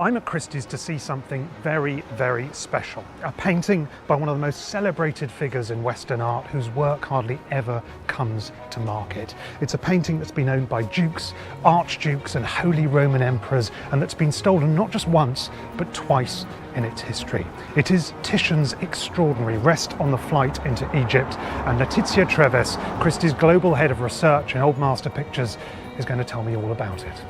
I'm at Christie's to see something very, very special. A painting by one of the most celebrated figures in Western art whose work hardly ever comes to market. It's a painting that's been owned by dukes, archdukes and Holy Roman emperors, and that's been stolen not just once, but twice in its history. It is Titian's extraordinary Rest on the Flight into Egypt, and Letizia Treves, Christie's global head of research in Old Master Pictures, is going to tell me all about it.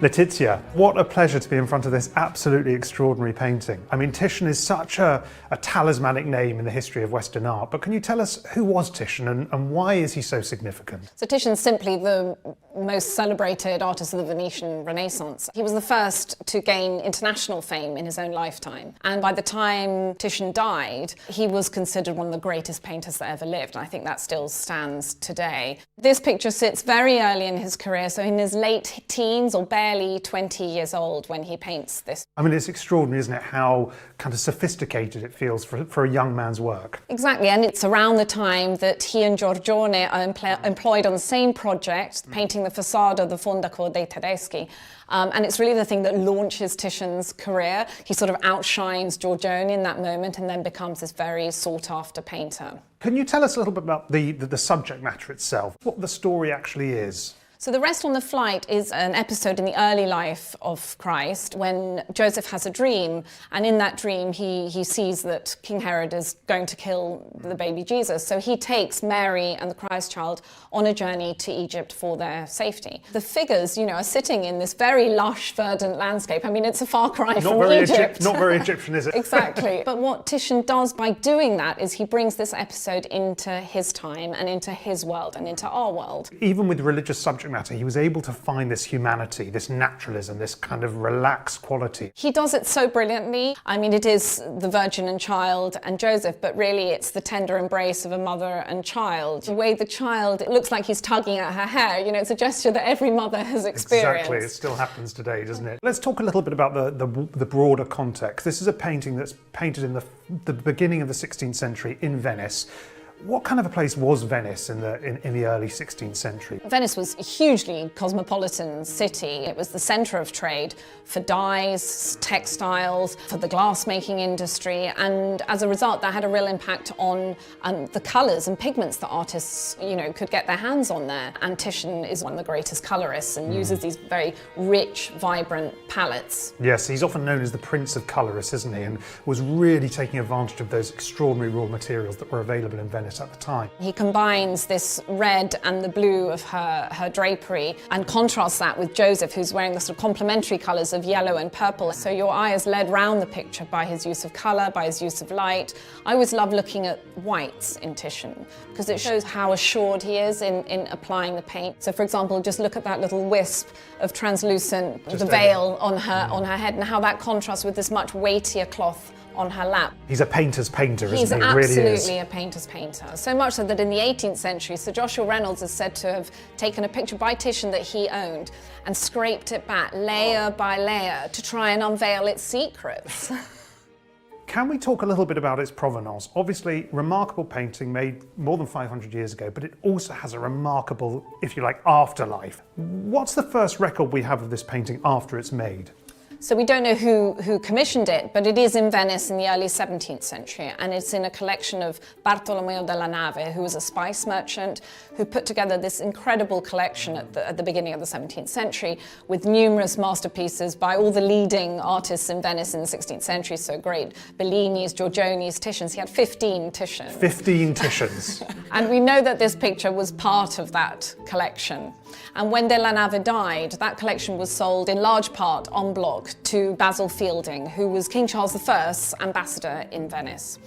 Letizia, what a pleasure to be in front of this absolutely extraordinary painting. I mean, Titian is such a talismanic name in the history of Western art, but can you tell us who was Titian and why is he so significant? So Titian's simply the most celebrated artist of the Venetian Renaissance. He was the first to gain international fame in his own lifetime. And by the time Titian died, he was considered one of the greatest painters that ever lived. And I think that still stands today. This picture sits very early in his career, so in his late teens or barely 20 years old when he paints this. I mean, it's extraordinary, isn't it, how kind of sophisticated it feels for a young man's work. Exactly, and it's around the time that he and Giorgione are employed on the same project, painting the facade of the Fondaco dei Tedeschi. And it's really the thing that launches Titian's career. He sort of outshines Giorgione in that moment and then becomes this very sought-after painter. Can you tell us a little bit about the subject matter itself, what the story actually is? So the Rest on the Flight is an episode in the early life of Christ when Joseph has a dream, and in that dream he sees that King Herod is going to kill the baby Jesus. So he takes Mary and the Christ child on a journey to Egypt for their safety. The figures, are sitting in this very lush, verdant landscape. I mean, it's a far cry from Egypt. Not very Egyptian, is it? Exactly. But what Titian does by doing that is he brings this episode into his time and into his world and into our world. Even with religious subject matter, he was able to find this humanity, this naturalism, this kind of relaxed quality. He does it so brilliantly. I mean, it is the Virgin and Child and Joseph, but really it's the tender embrace of a mother and child. The way the child, it looks like he's tugging at her hair. It's a gesture that every mother has experienced. Exactly, it still happens today, doesn't it? Let's talk a little bit about the broader context. This is a painting that's painted in the beginning of the 16th century in Venice. What kind of a place was Venice in the early 16th century? Venice was a hugely cosmopolitan city. It was the centre of trade for dyes, textiles, for the glass-making industry, and as a result that had a real impact on the colours and pigments that artists, could get their hands on there. And Titian is one of the greatest colourists and uses these very rich, vibrant palettes. Yes, he's often known as the Prince of Colourists, isn't he? And was really taking advantage of those extraordinary raw materials that were available in Venice at the time. He combines this red and the blue of her drapery and contrasts that with Joseph, who's wearing the sort of complementary colours of yellow and purple. So your eye is led round the picture by his use of colour, by his use of light. I always love looking at whites in Titian because it shows how assured he is in applying the paint. So for example, just look at that little wisp of translucent, the veil on her head, and how that contrasts with this much weightier cloth on her lap. He's a painter's painter, isn't he? He's Really absolutely a painter's painter. So much so that in the 18th century, Sir Joshua Reynolds is said to have taken a picture by Titian that he owned and scraped it back layer by layer to try and unveil its secrets. Can we talk a little bit about its provenance? Obviously, remarkable painting made more than 500 years ago, but it also has a remarkable, if you like, afterlife. What's the first record we have of this painting after it's made? So we don't know who commissioned it, but it is in Venice in the early 17th century, and it's in a collection of Bartolomeo della Nave, who was a spice merchant who put together this incredible collection at the beginning of the 17th century with numerous masterpieces by all the leading artists in Venice in the 16th century, so great Bellini's, Giorgione's, Titian's. He had 15 Titians. 15 Titians. And we know that this picture was part of that collection. And when Della Nave died, that collection was sold in large part en bloc to Basil Fielding, who was King Charles I's ambassador in Venice.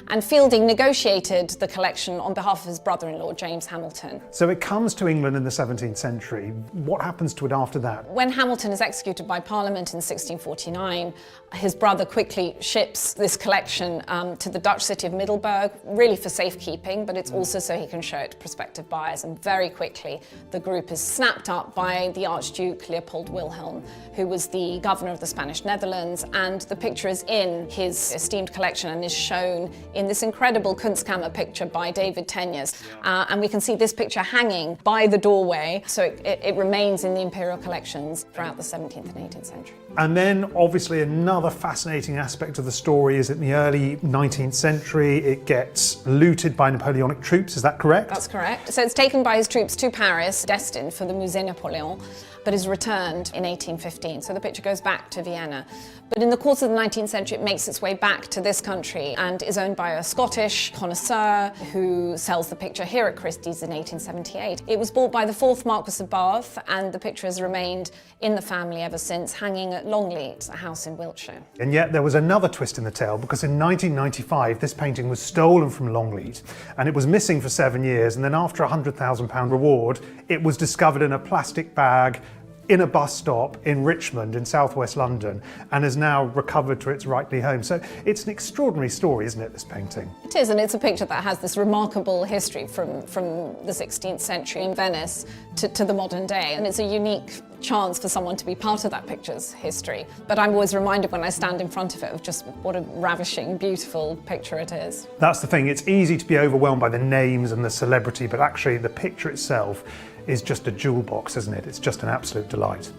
And Fielding negotiated the collection on behalf of his brother-in-law, James Hamilton. So it comes to England in the 17th century. What happens to it after that? When Hamilton is executed by Parliament in 1649, his brother quickly ships this collection to the Dutch city of Middelburg, really for safekeeping, but it's also so he can show it to prospective buyers. And very quickly, the group is snapped up by the Archduke Leopold Wilhelm, who was the governor of of the Spanish Netherlands, and the picture is in his esteemed collection and is shown in this incredible Kunstkammer picture by David Teniers. And we can see this picture hanging by the doorway, so it remains in the imperial collections throughout the 17th and 18th century. And then obviously another fascinating aspect of the story is in the early 19th century it gets looted by Napoleonic troops, is that correct? That's correct. So it's taken by his troops to Paris, destined for the Musée Napoléon, but is returned in 1815. So the picture goes back to Vienna. But in the course of the 19th century, it makes its way back to this country and is owned by a Scottish connoisseur who sells the picture here at Christie's in 1878. It was bought by the 4th Marquess of Bath, and the picture has remained in the family ever since, hanging at Longleat, a house in Wiltshire. And yet there was another twist in the tale, because in 1995 this painting was stolen from Longleat and it was missing for 7 years, and then after a £100,000 reward it was discovered in a plastic bag in a bus stop in Richmond in southwest London and is now recovered to its rightly home. So it's an extraordinary story, isn't it, this painting? It is, and it's a picture that has this remarkable history from the 16th century in Venice to the modern day, and it's a unique chance for someone to be part of that picture's history. But I'm always reminded when I stand in front of it of just what a ravishing, beautiful picture it is. That's the thing, it's easy to be overwhelmed by the names and the celebrity, but actually the picture itself is just a jewel box, isn't it? It's just an absolute delight.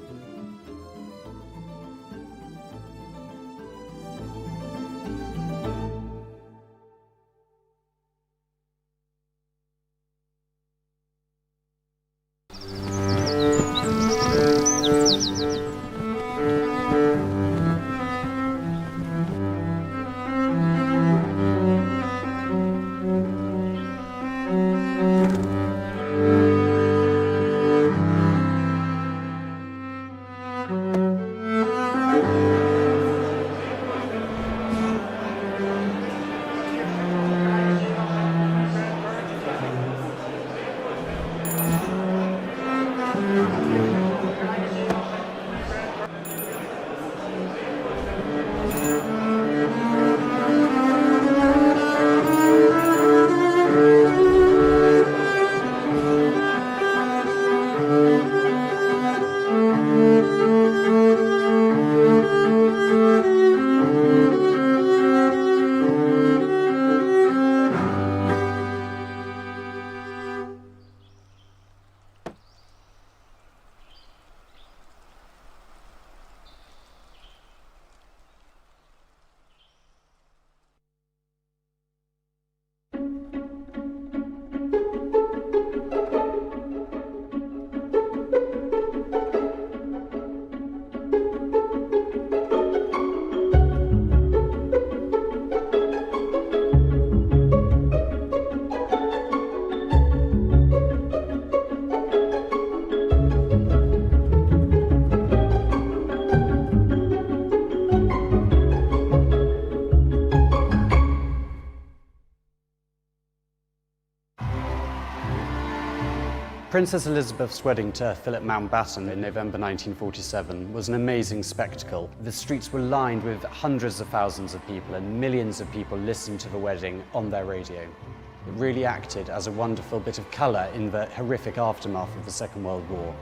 Princess Elizabeth's wedding to Philip Mountbatten in November 1947 was an amazing spectacle. The streets were lined with hundreds of thousands of people, and millions of people listened to the wedding on their radio. It really acted as a wonderful bit of colour in the horrific aftermath of the Second World War.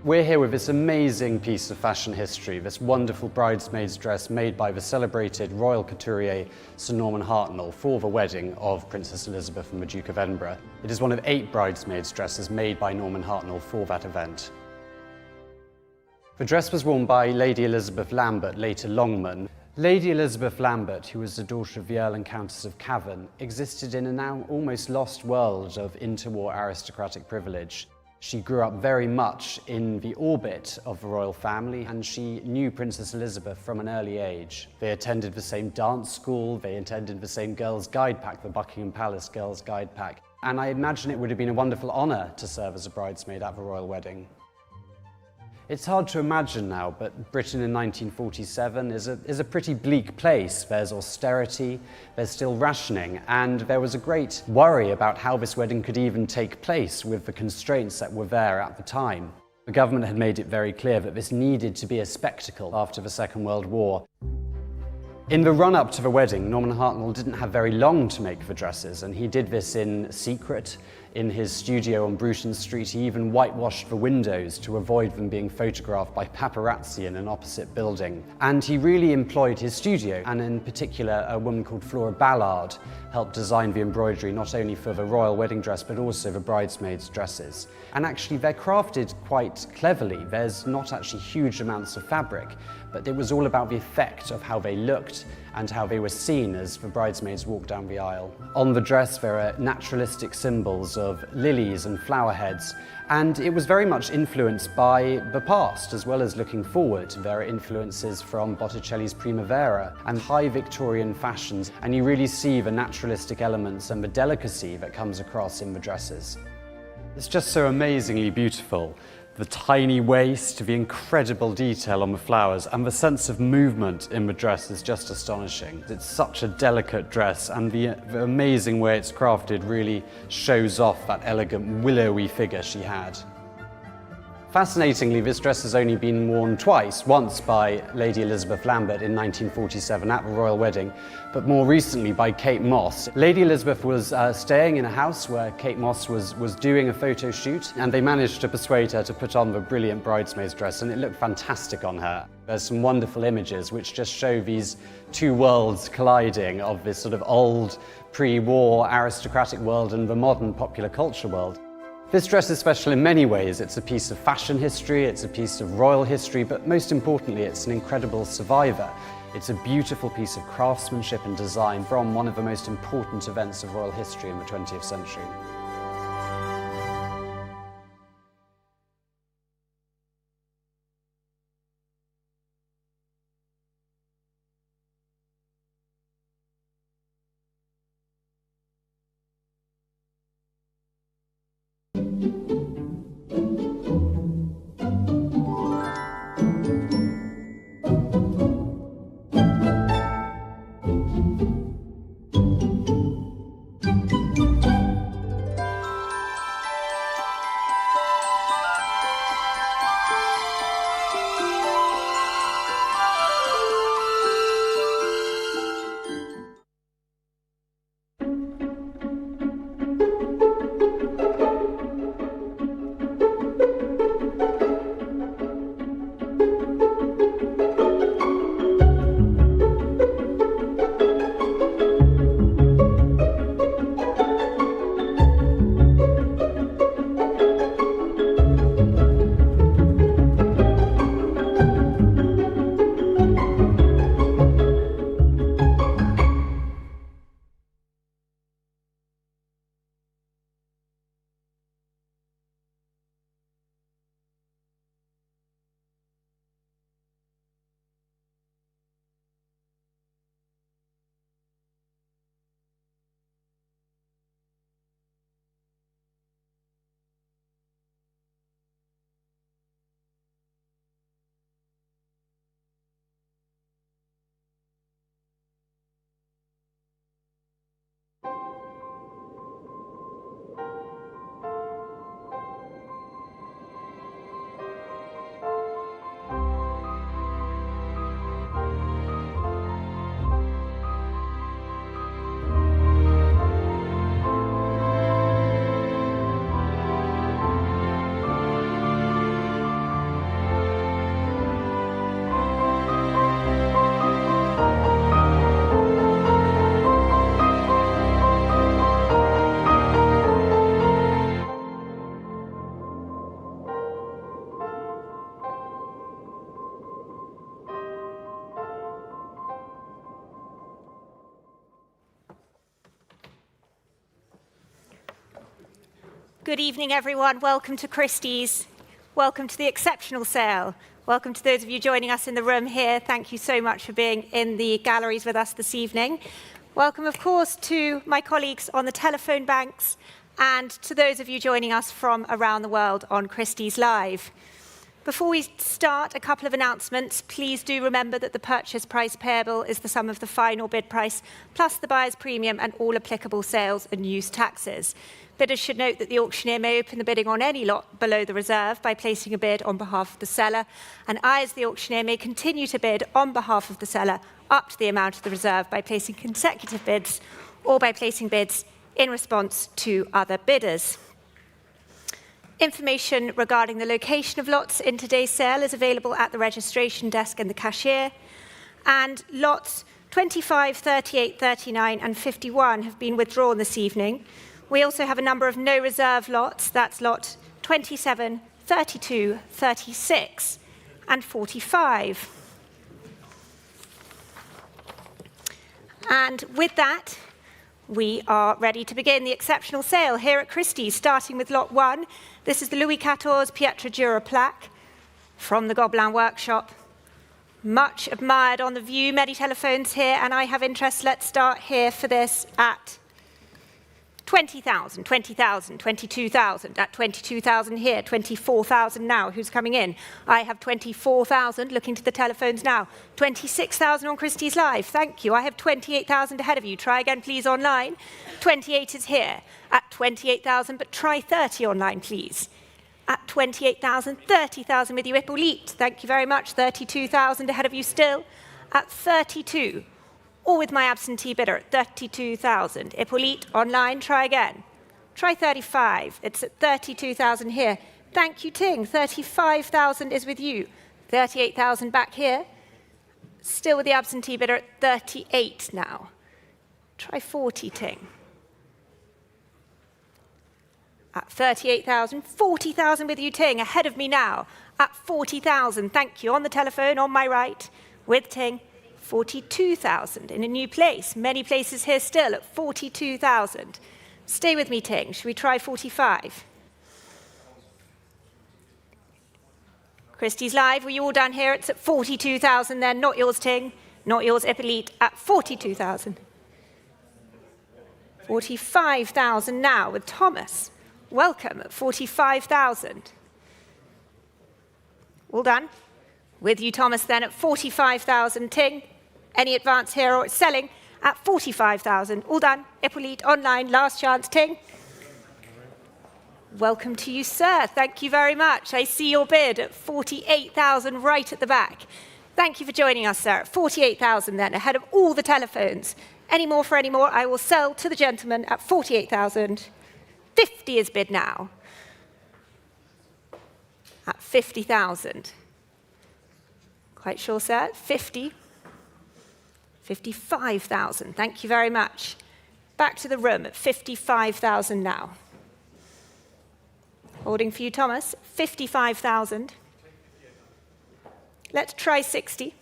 We're here with this amazing piece of fashion history, this wonderful bridesmaid's dress made by the celebrated royal couturier Sir Norman Hartnell for the wedding of Princess Elizabeth and the Duke of Edinburgh. It is one of 8 bridesmaids' dresses made by Norman Hartnell for that event. The dress was worn by Lady Elizabeth Lambert, later Longman. Lady Elizabeth Lambert, who was the daughter of the Earl and Countess of Cavan, existed in a now almost lost world of interwar aristocratic privilege. She grew up very much in the orbit of the royal family, and she knew Princess Elizabeth from an early age. They attended the same dance school, they attended the same girls' guide pack, the Buckingham Palace Girls' Guide Pack, and I imagine it would have been a wonderful honour to serve as a bridesmaid at the royal wedding. It's hard to imagine now, but Britain in 1947 is a pretty bleak place. There's austerity, there's still rationing, and there was a great worry about how this wedding could even take place with the constraints that were there at the time. The government had made it very clear that this needed to be a spectacle after the Second World War. In the run-up to the wedding, Norman Hartnell didn't have very long to make the dresses, and he did this in secret, In his studio on Bruton Street, he even whitewashed the windows to avoid them being photographed by paparazzi in an opposite building. And he really employed his studio, and in particular a woman called Flora Ballard helped design the embroidery not only for the royal wedding dress but also the bridesmaids' dresses. And actually they're crafted quite cleverly. There's not actually huge amounts of fabric, but it was all about the effect of how they looked and how they were seen as the bridesmaids walked down the aisle. On the dress there are naturalistic symbols of lilies and flower heads, and it was very much influenced by the past as well as looking forward. There are influences from Botticelli's Primavera and high Victorian fashions, and you really see the naturalistic elements and the delicacy that comes across in the dresses. It's just so amazingly beautiful. The tiny waist, the incredible detail on the flowers, and the sense of movement in the dress is just astonishing. It's such a delicate dress, and the amazing way it's crafted really shows off that elegant, willowy figure she had. Fascinatingly, this dress has only been worn twice, once by Lady Elizabeth Lambert in 1947 at the royal wedding, but more recently by Kate Moss. Lady Elizabeth was staying in a house where Kate Moss was doing a photo shoot, and they managed to persuade her to put on the brilliant bridesmaid's dress, and it looked fantastic on her. There's some wonderful images which just show these two worlds colliding, of this sort of old pre-war aristocratic world and the modern popular culture world. This dress is special in many ways. It's a piece of fashion history, it's a piece of royal history, but most importantly, it's an incredible survivor. It's a beautiful piece of craftsmanship and design from one of the most important events of royal history in the 20th century. Good evening, everyone. Welcome to Christie's. Welcome to the exceptional sale. Welcome to those of you joining us in the room here. Thank you so much for being in the galleries with us this evening. Welcome, of course, to my colleagues on the telephone banks and to those of you joining us from around the world on Christie's Live. Before we start, a couple of announcements. Please do remember that the purchase price payable is the sum of the final bid price plus the buyer's premium and all applicable sales and use taxes. Bidders should note that the auctioneer may open the bidding on any lot below the reserve by placing a bid on behalf of the seller, and I, as the auctioneer, may continue to bid on behalf of the seller up to the amount of the reserve by placing consecutive bids or by placing bids in response to other bidders. Information regarding the location of lots in today's sale is available at the registration desk and the cashier, and lots 25, 38, 39 and 51 have been withdrawn this evening. We also have a number of no reserve lots, that's lot 27, 32, 36 and 45. And with that, we are ready to begin the exceptional sale here at Christie's, starting with lot 1. This is the Louis XIV Pietra Dura plaque from the Gobelin workshop. Much admired on the view, many telephones here, and I have interest. Let's start here for this at 20,000, 20,000, 22,000, at 22,000 here, 24,000 now. Who's coming in? I have 24,000, looking to the telephones now. 26,000 on Christie's Live, thank you. I have 28,000 ahead of you. Try again, please, online. 28 is here at 28,000, but try 30 online, please. At 28,000, 30,000 with you, Hippolyte. Thank you very much. 32,000 ahead of you still. At 32. Or with my absentee bidder at 32,000. Hippolyte, online, try again. Try 35. It's at 32,000 here. Thank you, Ting. 35,000 is with you. 38,000 back here. Still with the absentee bidder at 38 now. Try 40, Ting. At 38,000, 40,000 with you, Ting. Ahead of me now. At 40,000. Thank you. On the telephone, on my right, with Ting. 42,000 in a new place. Many places here still at 42,000. Stay with me, Ting. Should we try 45? Christie's Live, were you all done here? It's at 42,000 then. Not yours, Ting. Not yours, Hippolyte. At 42,000. 45,000 now with Thomas. Welcome at 45,000. All done? With you, Thomas, then at 45,000. Ting. Any advance here or it's selling at 45,000. All done. Hippolyte, online, last chance. Ting. Welcome to you, sir. Thank you very much. I see your bid at 48,000 right at the back. Thank you for joining us, sir. At 48,000 then, ahead of all the telephones. Any more for any more, I will sell to the gentleman at 48,000. 50 is bid now. At 50,000. Quite sure, sir. 50. 55,000. Thank you very much. Back to the room at 55,000 now. Holding for you, Thomas. 55,000. Let's try 60.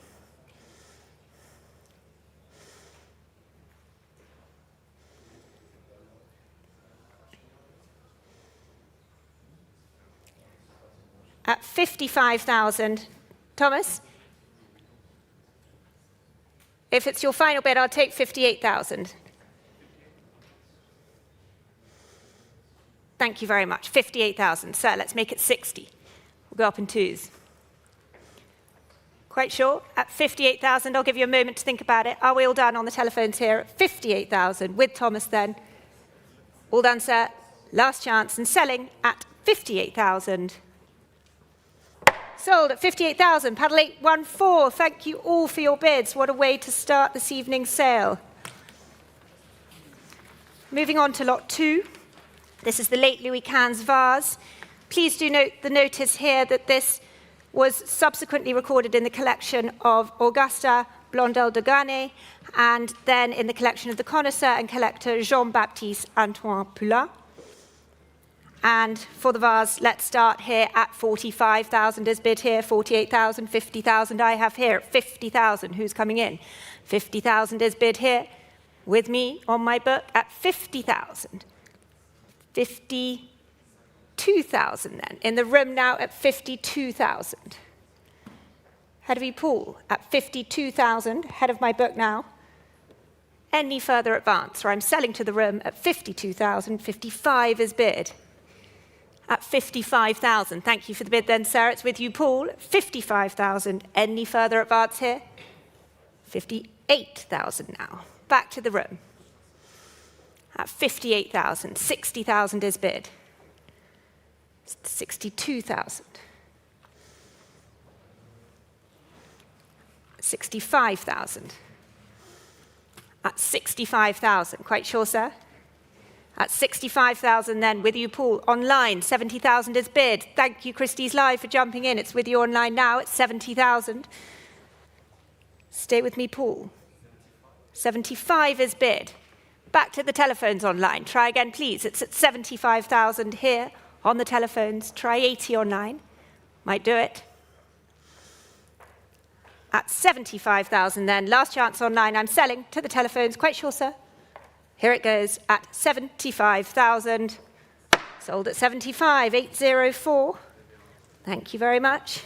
At 55,000, Thomas. If it's your final bid, I'll take 58,000. Thank you very much. 58,000. Sir, let's make it 60. We'll go up in twos. Quite sure? At 58,000, I'll give you a moment to think about it. Are we all done on the telephones here? At 58,000 with Thomas then. All done, sir. Last chance and selling at 58,000. Sold at 58,000. Paddle 814. Thank you all for your bids. What a way to start this evening's sale. Moving on to lot 2. This is the late Louis XV vase. Please do note the notice here that this was subsequently recorded in the collection of Augusta Blondel de Ganay and then in the collection of the connoisseur and collector Jean-Baptiste Antoine Poulain. And for the vase, let's start here at 45,000 is bid here, 48,000, 50,000 I have here, 50,000. Who's coming in? 50,000 is bid here with me on my book at 50,000. 52,000 then. In the room now at 52,000. Head of you, Paul, at 52,000, head of my book now. Any further advance, or I'm selling to the room at 52,000, 55 is bid. At 55,000. Thank you for the bid then, Sarah. It's with you, Paul. 55,000. Any further advance here? 58,000 now. Back to the room. At 58,000. 60,000 is bid. 62,000. 65,000. At 65,000. Quite sure, sir? At 65,000 then, with you, Paul. Online, 70,000 is bid. Thank you, Christie's Live, for jumping in. It's with you online now at 70,000. Stay with me, Paul. 75 is bid. Back to the telephones online. Try again, please. It's at 75,000 here on the telephones. Try 80 online. Might do it. At 75,000 then. Last chance online. I'm selling to the telephones. Quite sure, sir. Here it goes at 75,000. Sold at 75, 804. Thank you very much.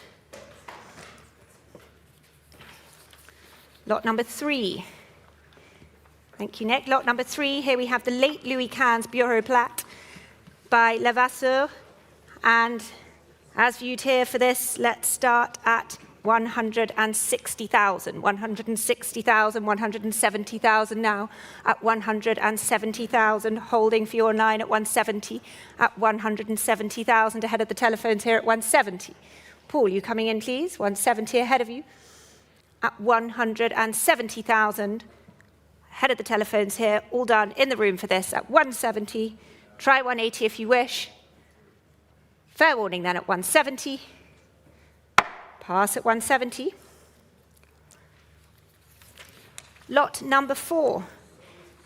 Lot number 3. Thank you, Nick. Lot number 3. Here we have the late Louis XV Bureau Plate by Levasseur. And as viewed here for this, let's start at 160,000, 160,000, 170,000 now at 170,000, holding for your line at 170, at 170,000 ahead of the telephones here at 170. Paul, you coming in, please? 170 ahead of you. At 170,000, ahead of the telephones here, all done in the room for this at 170. Try 180 if you wish. Fair warning then at 170. Pass at 170. Lot number 4.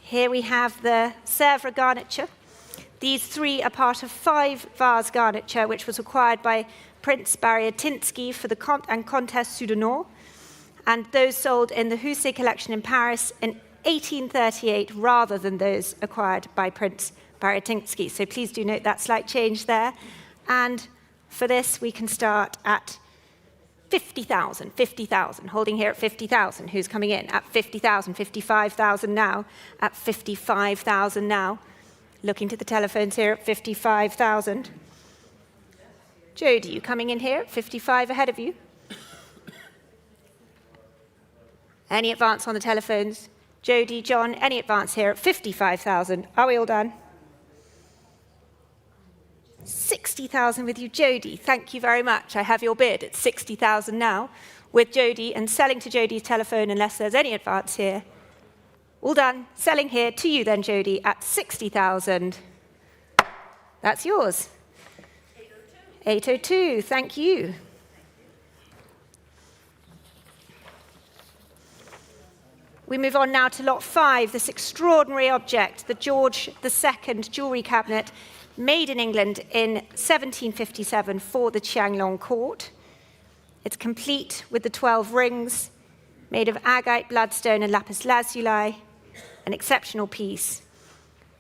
Here we have the Sèvres garniture. These 3 are part of 5 vase garniture, which was acquired by Prince Bariatinski for the Comte and Comtesse Soudanor, and those sold in the Houssaye collection in Paris in 1838 rather than those acquired by Prince Bariatinski. So please do note that slight change there. And for this, we can start at 50,000, 50,000, holding here at 50,000. Who's coming in? At 50,000, 55,000 now, at 55,000 now. Looking to the telephones here at 55,000. Jodie, you coming in here at 55 ahead of you? Any advance on the telephones? Jodie, John, any advance here at 55,000? Are we all done? 60,000 with you, Jodie. Thank you very much. I have your bid at 60,000 now with Jodie and selling to Jodie's telephone unless there's any advance here. All done. Selling here to you then, Jodie, at 60,000. That's yours. 802. Thank you. We move on now to lot 5, this extraordinary object, the George II jewellery cabinet, made in England in 1757 for the Qianglong court. It's complete with the 12 rings, made of agate, bloodstone, and lapis lazuli, an exceptional piece.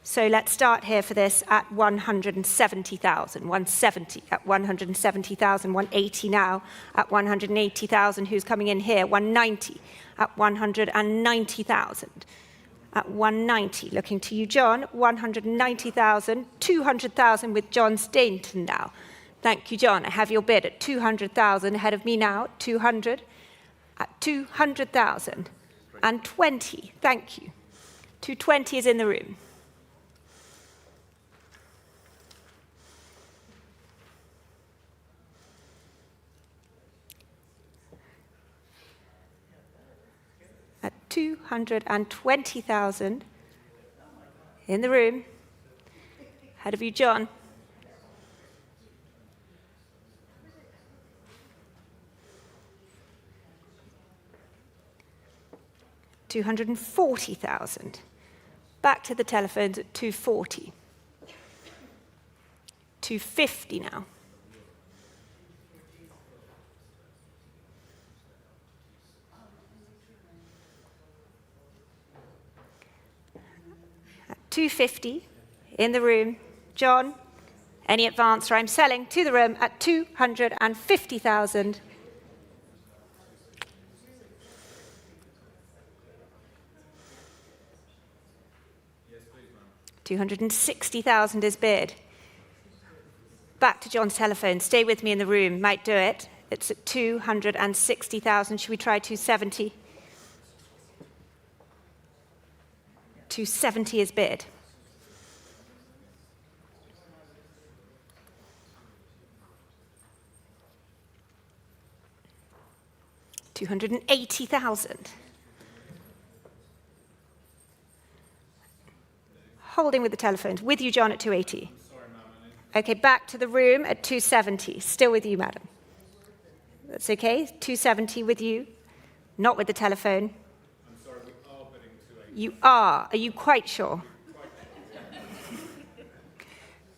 So let's start here for this at 170,000, 170, at 170,000, 180 now, at 180,000, who's coming in here, 190, at 190,000, at 190, looking to you, John, 190,000, 200,000 with John Stainton now. Thank you, John. I have your bid at 200,000 ahead of me now, 200, at 200,000, and 20, thank you. 220 is in the room. At 220,000 in the room. Ahead of you, John. $240,000. Back to the telephones at 240. 250 now. At 250 in the room. John, any advance, or I'm selling to the room at 250,000. $260,000 is bid. Back to John's telephone. Stay with me in the room. Might do it. It's at 260,000. Should we try 270? 270 is bid. $280,000. Holding with the telephones. With you, John, at 280. Okay, back to the room at 270. Still with you, madam. That's okay. 270 with you. Not with the telephone. I'm sorry, we are bidding 280. You are. Are you quite sure?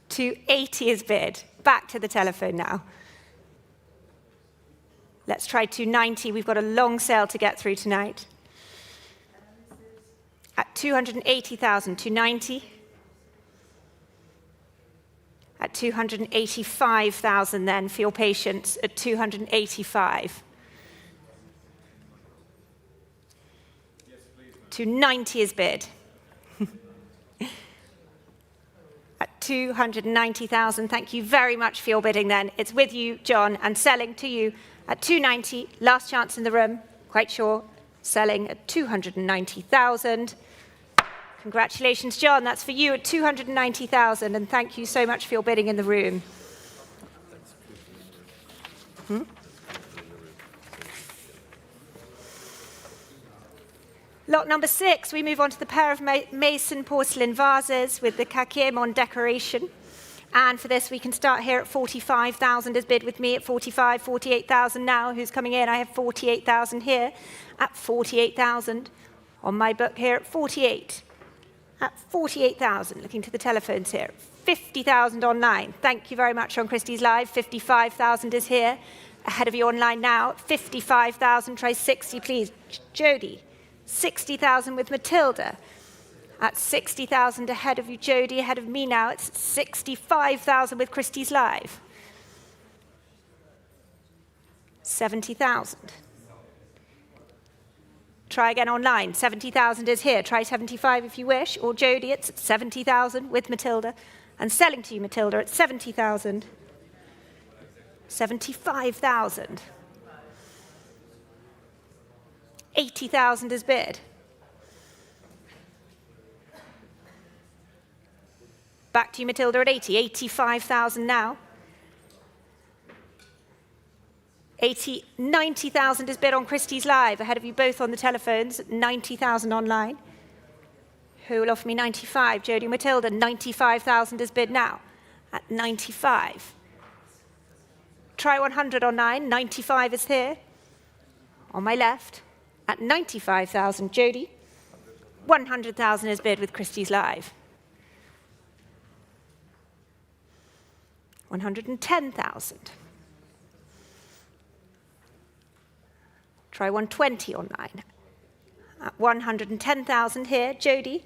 280 is bid. Back to the telephone now. Let's try 290. We've got a long sale to get through tonight. At 280,000, 290. At 285,000 then, for your patience, at 285. 290 is bid. At 290,000, thank you very much for your bidding then. It's with you, John, and selling to you at 290. Last chance in the room, quite sure. Selling at 290,000. Congratulations, John. That's for you at 290,000, and thank you so much for your bidding in the room. Lot number 6, we move on to the pair of Mason porcelain vases with the Kakiemon decoration. And for this, we can start here at 45,000 as bid with me at 45, 48,000 now. Who's coming in? I have 48,000 here at 48,000. On my book here at 48. At 48,000, looking to the telephones here. 50,000 online. Thank you very much on Christie's Live. 55,000 is here. Ahead of you online now. 55,000, try 60, please. Jody. 60,000 with Matilda. At 60,000 ahead of you, Jody. Ahead of me now, it's 65,000 with Christie's Live. 70,000. Try again online. 70,000 is here. Try 75 if you wish. Or Jody, it's 70,000 with Matilda. And selling to you, Matilda, at 70,000. 75,000. 80,000 is bid. Back to you, Matilda, at 80. 85,000 now. 90,000 is bid on Christie's Live. Ahead of you both on the telephones. 90,000 online. Who will offer me 95? Jodie and Matilda. 95,000 is bid now. At 95. Try 100 online. 95 is here. On my left. At 95,000, Jodie. 100,000 is bid with Christie's Live. 110,000. Try 120 online. At 110,000 here, Jodie.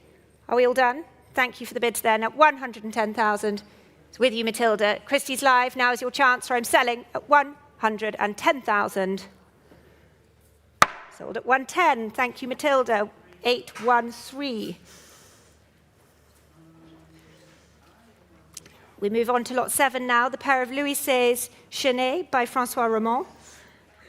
Are we all done? Thank you for the bids then. At 110,000, it's with you, Matilda. Christie's Live, now is your chance, or I'm selling at 110,000. Sold at 110. Thank you, Matilda. 813. We move on to lot 7 now, the pair of Louis XVI Chenet by Francois Ramon.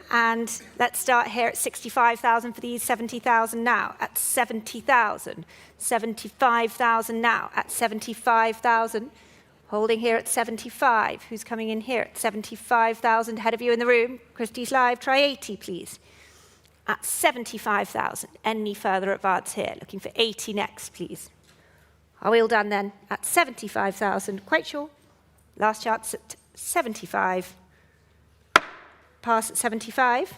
And let's start here at 65,000 for these, 70,000 now at 70,000. 75,000 now at 75,000. Holding here at 75. Who's coming in here at 75,000? Ahead of you in the room. Christie's Live, try 80, please. At 75,000. Any further advance here? Looking for 80 next, please. Are we all done then? At 75,000. Quite sure. Last chance at 75. Pass at 75.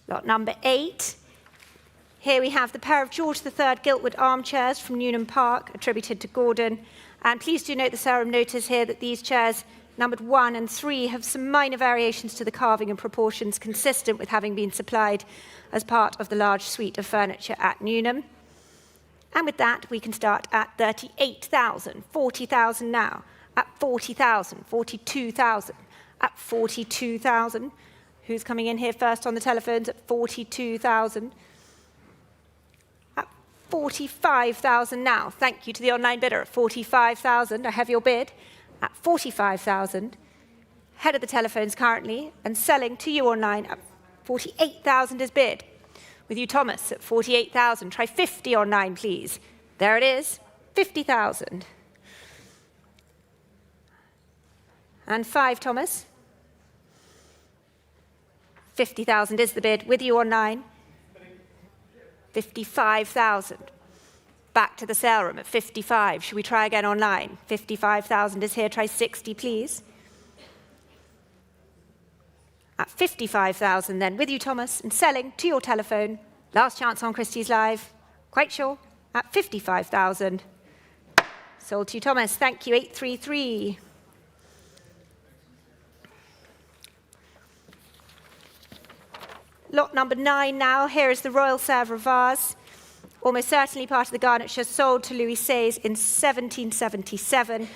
Lot number 8. Here we have the pair of George III Giltwood armchairs from Newnham Park, attributed to Gordon. And please do note the Sarum notice here that these chairs, numbered 1 and 3, have some minor variations to the carving and proportions consistent with having been supplied as part of the large suite of furniture at Newnham. And with that, we can start at 38,000, 40,000 now, at 40,000, 42,000, at 42,000. Who's coming in here first on the telephones at 42,000? At 45,000 now. Thank you to the online bidder at 45,000. I have your bid at 45,000. Head of the telephones currently and selling to you online at 48,000 is bid. With you, Thomas, at 48,000. Try 50 online, please. There it is, 50,000. And 5, Thomas. 50,000 is the bid. With you online. 55,000. Back to the sale room at 55. Should we try again online? 55,000 is here. Try 60, please. At 55,000 then, with you, Thomas, and selling to your telephone. Last chance on Christie's Live. Quite sure. At 55,000. Sold to you, Thomas. Thank you, 833. Lot number 9 now. Here is the Royal Sèvres vase. Almost certainly part of the garniture, sold to Louis XVI in 1777.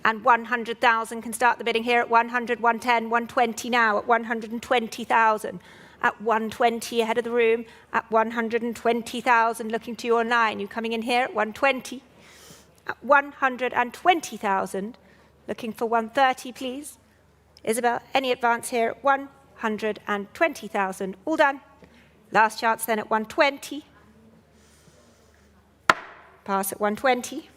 And 100,000 can start the bidding here at 100, 110, 120 now at 120,000. At 120 ahead of the room, at 120,000 looking to you online. You coming in here at 120. At 120,000, looking for 130, please. Isabel, any advance here at 120,000. All done. Last chance then at 120. Pass at 120.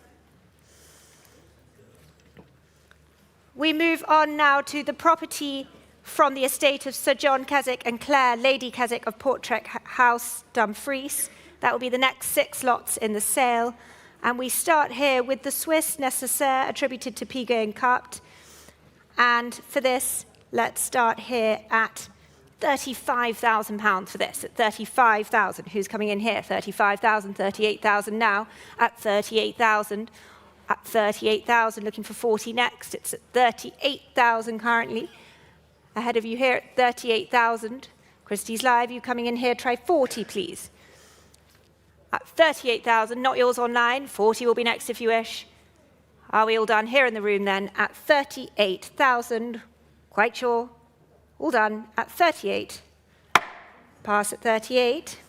We move on now to the property from the estate of Sir John Keswick and Claire, Lady Keswick of Portrait House, Dumfries. That will be the next 6 lots in the sale. And we start here with the Swiss Nécessaire attributed to Piguet and Carpt. And for this, let's start here at £35,000 for this, at 35,000. Who's coming in here? 35,000, 38,000 now, at 38,000. At 38,000, looking for 40 next. It's at 38,000 currently. Ahead of you here at 38,000. Christie's Live, you coming in here, try 40, please. At 38,000, not yours online. 40 will be next if you wish. Are we all done here in the room then? At 38,000, quite sure. All done at 38. Pass at 38.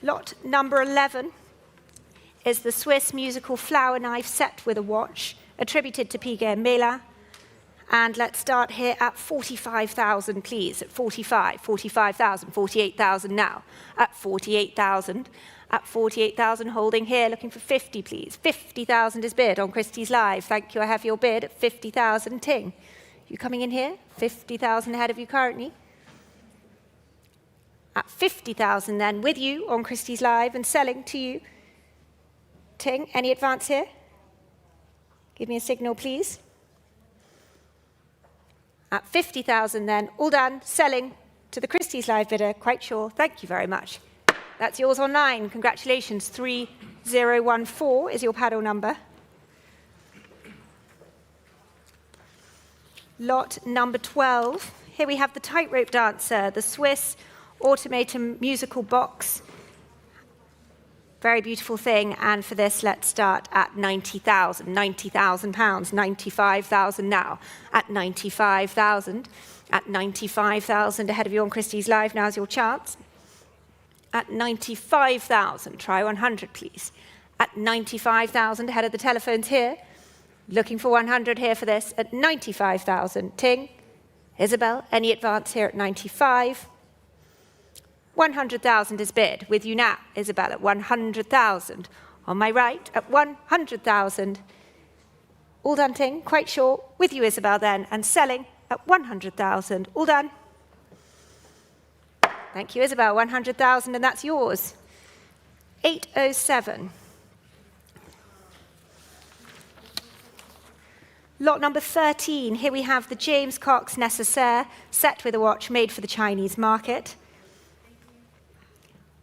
Lot number 11 is the Swiss musical flower knife set with a watch, attributed to Piguet and Mela. And let's start here at 45,000, please. At 45, 45,000, 48,000 now. At 48,000. At 48,000, holding here, looking for 50, please. 50,000 is bid on Christie's Live. Thank you, I have your bid at 50,000. Ting. You coming in here? 50,000 ahead of you currently. At 50,000 then, with you on Christie's Live and selling to you. Ting, any advance here? Give me a signal, please. At 50,000 then, all done, selling to the Christie's Live bidder, quite sure. Thank you very much. That's yours online. Congratulations. 3014 is your paddle number. Lot number 12. Here we have the Tightrope Dancer, the Swiss automaton musical box. Very beautiful thing, and for this, let's start at 90,000, £90,000, 95,000 now, at 95,000, at 95,000 ahead of you on Christie's Live, now's your chance. At 95,000, try 100 please. At 95,000 ahead of the telephones here, looking for 100 here for this, at 95,000, Ting. Isabel, any advance here at 95? 100,000 is bid. With you now, Isabel, at 100,000. On my right, at 100,000. All done, Ting, quite sure. With you, Isabel, then, and selling at 100,000. All done. Thank you, Isabel. 100,000, and that's yours. 807. Lot number 13. Here we have the James Cox Nécessaire, set with a watch, made for the Chinese market.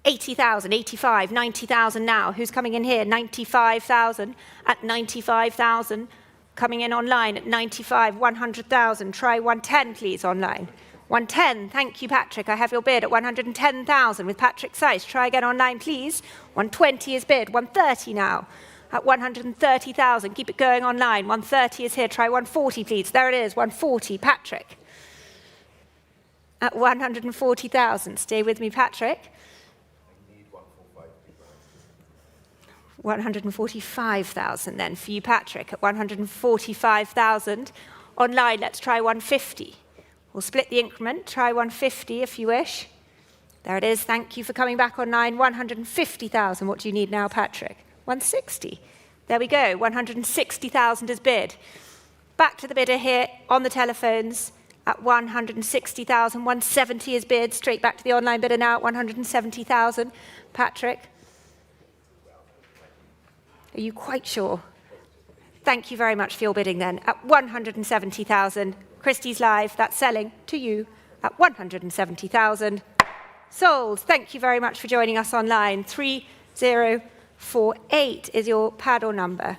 80,000, 85, 90,000 now. Who's coming in here? 95,000. At 95,000. Coming in online at 95, 100,000. Try 110, please, online. 110, thank you, Patrick. I have your bid at 110,000 with Patrick Seiss. Try again online, please. 120 is bid. 130 now. At 130,000. Keep it going online. 130 is here. Try 140, please. There it is, 140. Patrick. At 140,000. Stay with me, Patrick. 145,000 then for you, Patrick, at 145,000. Online, let's try 150. We'll split the increment, try 150 if you wish. There it is, thank you for coming back online. 150,000, what do you need now, Patrick? 160. There we go, 160,000 is bid. Back to the bidder here on the telephones. at 160,000. 170 is bid. Straight back to the online bidder now at 170,000. Patrick? Are you quite sure? Thank you very much for your bidding then. At 170,000. Christie's Live, that's selling to you at 170,000. Sold. Thank you very much for joining us online. 3048 is your paddle number.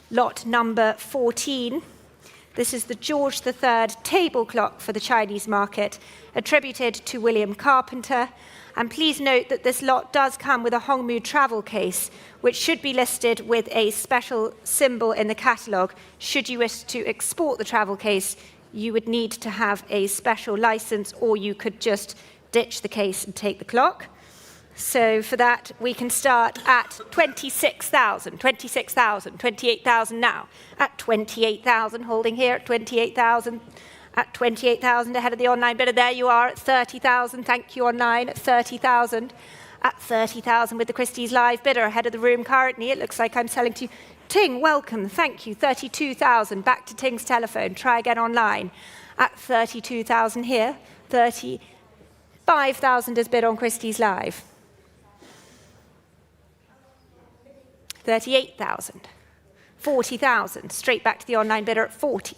Lot number 14. This is the George III table clock for the Chinese market, attributed to William Carpenter. And please note that this lot does come with a Hongmu travel case, which should be listed with a special symbol in the catalogue. Should you wish to export the travel case, you would need to have a special license, or you could just ditch the case and take the clock. So for that, we can start at 26,000, 26,000, 28,000 now. At 28,000, holding here at 28,000. At 28,000, ahead of the online bidder. There you are at 30,000. Thank you, online, at 30,000. At 30,000 with the Christie's Live bidder ahead of the room currently. It looks like I'm selling to Ting. Welcome. Thank you. 32,000. Back to Ting's telephone. Try again online. At 32,000 here. 35,000 is bid on Christie's Live. 38,000. 40,000. Straight back to the online bidder at 40.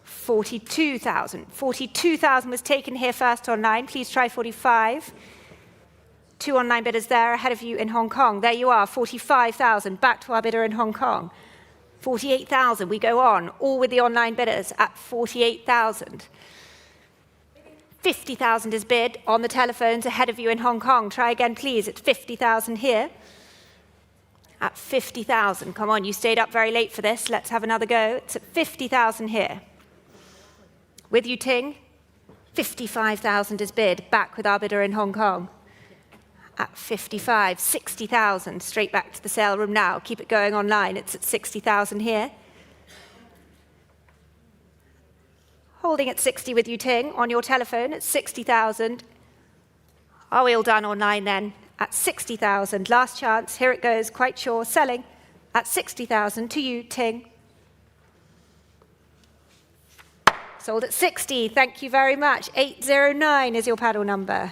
42,000. 42,000 was taken here first online. Please try 45. 2 online bidders there ahead of you in Hong Kong. There you are, 45,000. Back to our bidder in Hong Kong. 48,000. We go on, all with the online bidders at 48,000. 50,000 is bid on the telephones ahead of you in Hong Kong. Try again, please. It's 50,000 here. At 50,000. Come on, you stayed up very late for this. Let's have another go. It's at 50,000 here. With you, Ting. 55,000 is bid. Back with our bidder in Hong Kong. At 55, 60,000. Straight back to the sale room now. Keep it going online. It's at 60,000 here. Holding at 60 with you, Ting, on your telephone at 60,000. Are we all done online then? At 60,000. Last chance. Here it goes. Quite sure. Selling at 60,000 to you, Ting. Sold at 60. Thank you very much. 809 is your paddle number.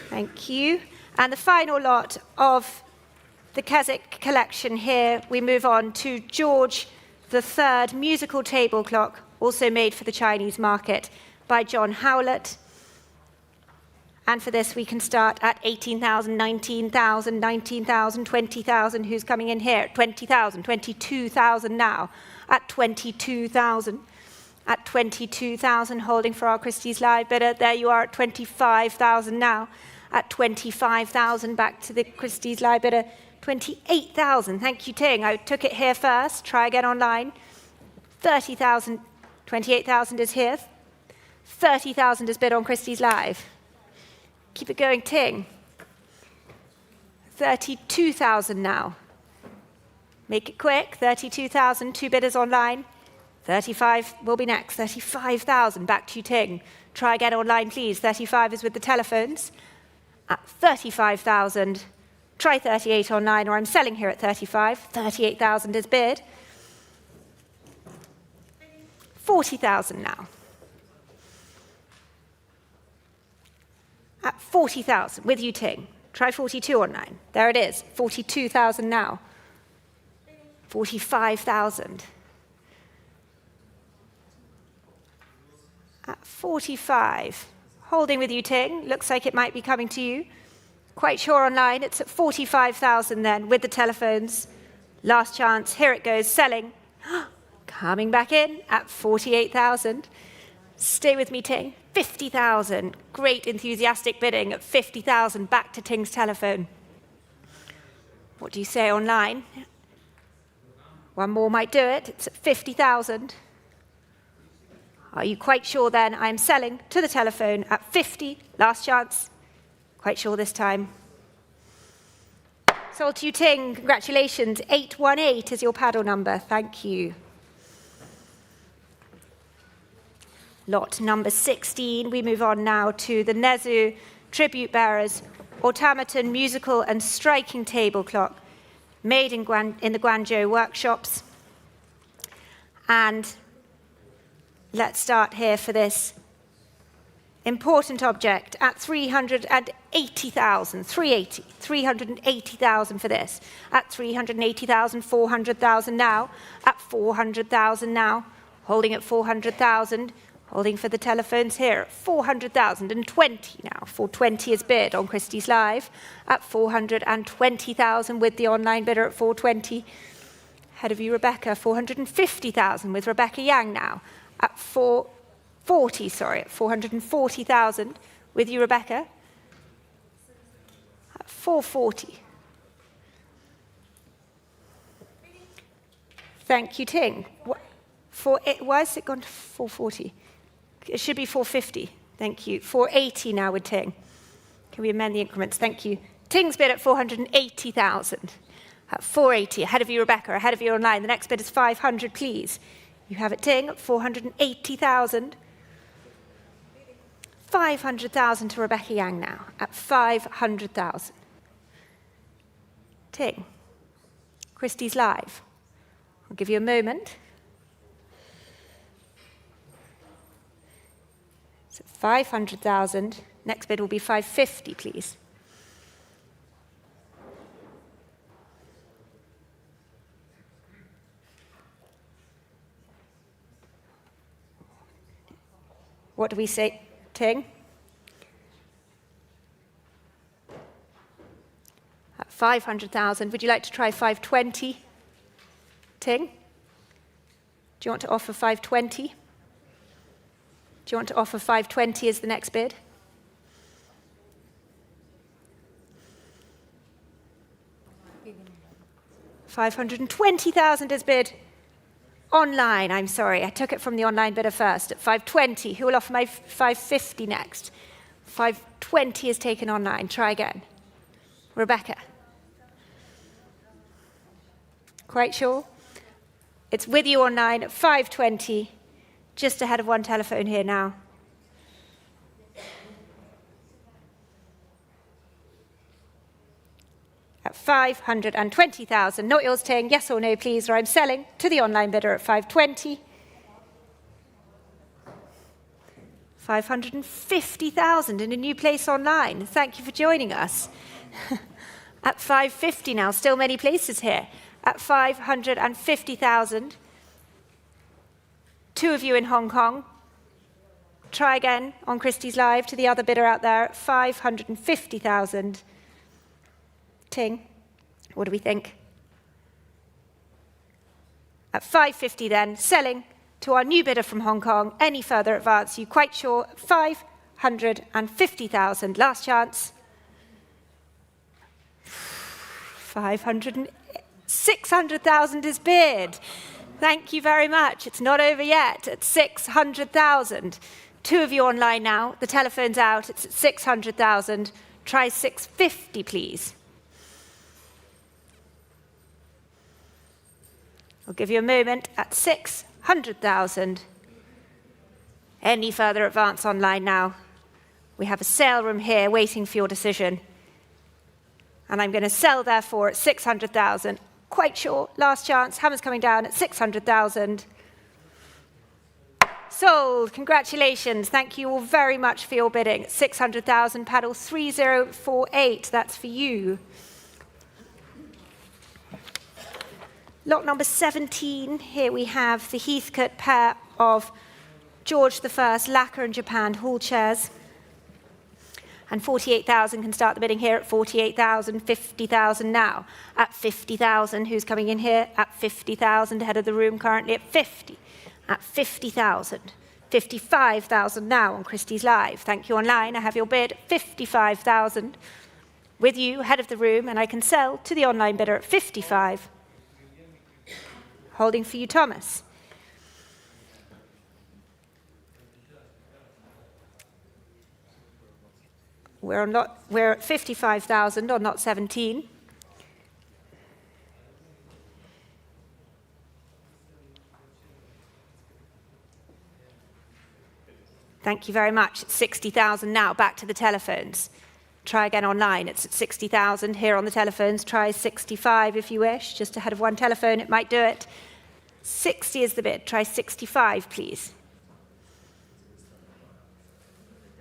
Thank you. And the final lot of the Keswick collection here, we move on to George III musical table clock, also made for the Chinese market by John Howlett. And for this, we can start at 18,000, 19,000, 19,000, 20,000. Who's coming in here? 20,000, 22,000 now. At 22,000. At 22,000, holding for our Christie's Live bidder. There you are at 25,000 now. At 25,000, back to the Christie's Live bidder. 28,000. Thank you, Ting. I took it here first. Try again online. 30,000. 28,000 is here. 30,000 is bid on Christie's Live. Keep it going, Ting. 32,000 now. Make it quick. 32,000. 2 bidders online. 35 will be next. 35,000. Back to you, Ting. Try again online, please. 35 is with the telephones. At 35,000. Try 38 online, or I'm selling here at 35. 38,000 is bid. 40,000 now. At 40,000, with you, Ting. Try 42 online. There it is. 42,000 now. 45,000. At 45. Holding with you, Ting. Looks like it might be coming to you. Quite sure online. It's at 45,000 then, with the telephones. Last chance. Here it goes. Selling. Coming back in at 48,000. Stay with me, Ting. 50,000. Great enthusiastic bidding at 50,000. Back to Ting's telephone. What do you say online? One more might do it. It's at 50,000. Are you quite sure then? I'm selling to the telephone at 50. Last chance. Quite sure this time. Sold to you, Ting. Congratulations. 818 is your paddle number. Thank you. Lot number 16. We move on now to the Nezu tribute bearers, automaton, musical and striking table clock, made in the Guangzhou workshops. And let's start here for this important object at 380,000, 380,000 for this, at 380,000, 400,000 now, at 400,000 now, holding at 400,000, holding for the telephones here at 400,020 now, 420 is bid on Christie's Live, at 420,000 with the online bidder at 420. Ahead of you, Rebecca, 450,000 with Rebecca Yang now, at 440,000 with you, Rebecca, at 440. Thank you, Ting. Why has it gone to 440? It should be 450. Thank you. 480 now with Ting. Can we amend the increments? Thank you. Ting's bid at 480,000. At 480, ahead of you, Rebecca, ahead of you online. The next bid is 500, please. You have it, Ting, at 480,000. 500,000 to Rebecca Yang now, at 500,000. Ting, Christie's Live. I'll give you a moment. So 500,000. Next bid will be 550, please. What do we say, Ting? At 500,000. Would you like to try 520? Ting? Do you want to offer 520? Do you want to offer 520 as the next bid? $520,000 is bid. Online, I'm sorry, I took it from the online bidder first, at 520. Who will offer my 550 next? 520 is taken online. Try again. Rebecca. Quite sure? It's with you online at 520, just ahead of one telephone here now. At 520,000. Not yours, Ting. Yes or no, please, or I'm selling to the online bidder at 520. 550,000 in a new place online. Thank you for joining us. At 550 now, still many places here. At 550,000. Two of you in Hong Kong. Try again on Christie's Live to the other bidder out there at 550,000. Ting, what do we think? At 550 then, selling to our new bidder from Hong Kong. Any further advance, you quite sure? 550,000, last chance. 600,000 is bid. Thank you very much. It's not over yet at 600,000. Two of you online now. The telephone's out. It's at 600,000. Try 650, please. I'll give you a moment at 600,000. Any further advance online now? We have a sale room here waiting for your decision. And I'm going to sell, therefore, at 600,000. Quite sure. Last chance. Hammer's coming down at 600,000. Sold. Congratulations. Thank you all very much for your bidding. 600,000. Paddle 3048. That's for you. Lot number 17, here we have the Heathcote pair of George I lacquer and Japan hall chairs. And 48,000 can start the bidding here at 48,000, 50,000 now. At 50,000, who's coming in here? At 50,000, ahead of the room currently at 50. At 50,000, 55,000 now on Christie's Live. Thank you online, I have your bid, 55,000. With you, ahead of the room, and I can sell to the online bidder at 55. Holding for you, Thomas. We're at 55,000 on lot 17. Thank you very much. It's 60,000 now. Back to the telephones. Try again online. It's at 60,000. Here on the telephones, try 65 if you wish. Just ahead of one telephone, it might do it. 60 is the bid. Try 65, please.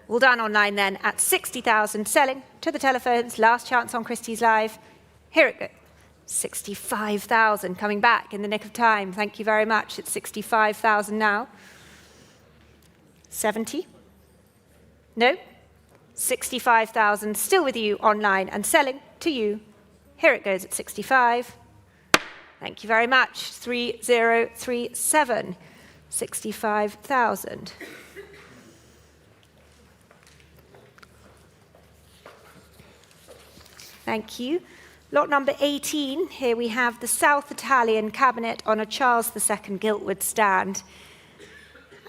All done online then at 60,000. Selling to the telephones. Last chance on Christie's Live. Here it goes. 65,000 coming back in the nick of time. Thank you very much. It's 65,000 now. 70. No. 65,000 still with you online and selling to you. Here it goes at 65. Thank you very much. 3037. 65,000. Thank you. Lot number 18, here we have the South Italian cabinet on a Charles II giltwood stand.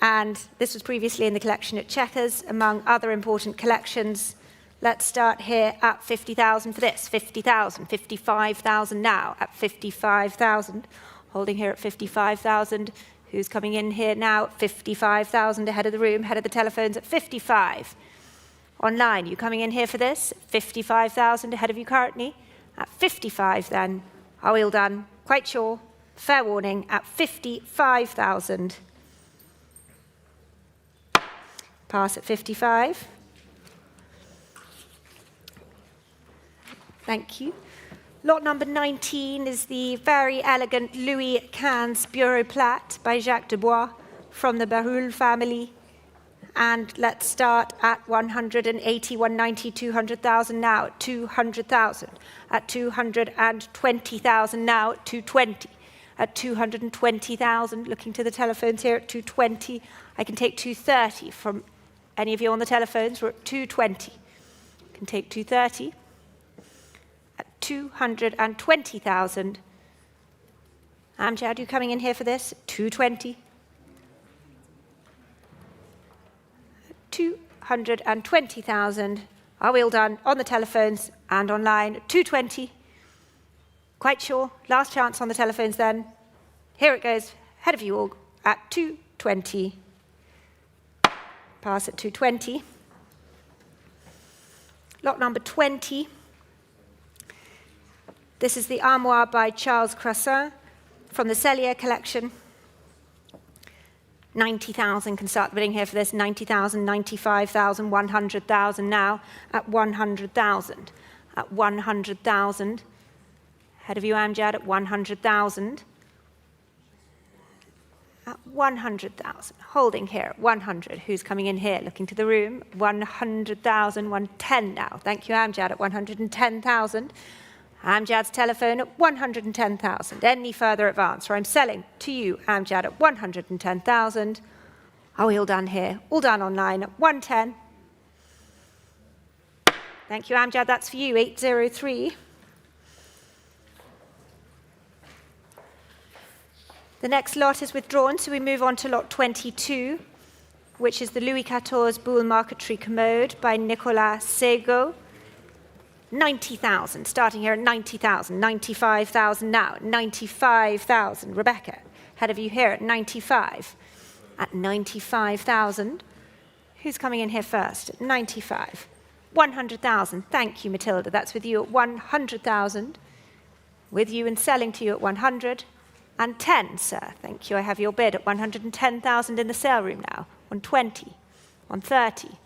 And this was previously in the collection at Chequers, among other important collections. Let's start here at 50,000 for this. 50,000, 55,000 now at 55,000. Holding here at 55,000. Who's coming in here now at 55,000 ahead of the room, ahead of the telephones at 55. Online, you coming in here for this? 55,000 ahead of you currently. At 55 then, are we all done? Quite sure. Fair warning, at 55,000. Pass at 55. Thank you. Lot number 19 is the very elegant Louis XV Bureau Plate by Jacques Dubois from the Berulle family. And let's start at 180, 190, 200,000 now at 200,000. At 220,000 now at 220. At 220,000, looking to the telephones here at 220. I can take 230 from any of you on the telephones. We're at 220. I can take 230. At 220,000. Amjad, you coming in here for this? 220. 220,000. Are we all done on the telephones and online? 220. Quite sure. Last chance on the telephones then. Here it goes. Ahead of you all at 220. Pass at 220. Lot number 20. This is the Armoire by Charles Crassin from the Cellier collection. 90,000 can start the bidding here for this. 90,000, 95,000, 100,000 now at 100,000. At 100,000. Ahead of you, Amjad, at 100,000. At 100,000. Holding here at 100. Who's coming in here? Looking to the room. 100,000, 110 now. Thank you, Amjad, at 110,000. Amjad's telephone at 110,000. Any further advance, or I'm selling to you, Amjad, at 110,000. Are we all done here? All done online at 110. Thank you, Amjad. That's for you, 803. The next lot is withdrawn, so we move on to lot 22, which is the Louis XIV Boule Marqueterie Commode by Nicolas Sego. 90,000, starting here at 90,000, 95,000 now, 95,000. Rebecca, ahead of you here at 95. At 95,000. Who's coming in here first? At 95. 100,000. Thank you, Matilda. That's with you at 100,000. With you and selling to you at 100. And 10, sir. Thank you. I have your bid at 110,000 in the sale room now. 120. 130.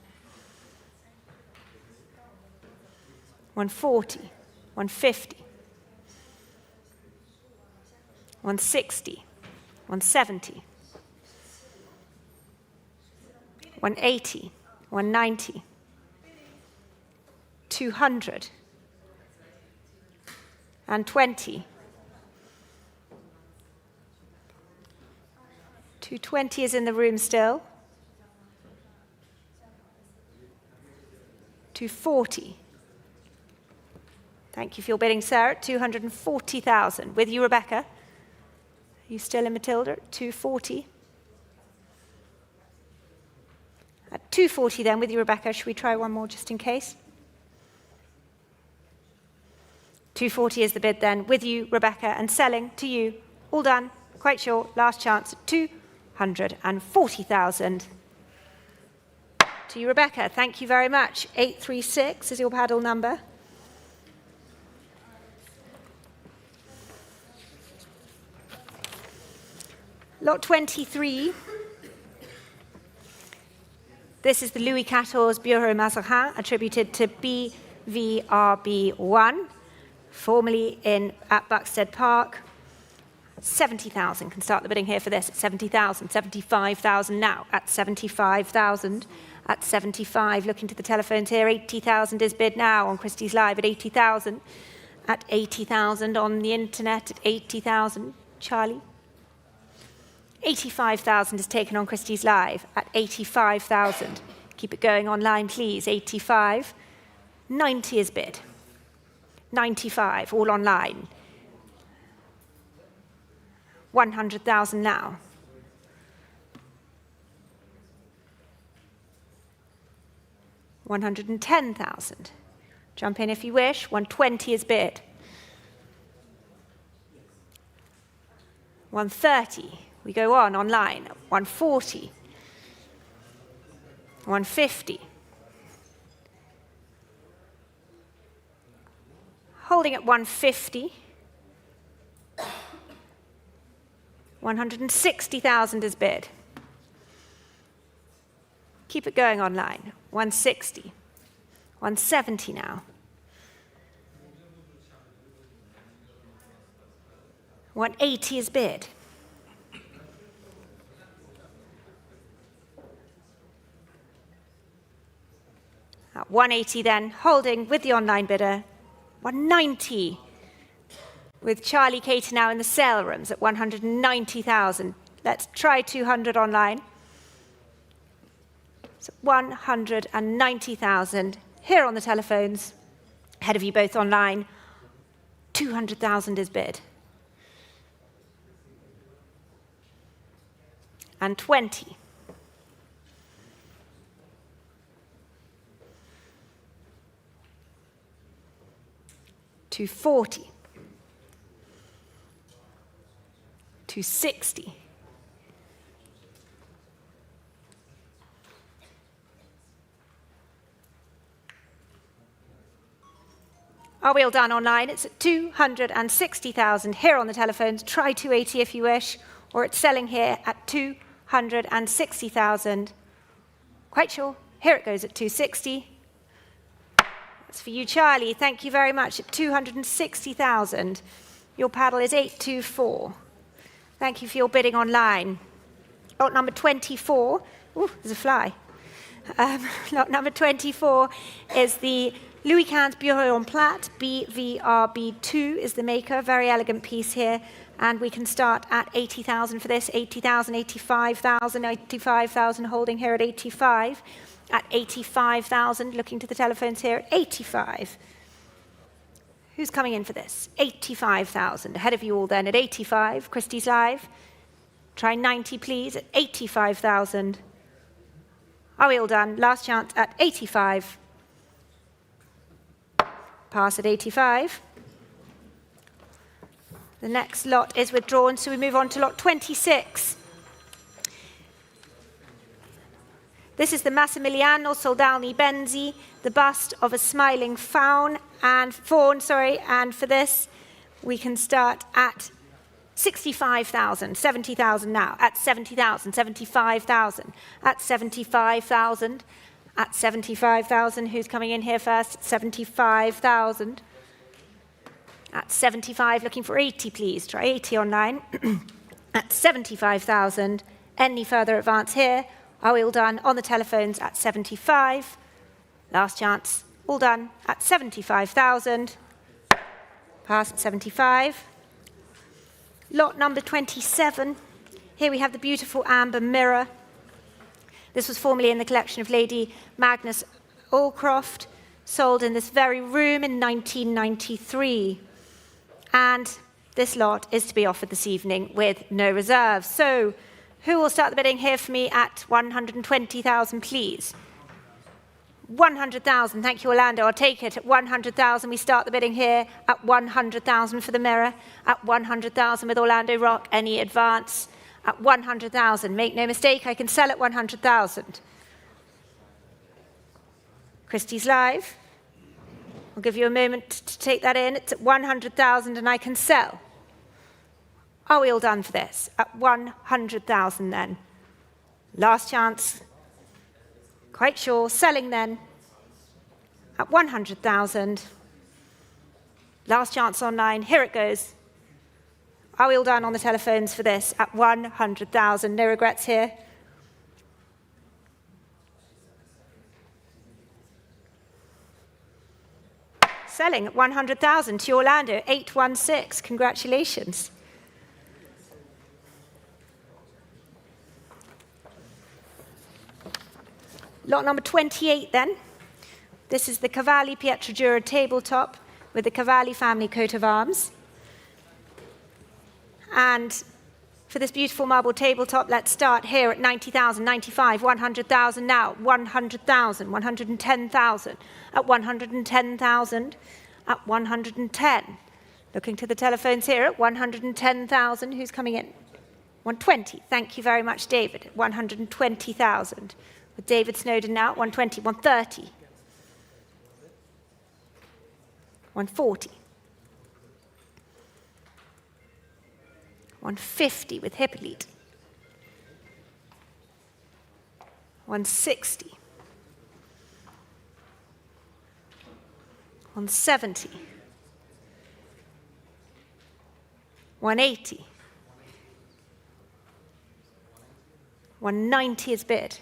140, 150, 160, 170, 180, 190, 200, and 20. 220 is in the room still. 240. Thank you for your bidding, sir, at 240,000. With you, Rebecca. Are you still in, Matilda? 240. At 240 then, with you, Rebecca. Should we try one more just in case? 240 is the bid then. With you, Rebecca, and selling to you. All done. Quite sure. Last chance at 240,000. for you, Rebecca. Thank you very much. 836 is your paddle number. Lot 23. This is the Louis XIV Bureau Mazarin, attributed to BVRB1, formerly at Buxted Park. 70,000. Can start the bidding here for this at 70,000. 75,000 now at 75,000. At 75, looking to the telephones here, 80,000 is bid now on Christie's Live at 80,000. At 80,000 on the internet at 80,000. Charlie? 85,000 is taken on Christie's Live at 85,000. Keep it going online, please. 85. 90 is bid. 95, all online. 100,000 now. 110,000. Jump in if you wish. 120 is bid. 130. We go on online. 140. 150. Holding at 150. 160,000 is bid. Keep it going online. 160. 170 now. 180 is bid. 180 then, holding with the online bidder. 190. With Charlie Cater now in the sale rooms at 190,000. Let's try 200 online. So 190,000 here on the telephones. Ahead of you both online. 200,000 is bid. And 20. 240. 260. Are we all done online? It's at 260,000 here on the telephones. Try 280 if you wish, or it's selling here at 260,000. Quite sure. Here it goes at 260. That's for you, Charlie. Thank you very much. At 260,000. Your paddle is 824. Thank you for your bidding online. Lot number 24. Ooh, there's a fly. Lot number 24 is the Louis XV Bureau en Plate. BVRB2 is the maker. Very elegant piece here. And we can start at 80,000 for this. 80,000, 85,000, 85,000, holding here at 85. At 85,000, looking to the telephones here at 85. Who's coming in for this? 85,000. Ahead of you all then at 85. Christie's Live. Try 90, please, at 85,000. Are we all done? Last chance at 85. Pass at 85. The next lot is withdrawn, so we move on to lot 26. This is the Massimiliano Soldani Benzi, the bust of a smiling faun and fawn, and for this we can start at 65,000, 70,000 now, at 70,000, 75,000, at 75,000, at 75,000. Who's coming in here first? 75,000. At 75, looking for 80, please. Try 80 online. At 75,000. Any further advance here? Are we all done? On the telephones at 75. Last chance. All done at 75,000. Pass at 75. Lot number 27. Here we have the beautiful amber mirror. This was formerly in the collection of Lady Magnus Allcroft, sold in this very room in 1993. And this lot is to be offered this evening with no reserves. So, who will start the bidding here for me at 120,000, please? 100,000. Thank you, Orlando. I'll take it at 100,000. We start the bidding here at 100,000 for the mirror. At 100,000 with Orlando Rock. Any advance? At 100,000. Make no mistake, I can sell at 100,000. Christie's live. I'll give you a moment to take that in. It's at 100,000 and I can sell. Are we all done for this? At 100,000 then. Last chance. Quite sure. Selling then. At 100,000. Last chance online. Here it goes. Are we all done on the telephones for this? At 100,000. No regrets here. Selling at 100,000 to Orlando, 816. Congratulations. Lot number 28 then. This is the Cavalli Pietragiura tabletop with the Cavalli family coat of arms. And for this beautiful marble tabletop, let's start here at 90,000, 95, 100,000 now, 100,000, 110,000, at 110,000, at 110. Looking to the telephones here at 110,000. Who's coming in? 120. Thank you very much, David. 120,000. With David Snowden now at 120, 130. 140. 150 with Hippolyte. 160. 170. 180. 190 is bid.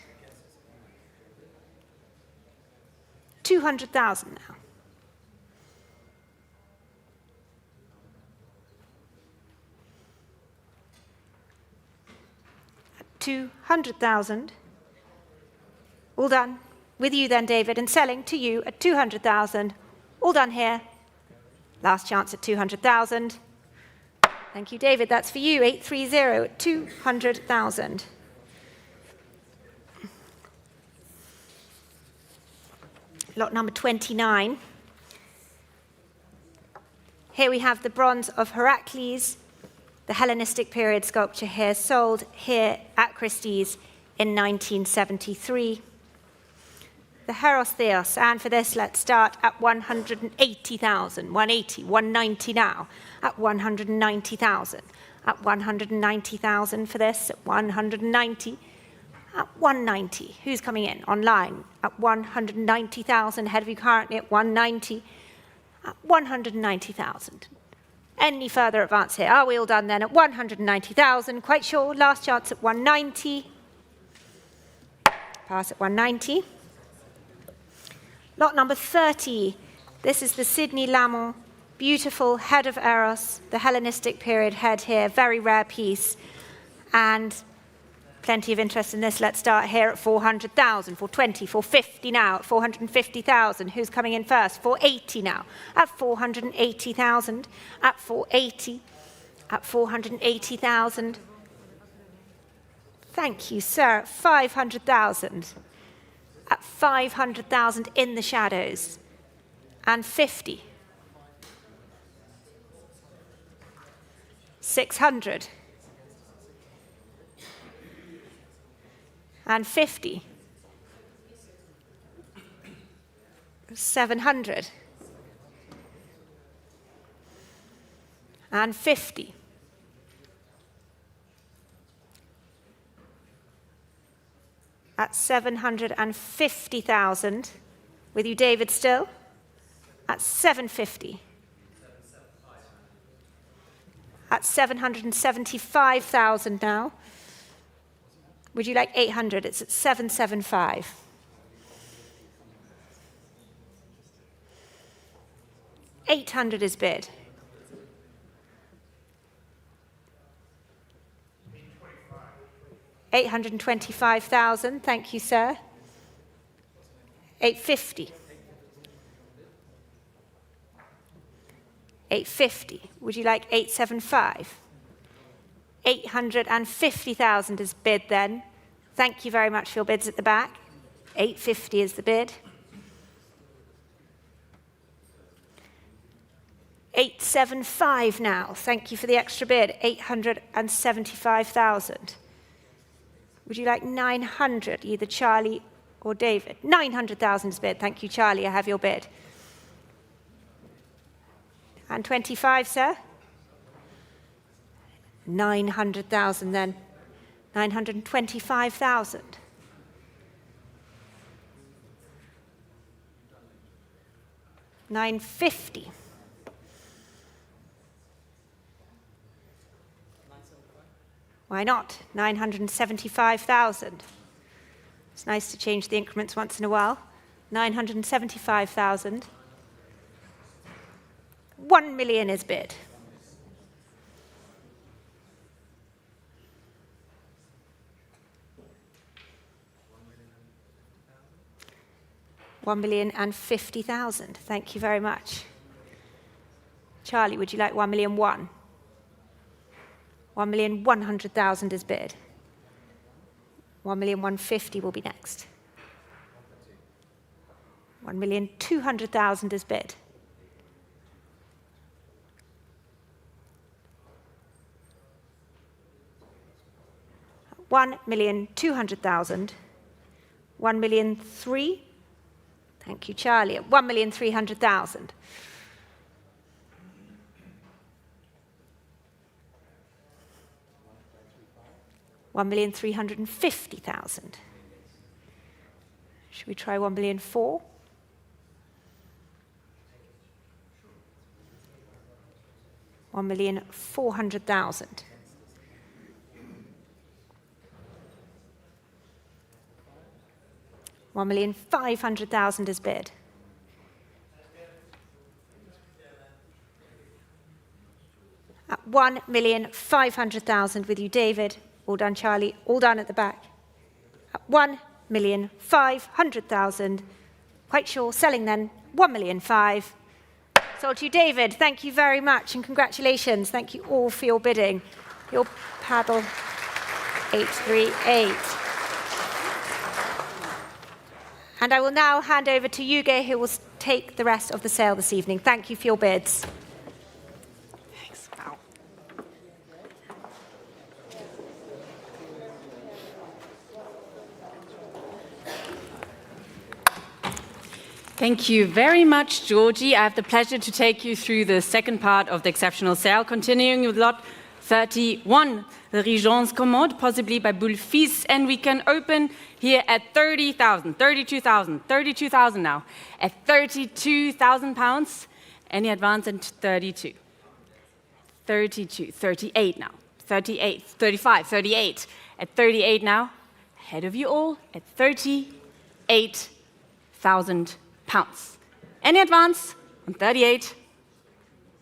200,000 now. 200,000. All done. With you then, David, and selling to you at 200,000. All done here. Last chance at 200,000. Thank you, David. That's for you. 830 at 200,000. Lot number 29. Here we have the bronze of Heracles, the Hellenistic period sculpture here, sold here at Christie's in 1973. The Heros Theos, and for this let's start at 180,000, 180, 190 now, at 190,000, at 190,000 for this, at 190, at 190. Who's coming in online? At 190,000, ahead of you currently at 190, at 190,000. Any further advance here? Are we all done then at 190,000? Quite sure. Last chance at 190. Pass at 190. Lot number 30. This is the Sidney Lamont, beautiful head of Eros, the Hellenistic period head here, very rare piece. And plenty of interest in this. Let's start here at 400,000, 420, 450 now, at 450,000. Who's coming in first? 480 now, at 480,000, at 480, at 480,000. Thank you, sir, at 500,000, at 500,000 in the shadows, and 50. 600. And 50. 700. And 50. At 750,000. With you, David, still. At 750. At 775,000 now. Would you like 800? It's at 775. $800 is bid. $825,000. Thank you, sir. 850. 850. Would you like 875? 850,000 is bid then. Thank you very much for your bids at the back. 850 is the bid. 875 now. Thank you for the extra bid. 875,000. Would you like 900, either Charlie or David? 900,000 is bid. Thank you, Charlie. I have your bid. And 25, sir? 900,000 then. 925,000. $950. Why not? 975,000. It's nice to change the increments once in a while. 975,000. 1 million is bid. $1,050,000. Thank you very much. Charlie, would you like 1,001,000? 1,100,000 is bid. 1,150,000 will be next. 1,200,000 is bid. 1,200,000. 1,003,000. Thank you, Charlie. 1,300,000. 1,350,000. Should we try 1,004,000? 1,400,000. 1,500,000 is bid. At 1,500,000 with you, David. All done, Charlie. All done at the back. At 1,500,000. Quite sure. Selling then. 1,500,000. Sold to you, David. Thank you very much and congratulations. Thank you all for your bidding. Your paddle 838. And I will now hand over to Yuge, who will take the rest of the sale this evening. Thank you for your bids. Thanks. Wow. Thank you very much, Georgie. I have the pleasure to take you through the second part of the exceptional sale, continuing with lot 31, the Regence Commode, possibly by Boulfils, and we can open here at 30,000, 32,000, 32,000 now, at 32,000 pounds. Any advance at 32, 32, 38 now, 38, 35, 38, at 38 now, ahead of you all at 38,000 pounds. Any advance on 38,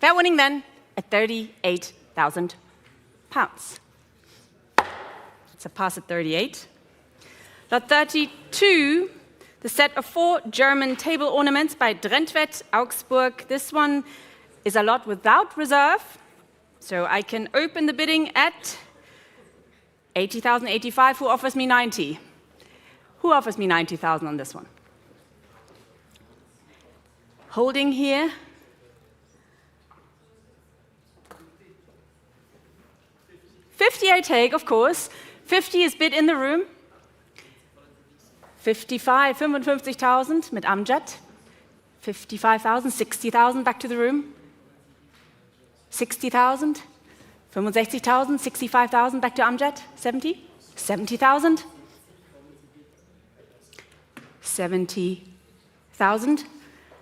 fair winning then at 38,000 pounds. It's a pass at 38. Lot 32, the set of 4 German table ornaments by Drentwet, Augsburg. This one is a lot without reserve, so I can open the bidding at 80,000, 85. Who offers me 90? Who offers me 90,000 on this one? Holding here. 50 I take, of course. 50 is bid in the room. 55, 55,000 mit Amjad. 55,000, 60,000 back to the room. 60,000, 65,000, 65,000 back to Amjad. 70, 70,000. 70,000,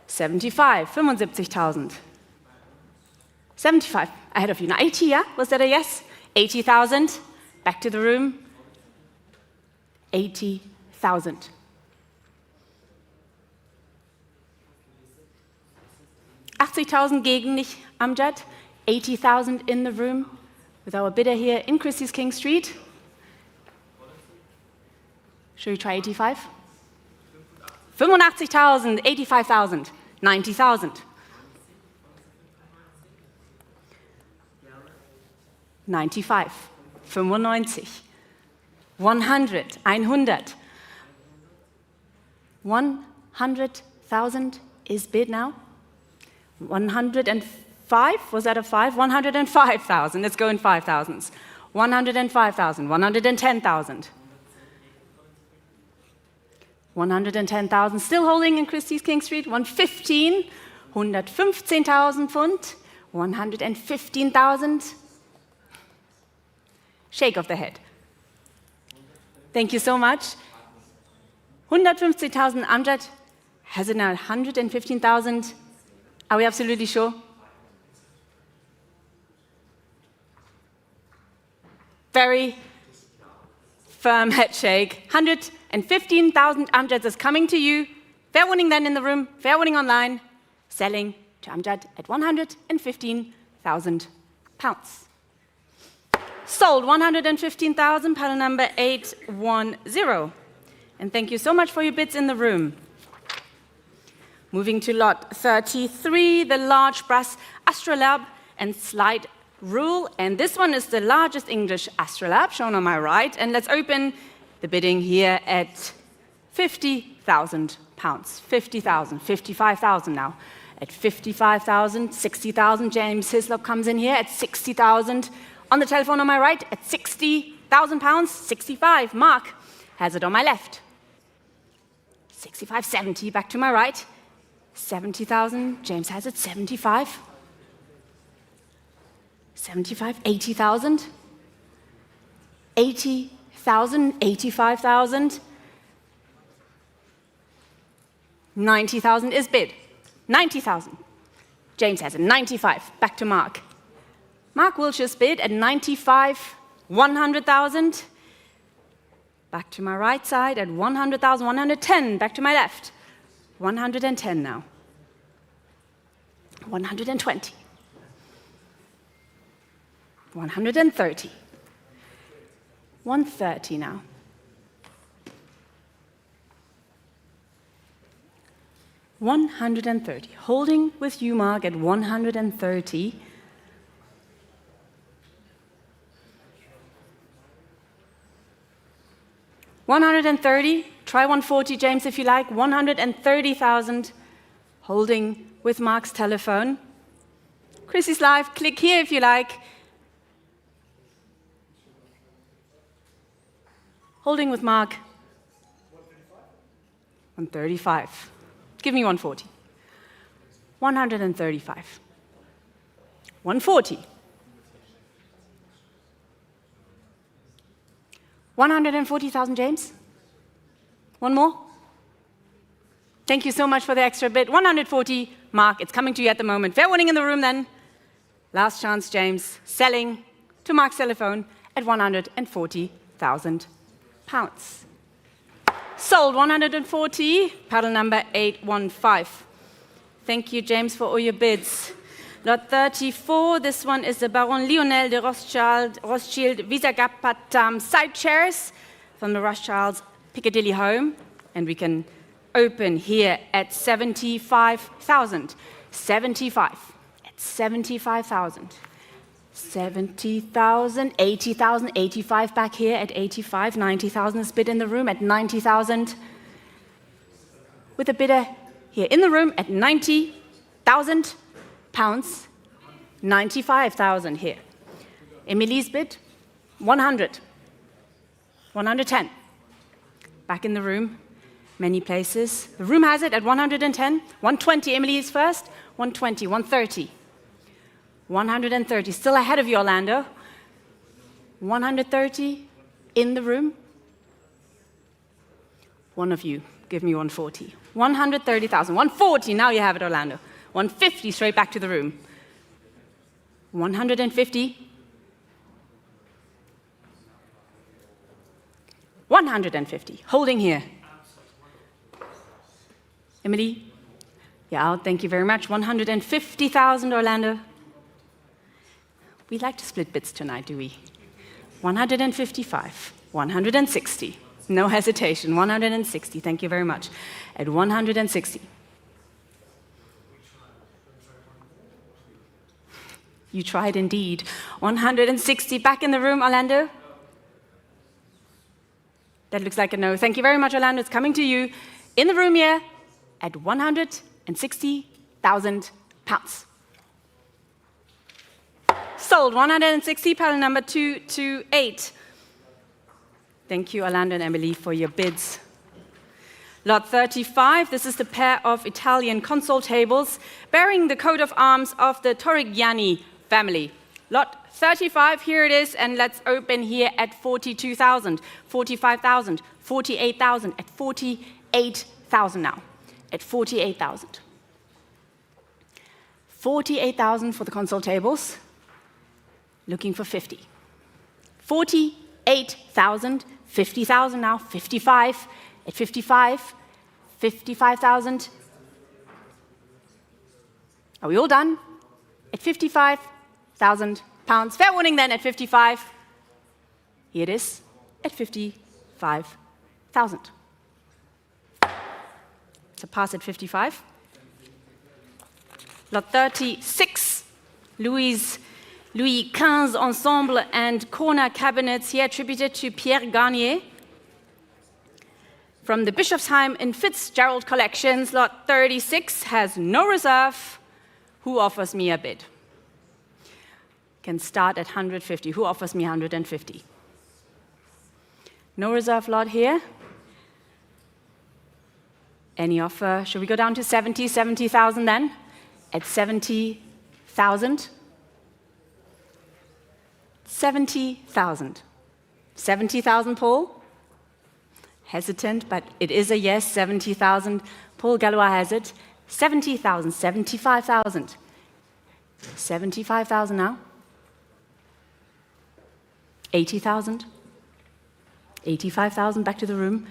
75, 75,000. 75, ahead of you. Now 80, yeah? Was that a yes? 80,000, back to the room. 80,000. 80,000 gegen mich, Amjad. 80,000 in the room with our bidder here in Christie's King Street. Should we try 85? 85,000, 85,000, 90,000. 95, 95, 100, 100. 100,000 is bid now. 105, was that a 5? 105,000, let's go in 5,000s. 105,000, 110,000. 110,000, still holding in Christie's King Street. 115, 115,000 Pfund, 115,000. Shake of the head. Thank you so much. 150,000 Amjad. Has it now 115,000? Are we absolutely sure? Very firm head shake. 115,000 Amjads is coming to you. Fair warning then in the room, fair warning online. Selling to Amjad at 115,000 pounds. Sold 115,000, panel number 810. And thank you so much for your bids in the room. Moving to lot 33, the large brass astrolabe and slide rule. And this one is the largest English astrolabe, shown on my right. And let's open the bidding here at 50,000 pounds. 50,000, 55,000 now. At 55,000, 60,000, James Hislop comes in here at 60,000. On the telephone on my right, at 60,000 pounds, 65. Mark has it on my left. 65, 70, back to my right. 70,000, James has it, 75. 75, 80,000. 80,000, 85,000. 90,000 is bid. 90,000. James has it, 95. Back to Mark. Mark Wilshire's bid at 95, 100,000. Back to my right side at 100,000, 110. Back to my left. 110 now. 120. 130. 130 now. 130. Holding with you, Mark, at 130. 130, try 140, James, if you like. 130,000, holding with Mark's telephone. Christie's live, click here if you like. Holding with Mark. 135. Give me 140. 135. 140. 140,000, James? One more? Thank you so much for the extra bid. 140, Mark, it's coming to you at the moment. Fair warning in the room then. Last chance, James, selling to Mark's telephone at 140,000 pounds. Sold 140, paddle number 815. Thank you, James, for all your bids. Lot 34, this one is the Baron Lionel de Rothschild Visagapatam side chairs from the Rothschilds Piccadilly home. And we can open here at 75,000. 75 at 75,000. 70,000, 80,000, 85 back here at 85, 90,000 is bid in the room at 90,000. With a bidder here in the room at 90,000 pounds, 95,000 here. Emily's bid, 100, 110. Back in the room, many places. The room has it at 110, 120, Emily is first, 120, 130. 130, still ahead of you, Orlando. 130 in the room. One of you, give me 140. 130,000, 140, now you have it, Orlando. 150, straight back to the room. 150. 150, holding here. Emily, you're out, thank you very much. 150,000, Orlando. We like to split bits tonight, do we? 155, 160. No hesitation, 160, thank you very much. At 160. You tried indeed. 160, back in the room, Orlando. That looks like a no. Thank you very much, Orlando. It's coming to you in the room here at 160,000 pounds. Sold 160, panel number 228. Thank you, Orlando and Emily, for your bids. Lot 35, this is the pair of Italian console tables bearing the coat of arms of the Torrigiani family. Lot 35, here it is, and let's open here at 42,000, 45,000, 48,000, at 48,000 now, at 48,000. 48,000 for the console tables, looking for 50. 48,000, 50,000 now, 55, at 55, 55,000. Are we all done? At 55,000 pounds. Fair warning then at 55. Here it is, at 55,000. It's a pass at 55. Lot 36, Louis XV ensemble and corner cabinets here attributed to Pierre Garnier. From the Bischofsheim and Fitzgerald collections, lot 36 has no reserve. Who offers me a bid? Can start at 150. Who offers me 150? No reserve lot here. Any offer? Should we go down to 70,000 then? At 70,000? 70,000. 70,000, Paul? Hesitant, but it is a yes, 70,000. Paul Gallois has it. 70,000, 75,000. 75,000 now. 80,000. 85,000, back to the room.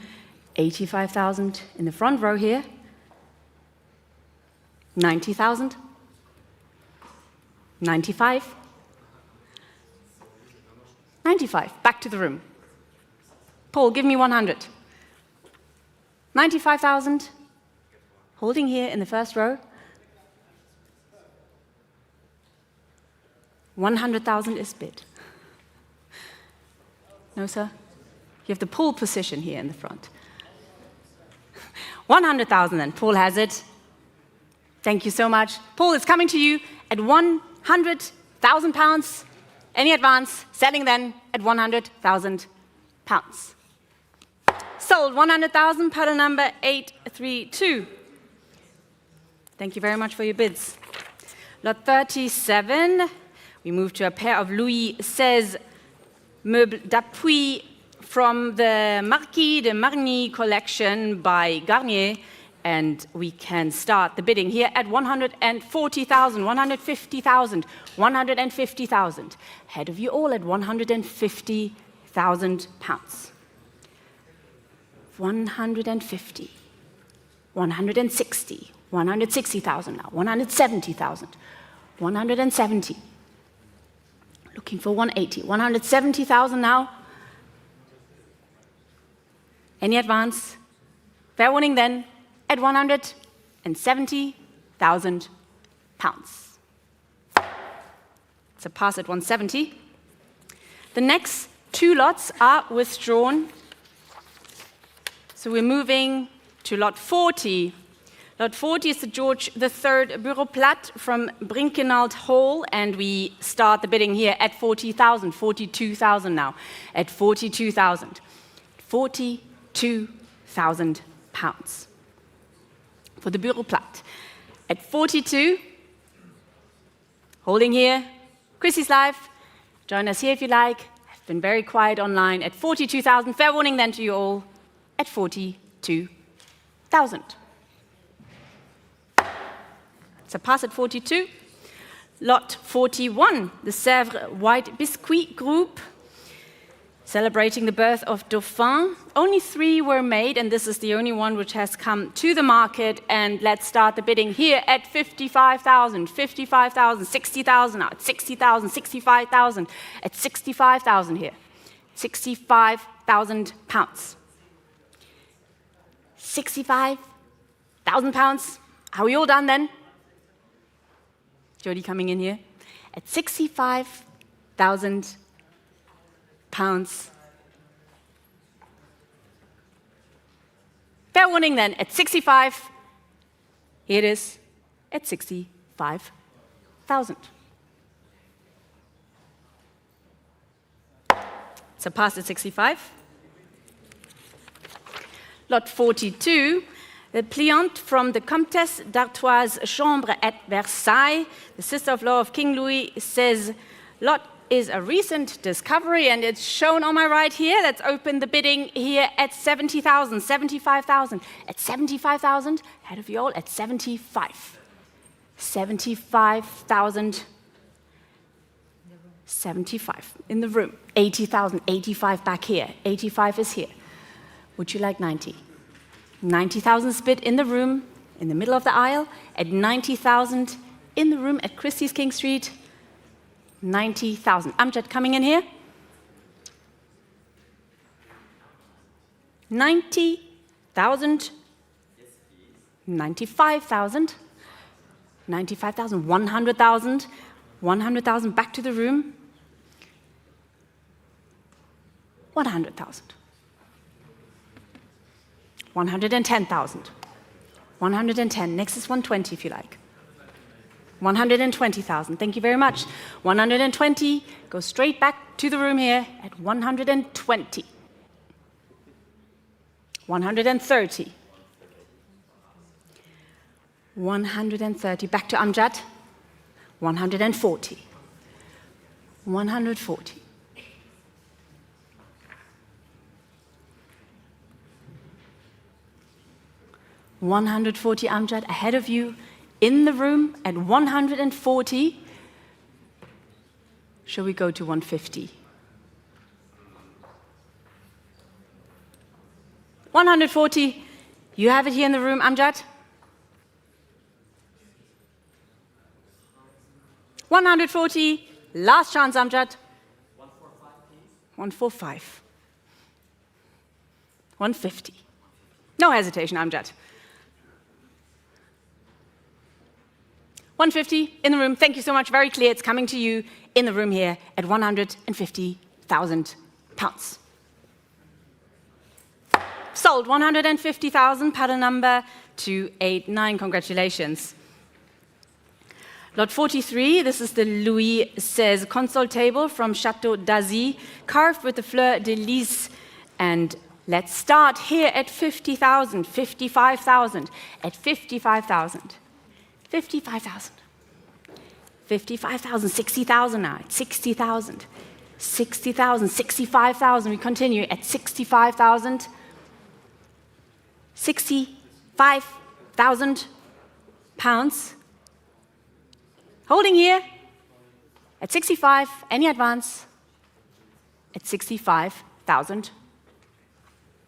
85,000 in the front row here. 90,000. 95. 95, back to the room. Paul, give me 100. 95,000, holding here in the first row. 100,000 is bid. No, sir? You have the pole position here in the front. 100,000 then, Paul has it. Thank you so much. Paul, it's coming to you at 100,000 pounds. Any advance, selling then at 100,000 pounds. Sold 100,000, paddle number 832. Thank you very much for your bids. Lot 37, we move to a pair of Louis XVI meubles d'appui from the Marquis de Marigny collection by Garnier, and we can start the bidding here at 140,000, 150,000, 150,000. Ahead of you all at 150,000 pounds. 150, 160, 160,000 now, 170,000, 170. Looking for 180, 170,000 now. Any advance? Fair warning then at 170,000 pounds. It's a pass at 170. The next two lots are withdrawn. So we're moving to lot 40. Lot 40 is the George III Bureauplatte from Brinkenald Hall, and we start the bidding here at 40,000, 42,000 now, at 42,000. 42,000 pounds for the Bureauplatte. At 42, holding here, Christie's live. Join us here if you like. I've been very quiet online. At 42,000, fair warning then to you all. At 42,000. It's a pass at 42. Lot 41, the Sèvres White Biscuit Group, celebrating the birth of Dauphin. Only 3 were made, and this is the only one which has come to the market. And let's start the bidding here at 55,000, 55,000, 60,000 now, at 60,000, 65,000, at 65,000 here. 65,000 pounds. 65,000 pounds. Are we all done then? Jody coming in here. At 65,000 pounds. Fair warning then, at 65, here it is, at 65,000. It's a pass at 65. Lot 42, the pliant from the Comtesse d'Artois' chambre at Versailles, the sister-in-law of King Louis, says, lot is a recent discovery, and it's shown on my right here. Let's open the bidding here at 70,000, 75,000, at 75,000, ahead of you all, at 75. 75,000, 75 in the room, 80,000, 85 back here, 85 is here. Would you like 90? 90,000 bid in the room, in the middle of the aisle, at 90,000 in the room at Christie's King Street, 90,000. Amjad coming in here. 90,000, 95,000, 95,000, 100,000, 100,000 back to the room, 100,000. 110,000. 110. Next is 120 if you like. 120,000. Thank you very much. 120. Go straight back to the room here at 120. 130. 130. Back to Amjad. 140. 140. 140 Amjad ahead of you in the room at 140. Shall we go to 150? 140. You have it here in the room, Amjad. 140. Last chance, Amjad. 145. 150. No hesitation, Amjad. 150 in the room. Thank you so much. Very clear. It's coming to you in the room here at 150,000 pounds. Sold 150,000, paddle number 289. Congratulations. Lot 43, this is the Louis XVI console table from Chateau d'Azy, carved with the fleur de lis. And let's start here at 50,000, 55,000, at 55,000. 55,000. 55,000, 60,000 now, at 60,000. 60,000, 65,000. We continue at 65,000. 65,000 pounds. Holding here at 65, any advance at 65,000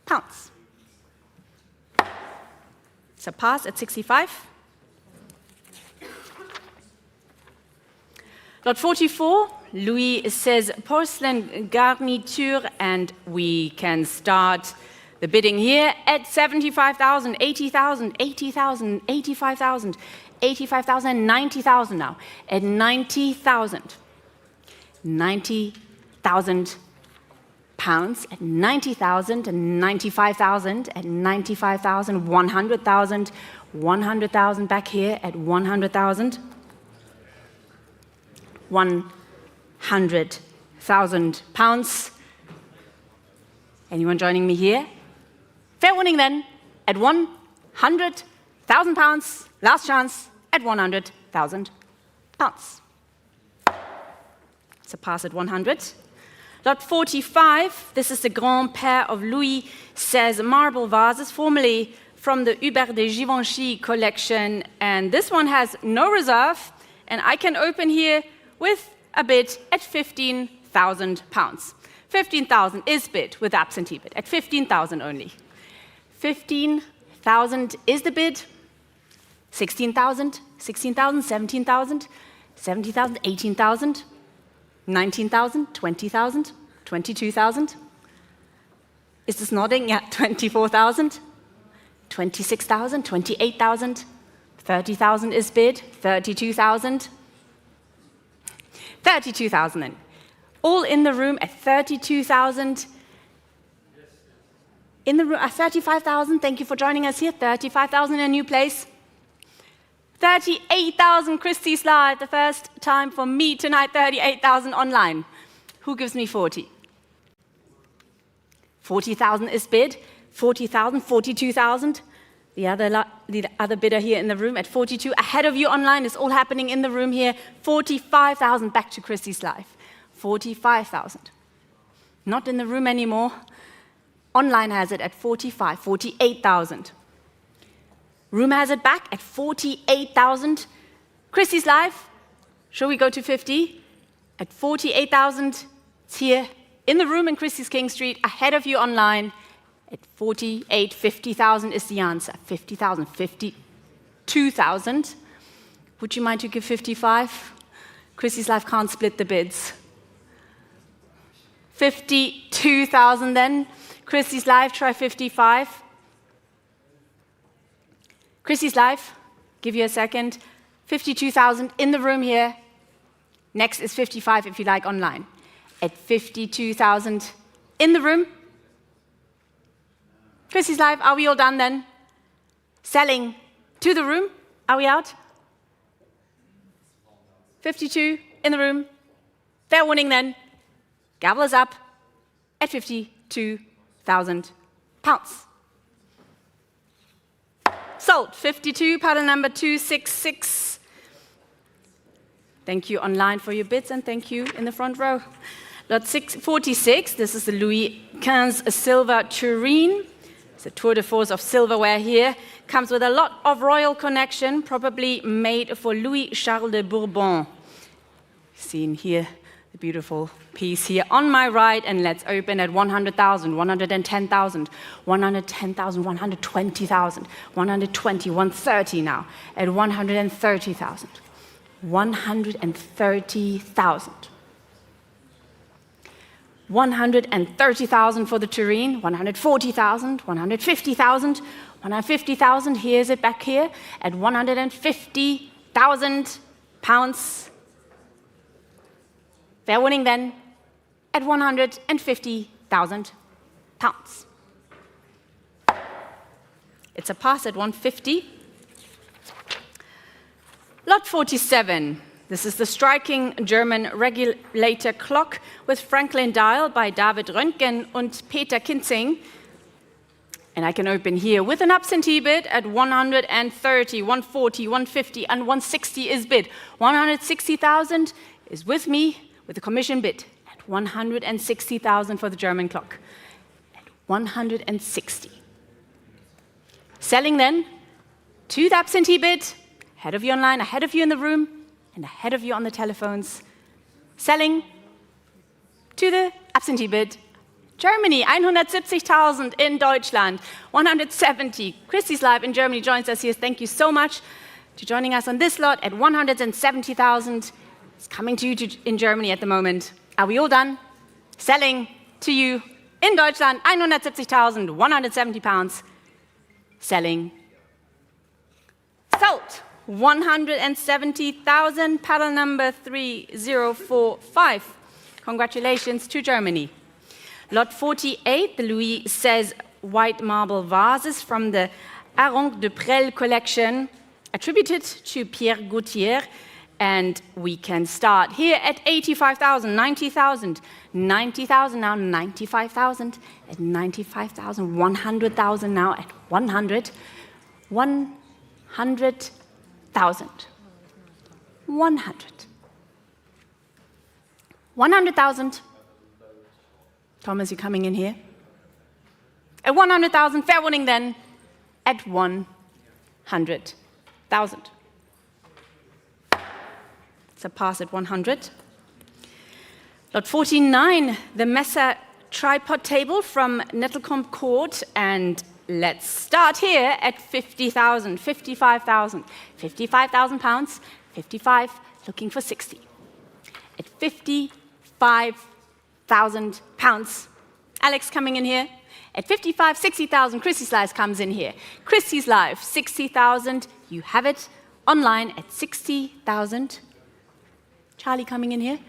pounds. So pass at 65. Lot 44, Louis says porcelain garniture, and we can start the bidding here at 75,000, 80,000, 80,000, 85,000, 85,000, 90,000 now, at 90,000. 90,000 pounds, at 90,000, and 95,000, at 95,000, 100,000, 100,000 back here at 100,000. 100,000 pounds. Anyone joining me here? Fair warning then, at 100,000 pounds, last chance at 100,000 pounds. So pass at 100. Lot 45, this is the Grand Père of Louis XVI marble vases, formerly from the Hubert de Givenchy collection, and this one has no reserve, and I can open here with a bid at 15,000 pounds. 15,000 is bid with absentee bid, at 15,000 only. 15,000 is the bid. 16,000, 16,000, 17,000, 17,000, 18,000, 19,000, 20,000, 22,000. Is this nodding? Yeah, 24,000, 26,000, 28,000, 30,000 is bid, 32,000. 32,000 all in the room at 32,000. In the room at 35,000. Thank you for joining us here. 35,000 in a new place. 38,000 Christie's live. The first time for me tonight. 38,000 online. Who gives me 40? 40,000 is bid. 40,000, 42,000. The other bidder here in the room at 42. Ahead of you online, it's all happening in the room here. 45,000, back to Christie's Live. 45,000. Not in the room anymore. Online has it at 45, 48,000. Room has it back at 48,000. Christie's Live, shall we go to 50? At 48,000, it's here in the room in Christie's King Street, ahead of you online. At 48, 50,000 is the answer. 50,000, 52,000. Would you mind to give 55? Christie's Live can't split the bids. 52,000 then. Christie's Live, try 55. Christie's Live, give you a second. 52,000 in the room here. Next is 55 if you like online. At 52,000 in the room. Christie's Live, are we all done then? Selling to the room, are we out? 52 in the room. Fair warning then. Gavel is up at 52,000 pounds. Sold, 52, paddle number 266. Thank you online for your bids, and thank you in the front row. Lot 46, this is the Louis XV silver tureen. It's a tour de force of silverware here. Comes with a lot of royal connection, probably made for Louis Charles de Bourbon. Seen here, the beautiful piece here on my right, and let's open at 100,000, 110,000, 110,000, 120,000, 120, 130 now, at 130,000, 130,000. 130,000 for the tureen, 140,000, 150,000, 150,000, here's it back here, at 150,000 pounds. Fair warning then, at 150,000 pounds. It's a pass at 150. Lot 47. This is the striking German regulator clock with Franklin dial by David Röntgen und Peter Kinzing. And I can open here with an absentee bid at 130, 140, 150, and 160 is bid. 160,000 is with me with the commission bid at 160,000 for the German clock. At 160. Selling then to the absentee bid, ahead of you online, ahead of you in the room, and ahead of you on the telephones. Selling to the absentee bid. Germany, 170,000 in Deutschland, 170. Christie's Live in Germany joins us here. Thank you so much for joining us on this lot at 170,000. It's coming to you in Germany at the moment. Are we all done? Selling to you in Deutschland, 170,000, 170 pounds. Selling. Sold. 170,000, paddle number 3045. Congratulations to Germany. Lot 48, the Louis XVI white marble vases from the Aron de Presles collection, attributed to Pierre Gautier. And we can start here at 85,000, 90,000, 90,000 now, 95,000, at 95,000, 100,000 now, at 100,000. 100,000. Thomas, you coming in here? At 100,000, fair warning then, at 100,000. It's a pass at 100. Lot 49, the Messer tripod table from Nettlecombe Court, and let's start here at 50,000, 55,000, 55,000 pounds, 55, looking for 60. At 55,000 pounds. Alex coming in here. At 55, 60,000, Christie's Live comes in here. Christie's Live, 60,000, you have it online at 60,000. Charlie coming in here.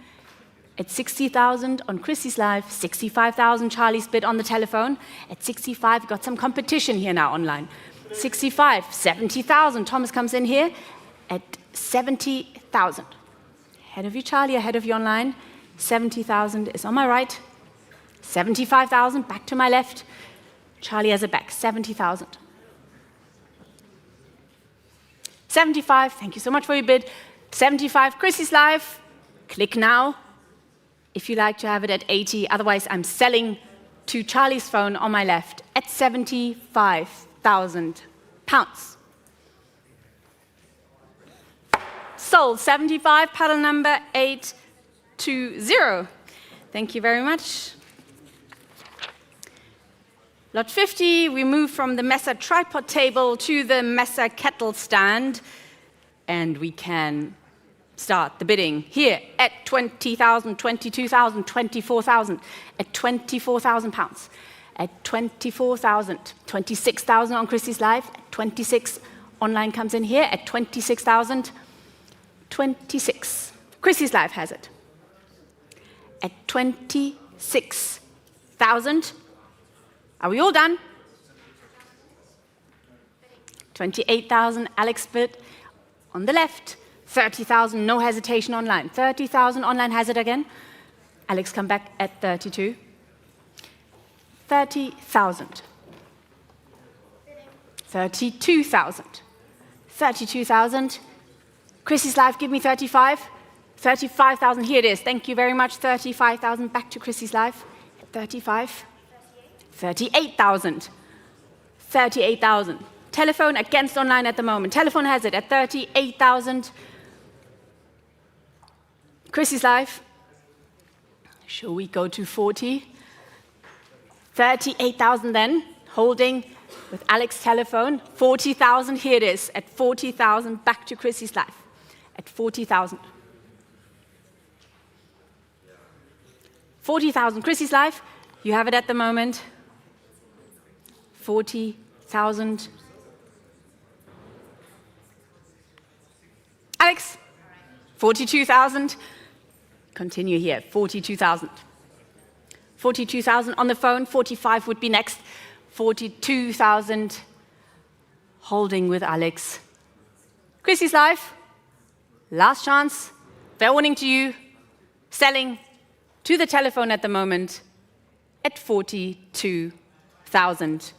At 60,000 on Christie's Live, 65,000 Charlie's bid on the telephone. At 65, got some competition here now online. 65, 70,000, Thomas comes in here at 70,000. Ahead of you, Charlie, ahead of you online. 70,000 is on my right. 75,000, back to my left. Charlie has it back, 70,000. 75, thank you so much for your bid. 75, Christie's live. Click now if you like to have it at 80. Otherwise, I'm selling to Charlie's phone on my left at 75,000 pounds. Sold, 75, paddle number 820. Thank you very much. Lot 50, we move from the Messer tripod table to the Messer kettle stand, and we can start the bidding here at 20,000, 22,000, 24,000, at 24,000 pounds, at 24,000, 26,000 on Christie's Live, 26 online comes in here at 26,000, 26. Christie's Live has it. At 26,000. Are we all done? 28,000, Alex bid on the left. 30,000, no hesitation online. 30,000 online has it again. Alex come back at 32. 30,000. 32,000. 32,000. Christie's Live, give me 35. 35,000, here it is. Thank you very much. 35,000, back to Christie's Live. 35. 38,000. 38,000. Telephone against online at the moment. Telephone has it at 38,000. Christie's Live. Shall we go to 40? 38,000 then, holding with Alex's telephone. 40,000, here it is. At 40,000, back to Christie's Live. At 40,000. 40,000, Christie's Live. You have it at the moment. 40,000. Alex, 42,000. Continue here, 42,000. 42,000 on the phone, 45 would be next. 42,000, holding with Alex. Christie's Live, last chance, fair warning to you, selling to the telephone at the moment at 42,000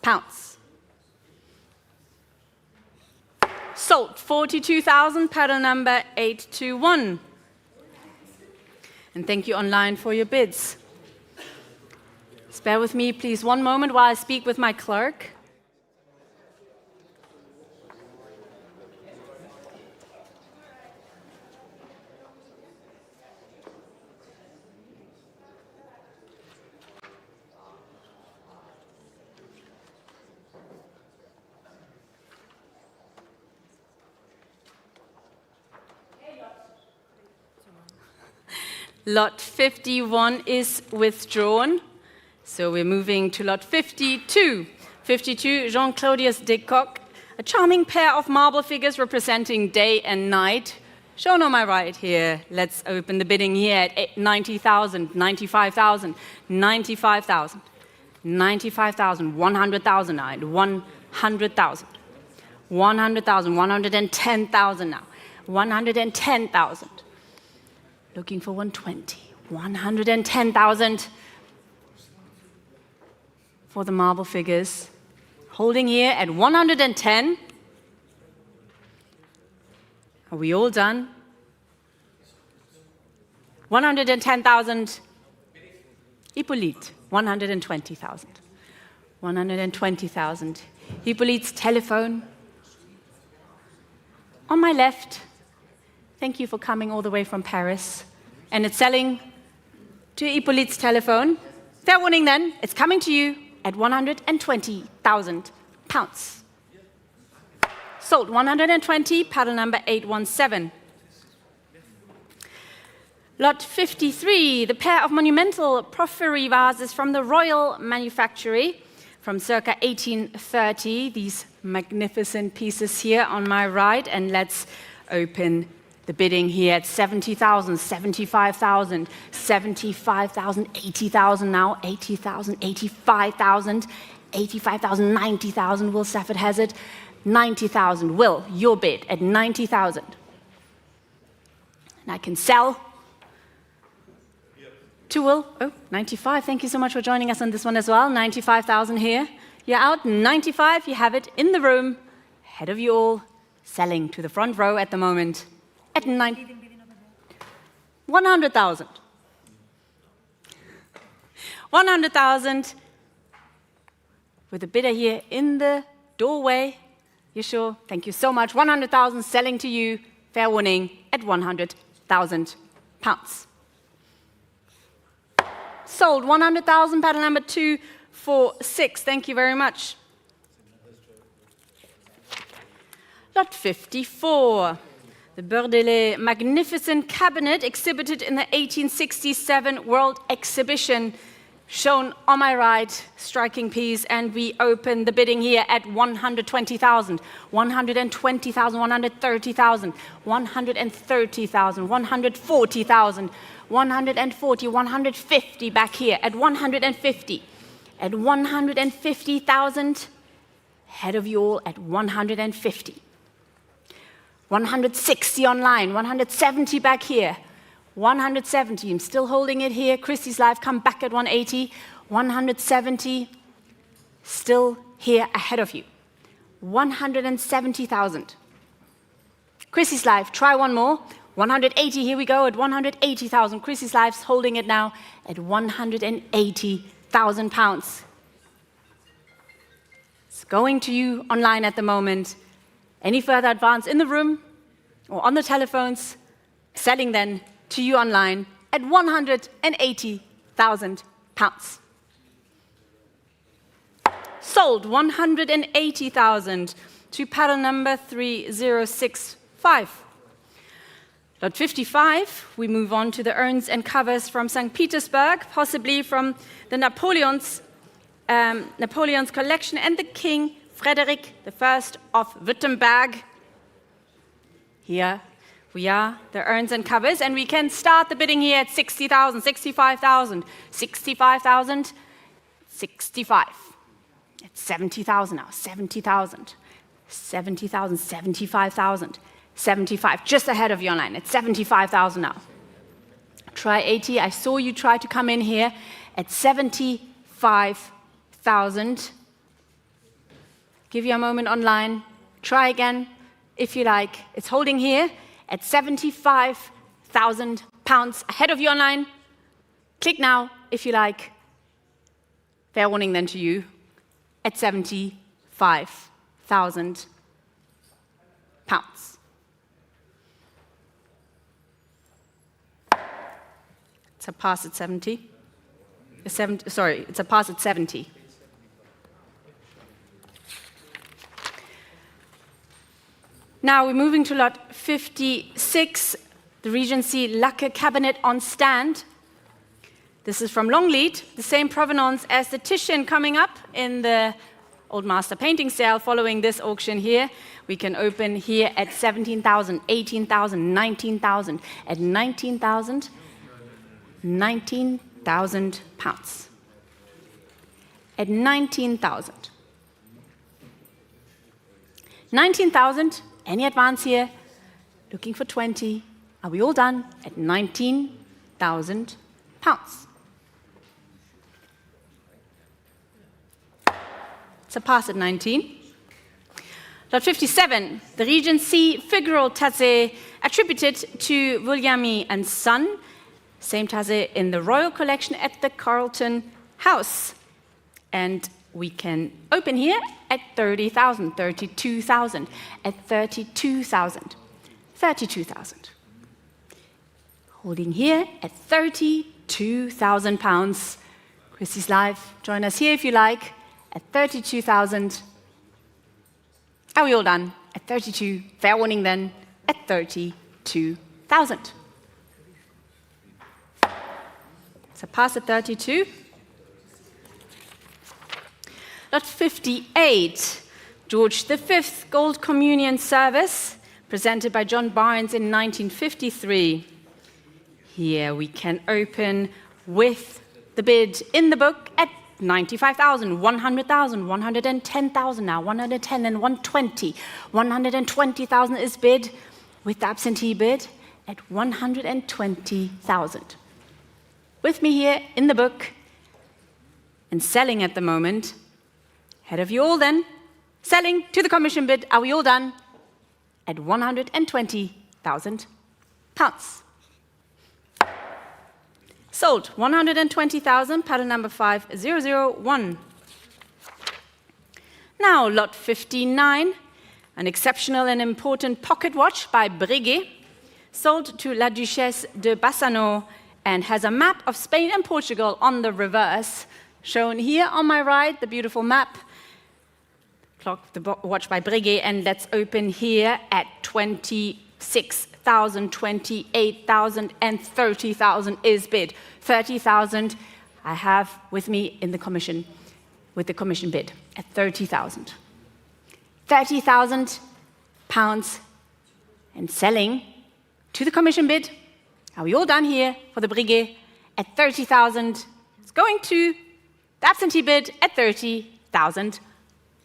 pounds. Sold, 42,000, paddle number 821. And thank you online for your bids. Bear with me, please, one moment while I speak with my clerk. Lot 51 is withdrawn. So we're moving to lot 52. 52, Jean-Claudius Descoq, a charming pair of marble figures representing day and night. Shown on my right here. Let's open the bidding here at 90,000, 95,000, 95,000, 95,000, 100,000 and 100,000, 100,000, 110,000 now, 110,000. Looking for 120, 110,000. For the marble figures, holding here at 110. Are we all done? 110,000. Hippolyte, 120,000. 120,000. Hippolyte's telephone. On my left, thank you for coming all the way from Paris. And it's selling to Hippolyte's telephone. Fair warning then, it's coming to you at 120,000 pounds. Sold, 120, paddle number 817. Lot 53, the pair of monumental porphyry vases from the Royal Manufactory from circa 1830. These magnificent pieces here on my right, and let's open the bidding here at 70,000, 75,000, 75,000, 80,000 now, 80,000, 85,000, 85,000, 90,000. Will Stafford has it. 90,000. Will, your bid at 90,000. And I can sell Two will, 95. Thank you so much for joining us on this one as well. 95,000 here. You're out, 95, you have it in the room, ahead of you all, selling to the front row at the moment at 100,000. 100,000 with a bidder here in the doorway. You sure? Thank you so much. 100,000 selling to you, fair warning, at 100,000 pounds. Sold, 100,000, paddle number 246. Thank you very much. Lot 54. The Bordelais magnificent cabinet exhibited in the 1867 World Exhibition. Shown on my right, striking piece, and we open the bidding here at 120,000, 120,000, 130,000, 130,000, 140,000, 140, 150 back here at 150, at 150,000, ahead of you all at 150. 160 online, 170 back here. 170, I'm still holding it here. Christie's Live, come back at 180. 170, still here ahead of you. 170,000. Christie's Live, try one more. 180, here we go at 180,000. Christie's Live's holding it now at 180,000 pounds. It's going to you online at the moment. Any further advance in the room or on the telephones? Selling then to you online at 180,000 pounds. Sold 180,000 to paddle number 3065. Lot 55, we move on to the urns and covers from St. Petersburg, possibly from the Napoleon's collection, and the King Frederick I of Württemberg. Here we are, the urns and covers, and we can start the bidding here at 60,000, 65,000, 65,000, 65. It's 70,000 now, 70,000, 70,000, 75,000, 75, just ahead of you online. It's 75,000 now. Try 80. I saw you try to come in here at 75,000. Give you a moment online. Try again if you like. It's holding here at 75,000 pounds ahead of you online. Click now if you like. Fair warning then to you at 75,000 pounds. It's a pass at 70. It's a pass at 70. Now we're moving to lot 56, the Regency lacquer cabinet on stand. This is from Longleat, the same provenance as the Titian coming up in the Old Master painting sale following this auction here. We can open here at 17,000, 18,000, 19,000, at 19,000, 19,000 pounds. At 19,000. 19,000. Any advance here? Looking for 20. Are we all done? At 19,000 pounds. It's a pass at 19. Lot 57, the Regency figural tasse attributed to Williamy and Son. Same tasse in the Royal Collection at the Carlton House. And we can open here at 30,000, 32,000, at 32,000, 32,000. Holding here at 32,000 pounds. Christie's Live, join us here if you like, at 32,000. Are we all done? At 32, fair warning then, at 32,000. It's a pass at 32. Lot 58, George V Gold Communion Service, presented by John Barnes in 1953. Here we can open with the bid in the book at 95,000, 100,000, 110,000 now, 110 and 120. 120,000 is bid with the absentee bid at 120,000. with me here in the book and selling at the moment. Ahead of you all then, selling to the commission bid. Are we all done? At £120,000. Sold, 120,000, paddle number 5001. Now, lot 59, an exceptional and important pocket watch by Breguet, sold to La Duchesse de Bassano, and has a map of Spain and Portugal on the reverse, shown here on my right, the beautiful map. Clock, the watch by Breguet, and let's open here at 26,000, 28,000, and 30,000 is bid. 30,000 I have with me in the commission, with the commission bid at 30,000. 30,000 pounds and selling to the commission bid. Are we all done here for the Breguet at 30,000? It's going to the absentee bid at 30,000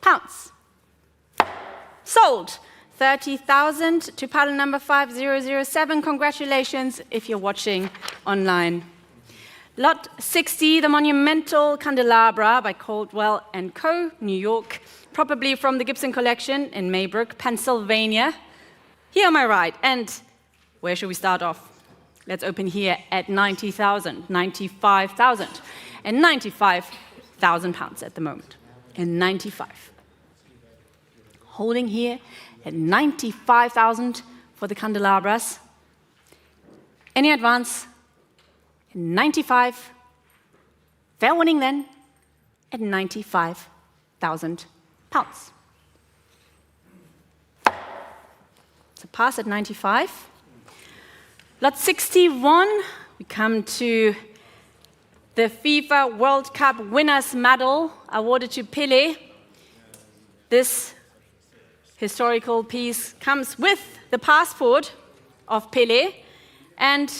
pounds. Sold, 30,000 to paddle number 5007. Congratulations if you're watching online. Lot 60, the monumental candelabra by Caldwell & Co., New York, probably from the Gibson collection in Maybrook, Pennsylvania. Here on my right, and where should we start off? Let's open here at 90,000, 95,000, and 95,000 pounds at the moment, and 95. Holding here at 95,000 for the candelabras. Any advance? 95. Fair warning then at 95,000 pounds. So pass at 95. Lot 61, we come to the FIFA World Cup Winners' Medal awarded to Pelé. This historical piece comes with the passport of Pelé, and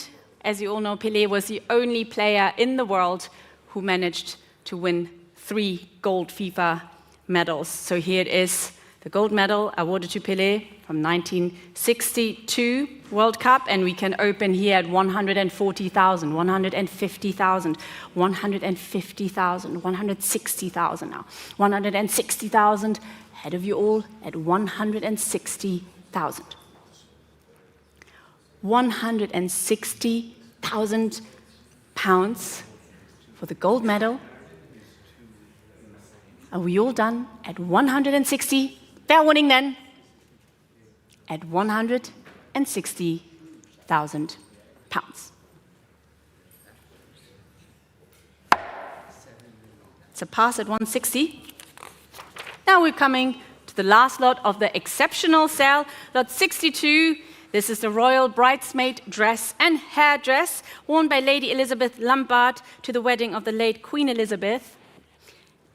as you all know, Pelé was the only player in the world who managed to win 3 gold FIFA medals. So here it is, the gold medal awarded to Pelé from 1962 World Cup, and we can open here at 140,000, 150,000, 150,000, 160,000 now, 160,000. Ahead of you all at 160,000. 160,000 pounds for the gold medal. Are we all done at 160? Fair warning then. At 160,000 pounds. It's a pass at 160. Now we're coming to the last lot of the exceptional sale, lot 62. This is the royal bridesmaid dress and hair dress worn by Lady Elizabeth Lombard to the wedding of the late Queen Elizabeth.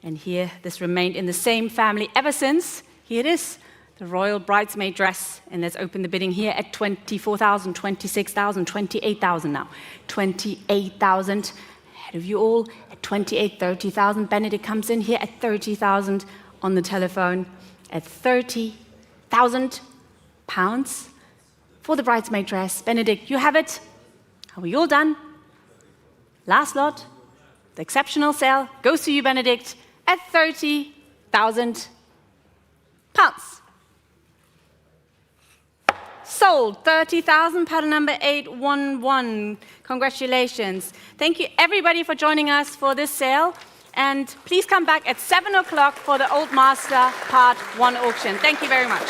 And here, this remained in the same family ever since. Here it is, the royal bridesmaid dress. And let's open the bidding here at 24,000, 26,000, 28,000 now. 28,000. Ahead of you all at 28, 30,000. Benedict comes in here at 30,000 on the telephone at 30,000 pounds for the bridesmaid dress. Benedict, you have it. Are we all done? Last lot, the exceptional sale goes to you, Benedict, at 30,000 pounds. Sold, 30,000, paddle number 811. Congratulations. Thank you, everybody, for joining us for this sale. And please come back at 7 o'clock for the Old Master Part 1 auction. Thank you very much.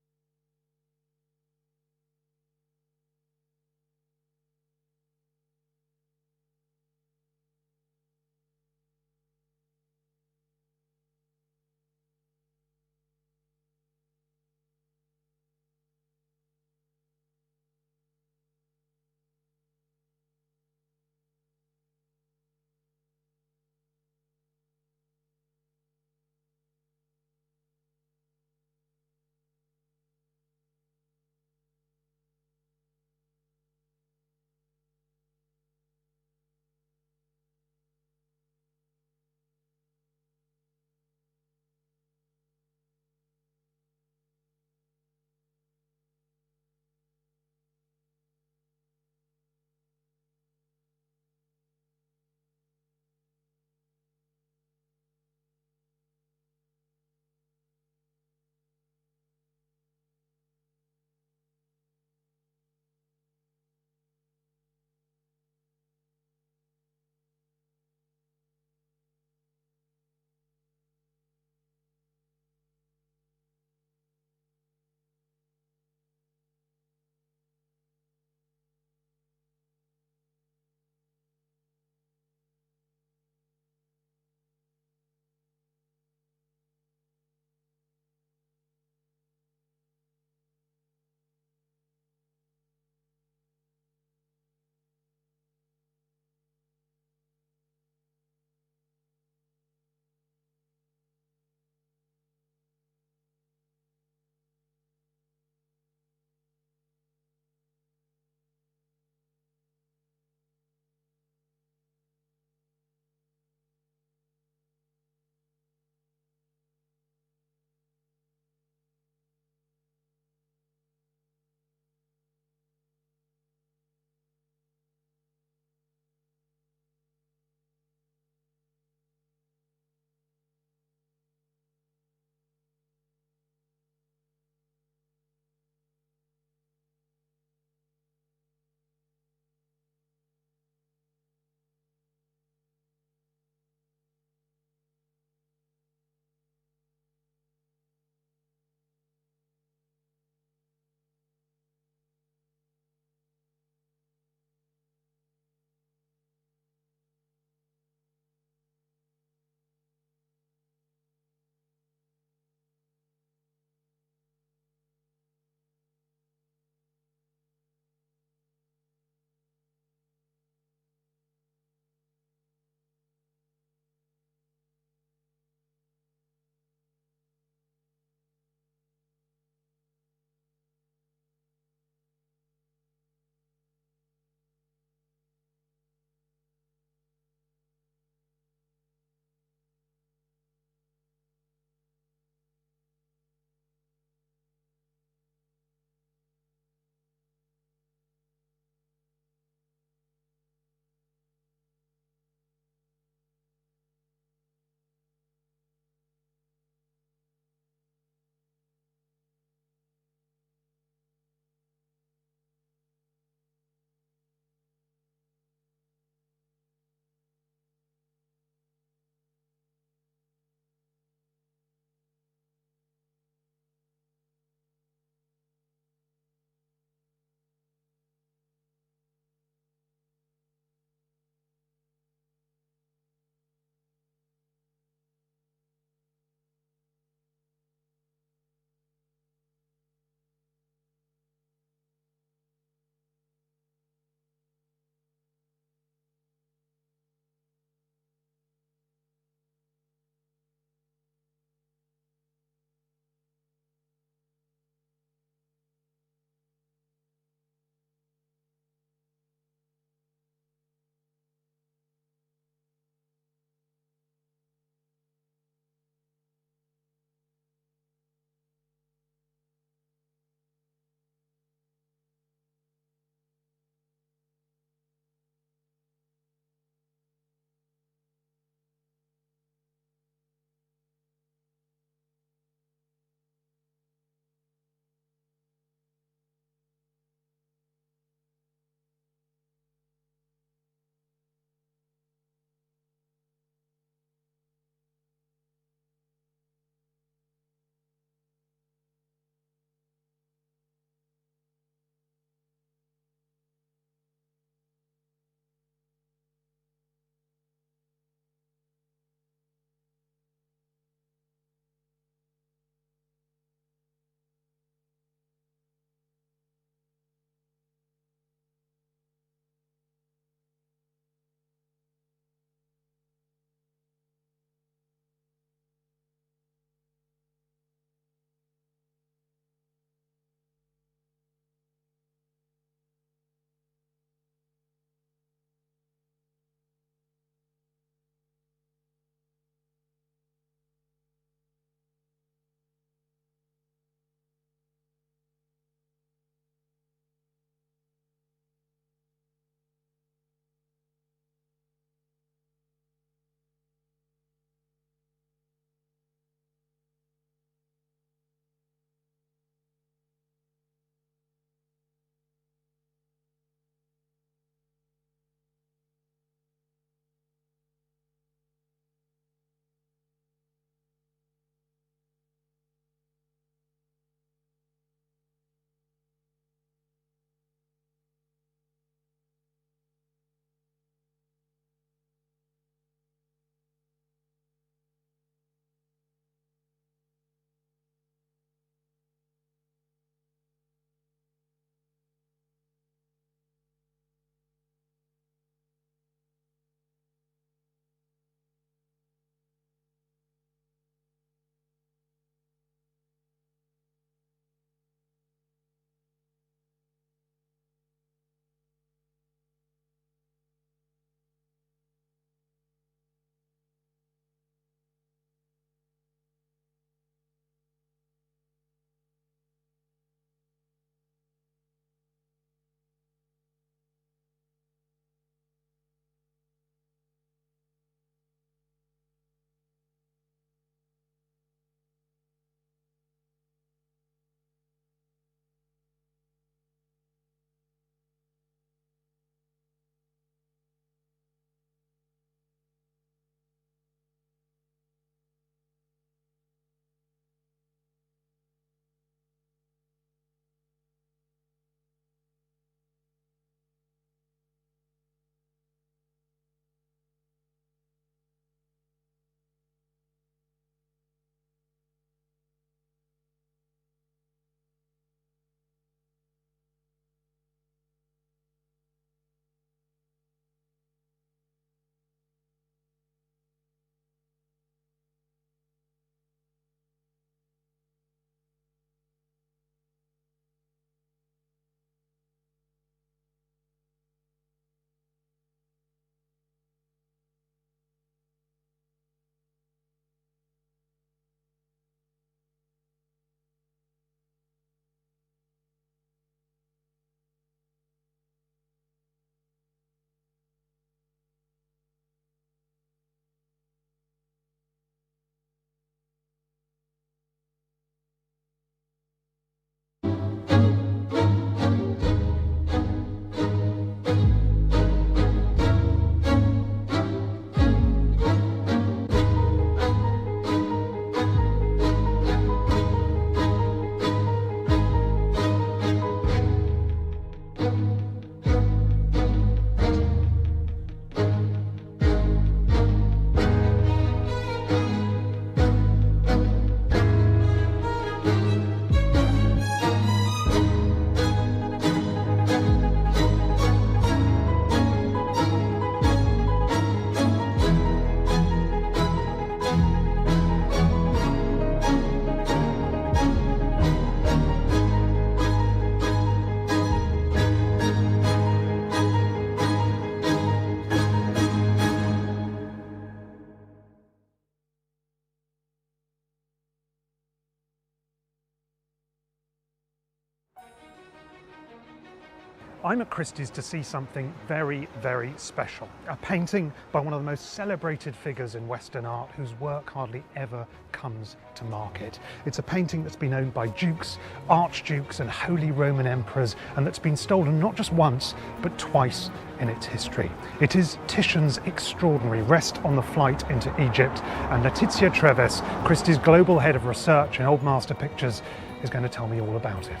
I'm at Christie's to see something very, very special. A painting by one of the most celebrated figures in Western art whose work hardly ever comes to market. It's a painting that's been owned by dukes, archdukes and Holy Roman emperors, and that's been stolen not just once, but twice in its history. It is Titian's extraordinary Rest on the Flight into Egypt, and Letizia Treves, Christie's global head of research in Old Master Pictures, is going to tell me all about it.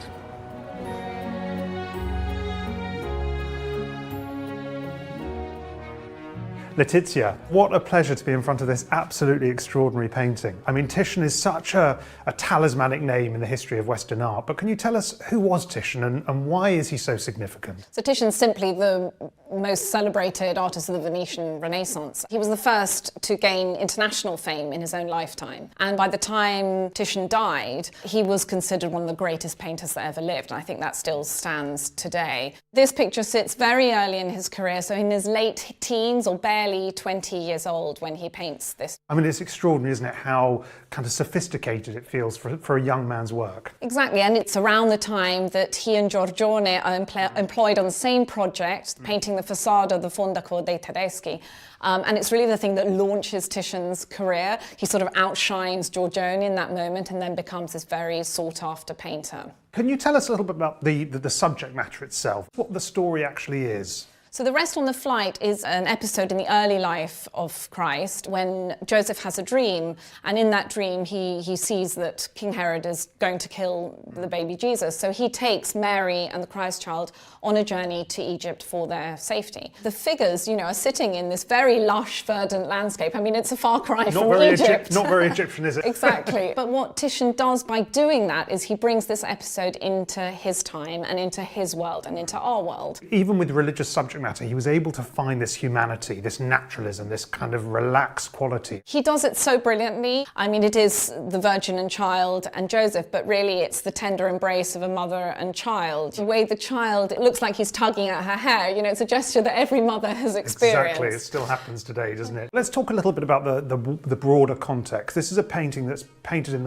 Letizia, what a pleasure to be in front of this absolutely extraordinary painting. I mean, Titian is such a talismanic name in the history of Western art, but can you tell us who was Titian and why is he so significant? So Titian's simply the most celebrated artist of the Venetian Renaissance. He was the first to gain international fame in his own lifetime. And by the time Titian died, he was considered one of the greatest painters that ever lived. And I think that still stands today. This picture sits very early in his career, so in his late teens or barely 20 years old when he paints this. I mean, it's extraordinary, isn't it, how kind of sophisticated it feels for a young man's work. Exactly, and it's around the time that he and Giorgione are employed on the same project, painting the facade of the Fondaco dei Tedeschi. And it's really the thing that launches Titian's career. He sort of outshines Giorgione in that moment and then becomes this very sought-after painter. Can you tell us a little bit about the subject matter itself, what the story actually is? So the Rest on the Flight is an episode in the early life of Christ when Joseph has a dream, and in that dream he sees that King Herod is going to kill the baby Jesus. So he takes Mary and the Christ child on a journey to Egypt for their safety. The figures, are sitting in this very lush, verdant landscape. I mean, it's a far cry from Egypt. Not very Egyptian, is it? Exactly. But what Titian does by doing that is he brings this episode into his time and into his world and into our world. Even with religious subject matter, he was able to find this humanity, this naturalism, this kind of relaxed quality. He does it so brilliantly. I mean, it is the Virgin and Child and Joseph, but really it's the tender embrace of a mother and child. The way the child, it looks like he's tugging at her hair. It's a gesture that every mother has experienced. Exactly, it still happens today, doesn't it? Let's talk a little bit about the broader context. This is a painting that's painted in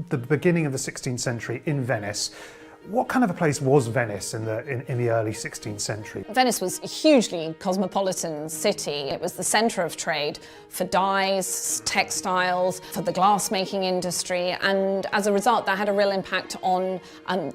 the beginning of the 16th century in Venice. What kind of a place was Venice in the early 16th century? Venice was a hugely cosmopolitan city. It was the centre of trade for dyes, textiles, for the glass-making industry, and as a result that had a real impact on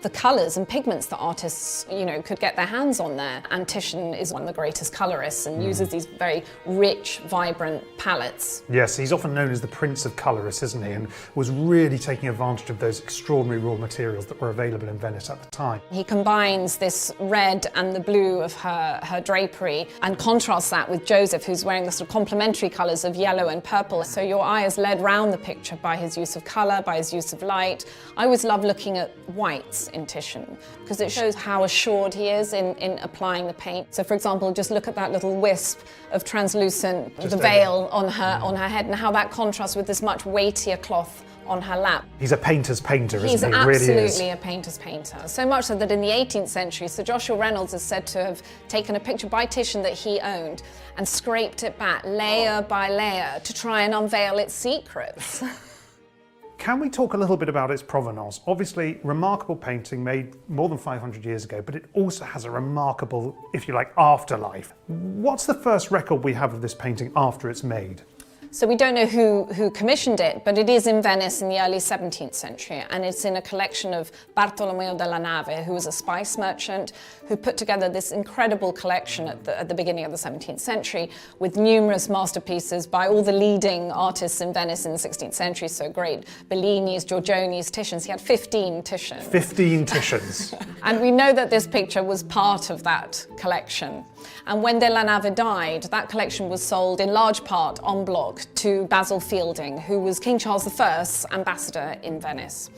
the colours and pigments that artists, could get their hands on there. And Titian is one of the greatest colourists and uses these very rich, vibrant palettes. Yes, he's often known as the Prince of Colourists, isn't he? And was really taking advantage of those extraordinary raw materials that were available in Venice at the time. He combines this red and the blue of her drapery and contrasts that with Joseph, who's wearing the sort of complementary colours of yellow and purple. So your eye is led round the picture by his use of colour, by his use of light. I always love looking at whites in Titian because it shows how assured he is in applying the paint. So for example, just look at that little wisp of translucent, the veil on her head, and how that contrasts with this much weightier cloth on her lap. He's a painter's painter, isn't he? He's He really is. absolutely a painter's painter. So much so that in the 18th century, Sir Joshua Reynolds is said to have taken a picture by Titian that he owned and scraped it back layer by layer to try and unveil its secrets. Can we talk a little bit about its provenance? Obviously, remarkable painting made more than 500 years ago, but it also has a remarkable, if you like, afterlife. What's the first record we have of this painting after it's made? So we don't know who commissioned it, but it is in Venice in the early 17th century, and it's in a collection of Bartolomeo della Nave, who was a spice merchant who put together this incredible collection at the beginning of the 17th century with numerous masterpieces by all the leading artists in Venice in the 16th century, so great Bellini's, Giorgione's, Titian's. He had 15 Titians. 15 Titians. And we know that this picture was part of that collection. And when Della Nave died, that collection was sold in large part en bloc to Basil Fielding, who was King Charles I's ambassador in Venice.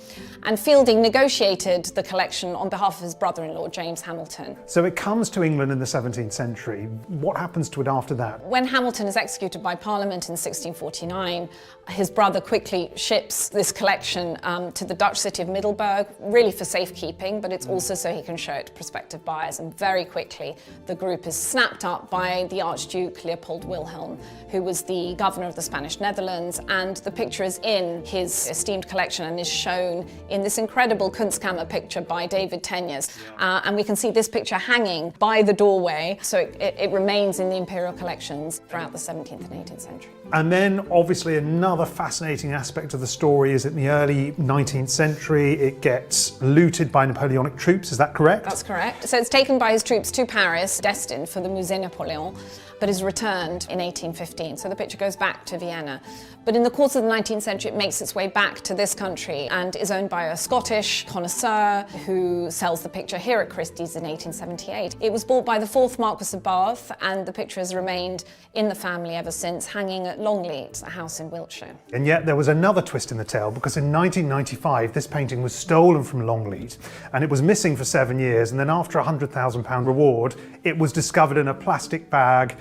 And Fielding negotiated the collection on behalf of his brother-in-law, James Hamilton. So it comes to England in the 17th century. What happens to it after that? When Hamilton is executed by Parliament in 1649, his brother quickly ships this collection to the Dutch city of Middelburg, really for safekeeping, but it's also so he can show it to prospective buyers. And very quickly, the group is snapped up by the Archduke Leopold Wilhelm, who was the governor of the Spanish Netherlands, and the picture is in his esteemed collection and is shown in this incredible Kunstkammer picture by David Teniers. And we can see this picture hanging by the doorway, so it remains in the imperial collections throughout the 17th and 18th century. And then obviously another fascinating aspect of the story is in the early 19th century it gets looted by Napoleonic troops, is that correct? That's correct. So it's taken by his troops to Paris, destined for the Musée Napoléon, but is returned in 1815. So the picture goes back to Vienna. But in the course of the 19th century, it makes its way back to this country and is owned by a Scottish connoisseur who sells the picture here at Christie's in 1878. It was bought by the 4th Marquess of Bath, and the picture has remained in the family ever since, hanging at Longleat, a house in Wiltshire. And yet there was another twist in the tale, because in 1995 this painting was stolen from Longleat and it was missing for 7 years, and then after a £100,000 reward it was discovered in a plastic bag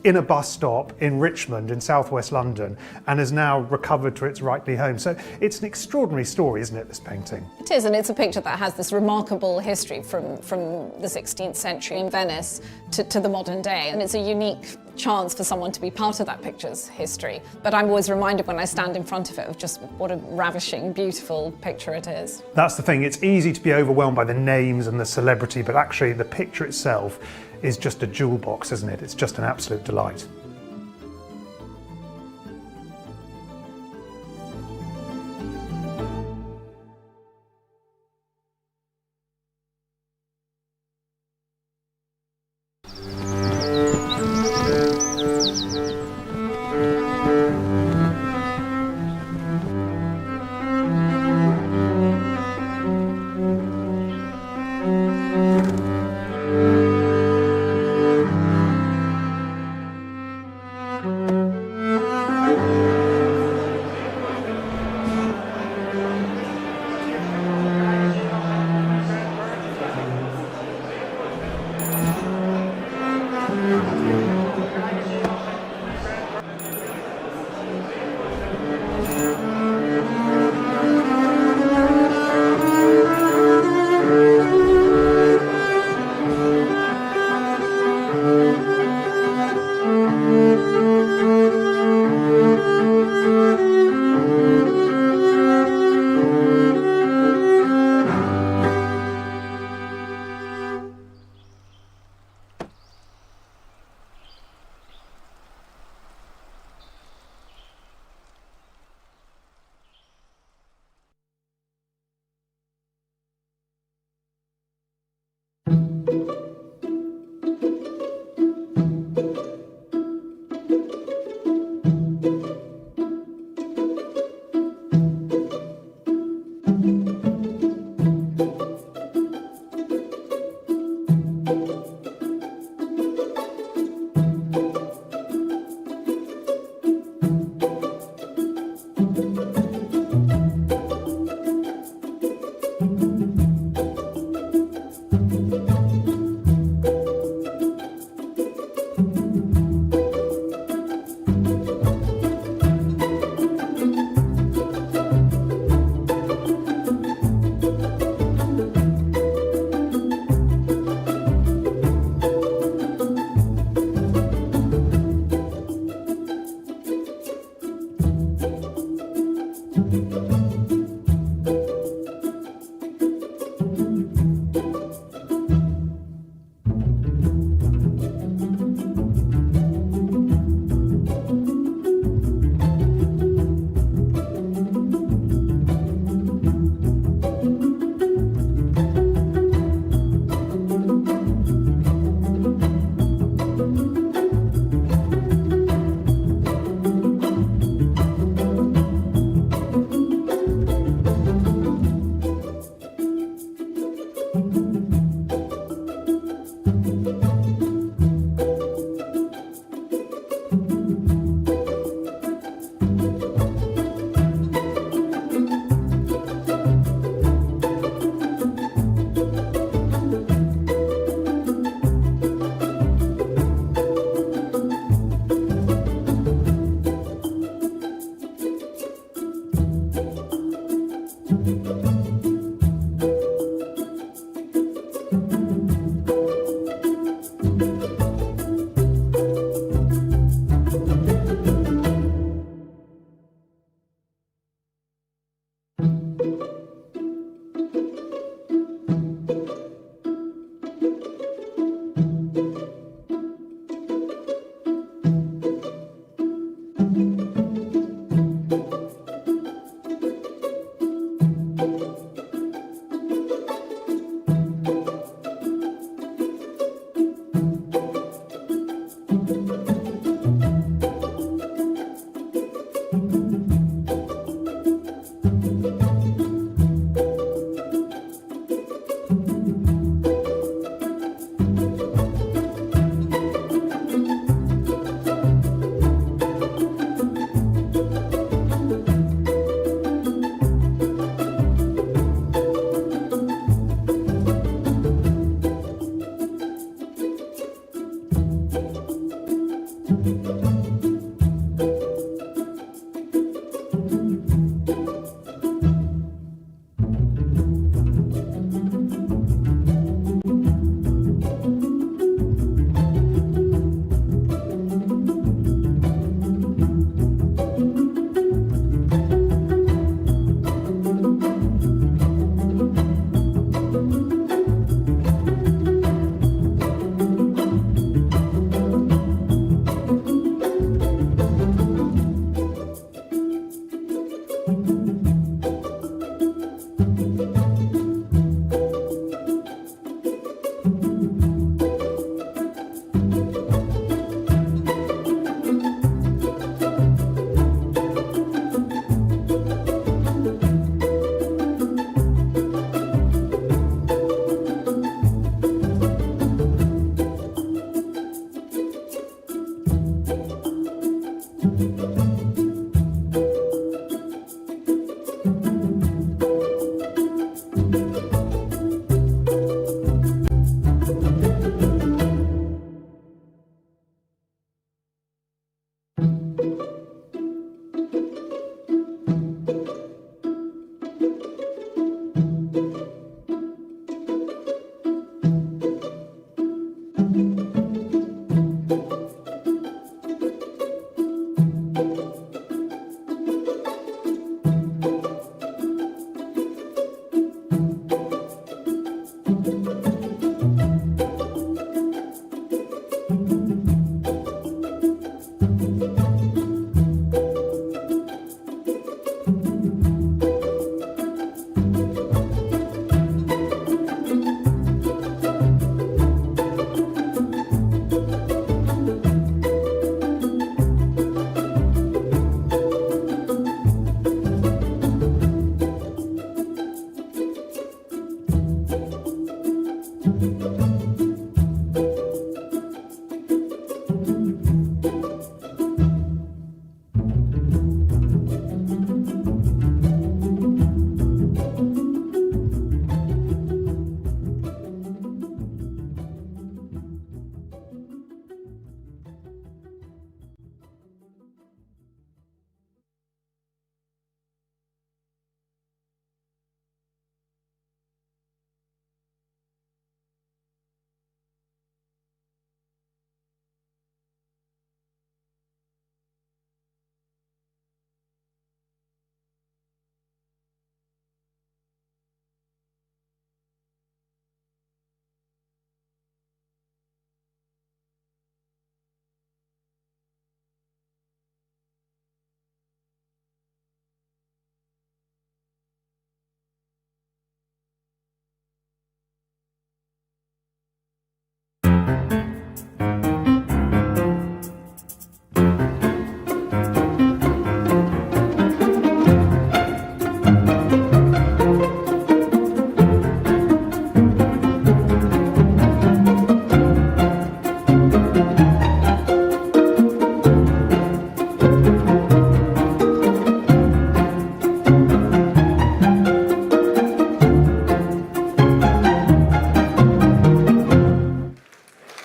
in a bus stop in Richmond in southwest London and is now recovered to its rightly home. So it's an extraordinary story, isn't it, this painting? It is, and it's a picture that has this remarkable history from the 16th century in Venice to the modern day, and it's a unique chance for someone to be part of that picture's history. But I'm always reminded when I stand in front of it of just what a ravishing, beautiful picture it is. That's the thing, it's easy to be overwhelmed by the names and the celebrity, but actually the picture itself is just a jewel box, isn't it? It's just an absolute delight.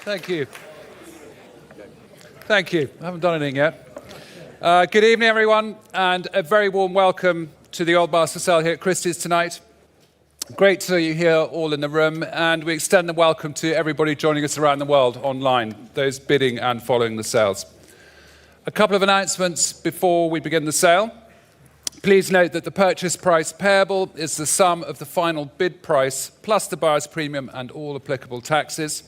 Thank you. Thank you. I haven't done anything yet. Good evening, everyone, and a very warm welcome to the Old Master Sale here at Christie's tonight. Great to see you here all in the room, and we extend the welcome to everybody joining us around the world online, those bidding and following the sales. A couple of announcements before we begin the sale. Please note that the purchase price payable is the sum of the final bid price plus the buyer's premium and all applicable taxes.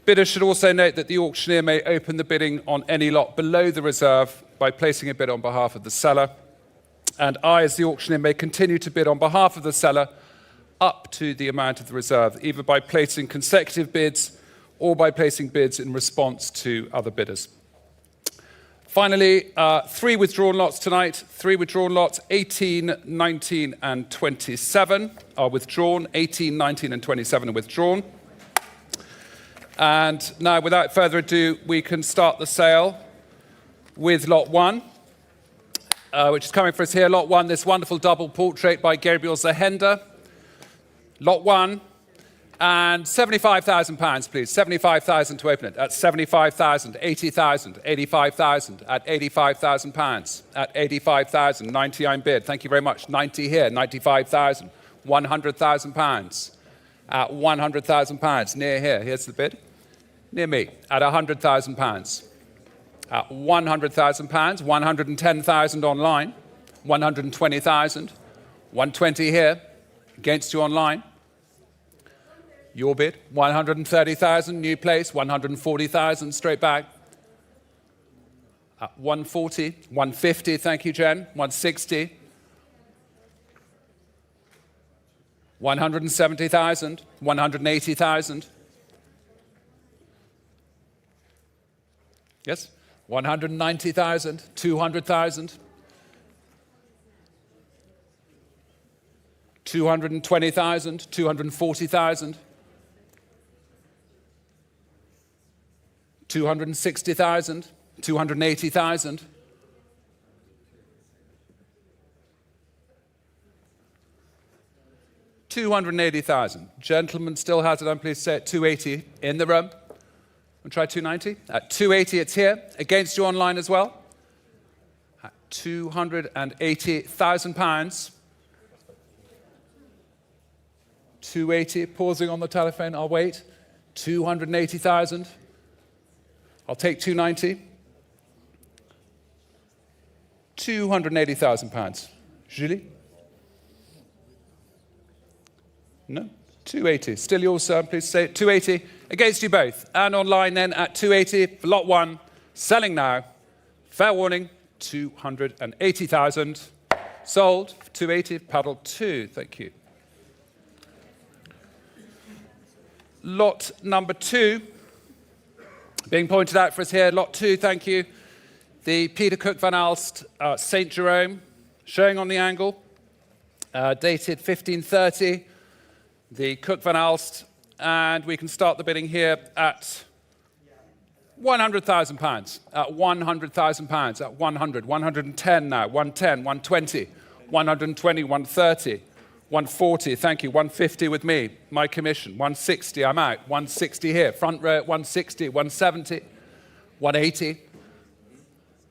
Bidders should also note that the auctioneer may open the bidding on any lot below the reserve by placing a bid on behalf of the seller. And I, as the auctioneer, may continue to bid on behalf of the seller up to the amount of the reserve, either by placing consecutive bids or by placing bids in response to other bidders. Finally, 3 withdrawn lots tonight. 3 withdrawn lots, 18, 19 and 27 are withdrawn. 18, 19 and 27 are withdrawn. And now, without further ado, we can start the sale with lot 1, which is coming for us here. Lot 1, this wonderful double portrait by Gabriel Zahenda. Lot 1, and £75,000, please. 75,000 to open it. At 75,000, 80,000, 85,000, at 85,000 pounds, at 85,000, 90 I'm bid. Thank you very much. 90 here, 95,000, 100,000 pounds, at 100,000 pounds. Near here, here's the bid. Near me, at 100,000 pounds. At 100,000 pounds, 110,000 online, 120,000, 120 here, against you online. Your bid, 130,000, new place, 140,000, straight back. At 140, 150, thank you, Jen, 160. 170,000, 180,000. Yes, 190,000, 200,000. 220,000, 240,000. 260,000, 280,000, 280,000. Gentleman still has it, I'm pleased to say, at 280 in the room. We'll try 290. At 280, it's here. Against you online as well. At £280,000. 280, pausing on the telephone, I'll wait. 280,000. I'll take 290. £280,000. Julie? No? 280. Still yours, sir. Please say it. 280. Against you both. And online then at 280 for lot 1. Selling now. Fair warning. 280,000. Sold. 280. Paddle 2. Thank you. Lot number 2. Being pointed out for us here. Lot 2. Thank you. The Peter Cook van Alst, St. Jerome, showing on the angle, dated 1530, the Cook van Alst, and we can start the bidding here at £100,000, at £100,000, at 100, 110 now, 110, 120, 120, 130, 140, thank you, 150 with me, my commission, 160, I'm out, 160 here, front row at 160, 170, 180,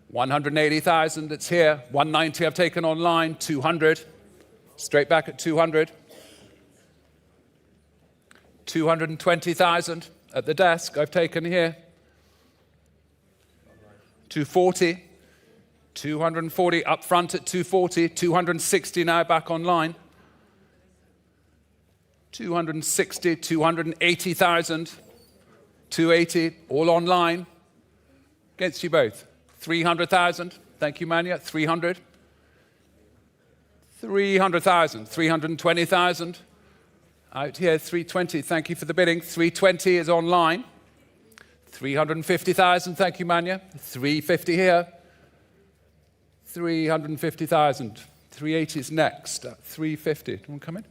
180,000, it's here. 190 I've taken online. 200. Straight back at 200. 220,000 at the desk I've taken here. 240. 240 up front at 240. 260 now back online. 260, 280,000. 280 all online. Against you both. 300,000. Thank you, Manya. 300. 300,000. 320,000. Out here, 320. Thank you for the bidding. 320 is online. 350,000. Thank you, Manya. 350 here. 350,000. 380 is next. 350. Do you want to come in?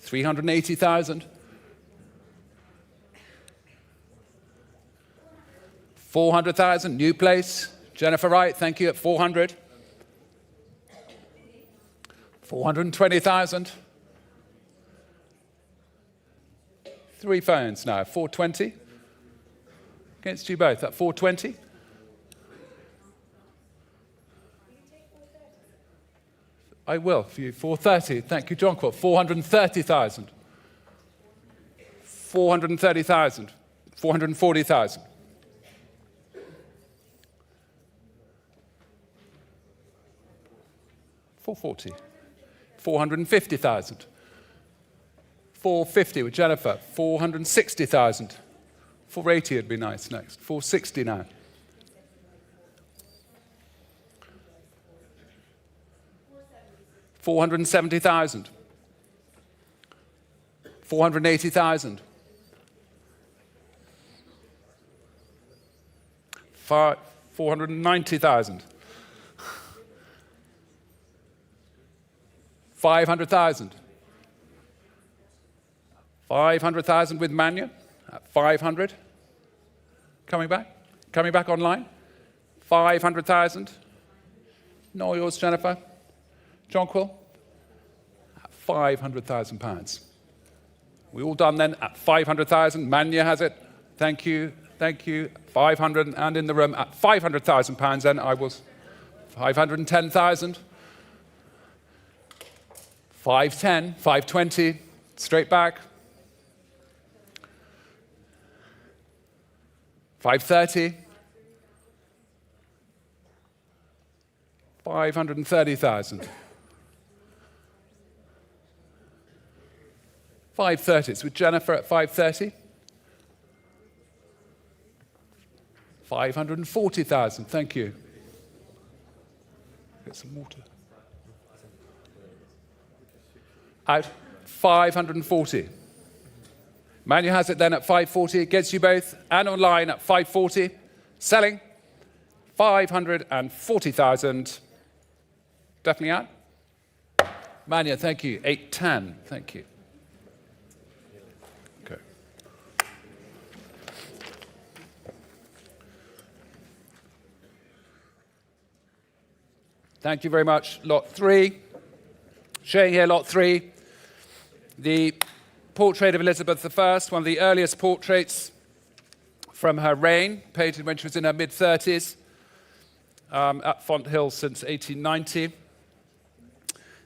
380,000. 400,000, new place. Jennifer Wright, thank you, at 400. 420,000. 3 phones now, 420. Against you both, at 420. I will for you, 430. Thank you, John Quill. 430,000. 430,000. 440,000. 440. 450,000. 450 with Jennifer. 460,000. 480 would be nice next. 460 now. 470,000. 480,000. 490,000. 500,000. 500,000 with Manya at 500. Coming back? Coming back online? 500,000. No, yours, Jennifer. John Quill? At £500,000. We all done then at 500,000. Manya has it. Thank you. Thank you. 500 and in the room at £500,000 then I was 510,000. 510, 520, straight back. 530. 530,000. 530. It's with Jennifer at 530. 540,000. Thank you. Get some water. Out. 540. Manu has it then at 540. Gets you both. And online at 540. Selling. 540,000. Definitely out. Mania, thank you. 810. Thank you. Okay. Thank you very much. Lot 3. Showing here lot 3. The portrait of Elizabeth I, one of the earliest portraits from her reign, painted when she was in her mid-30s, at Fonthill since 1890.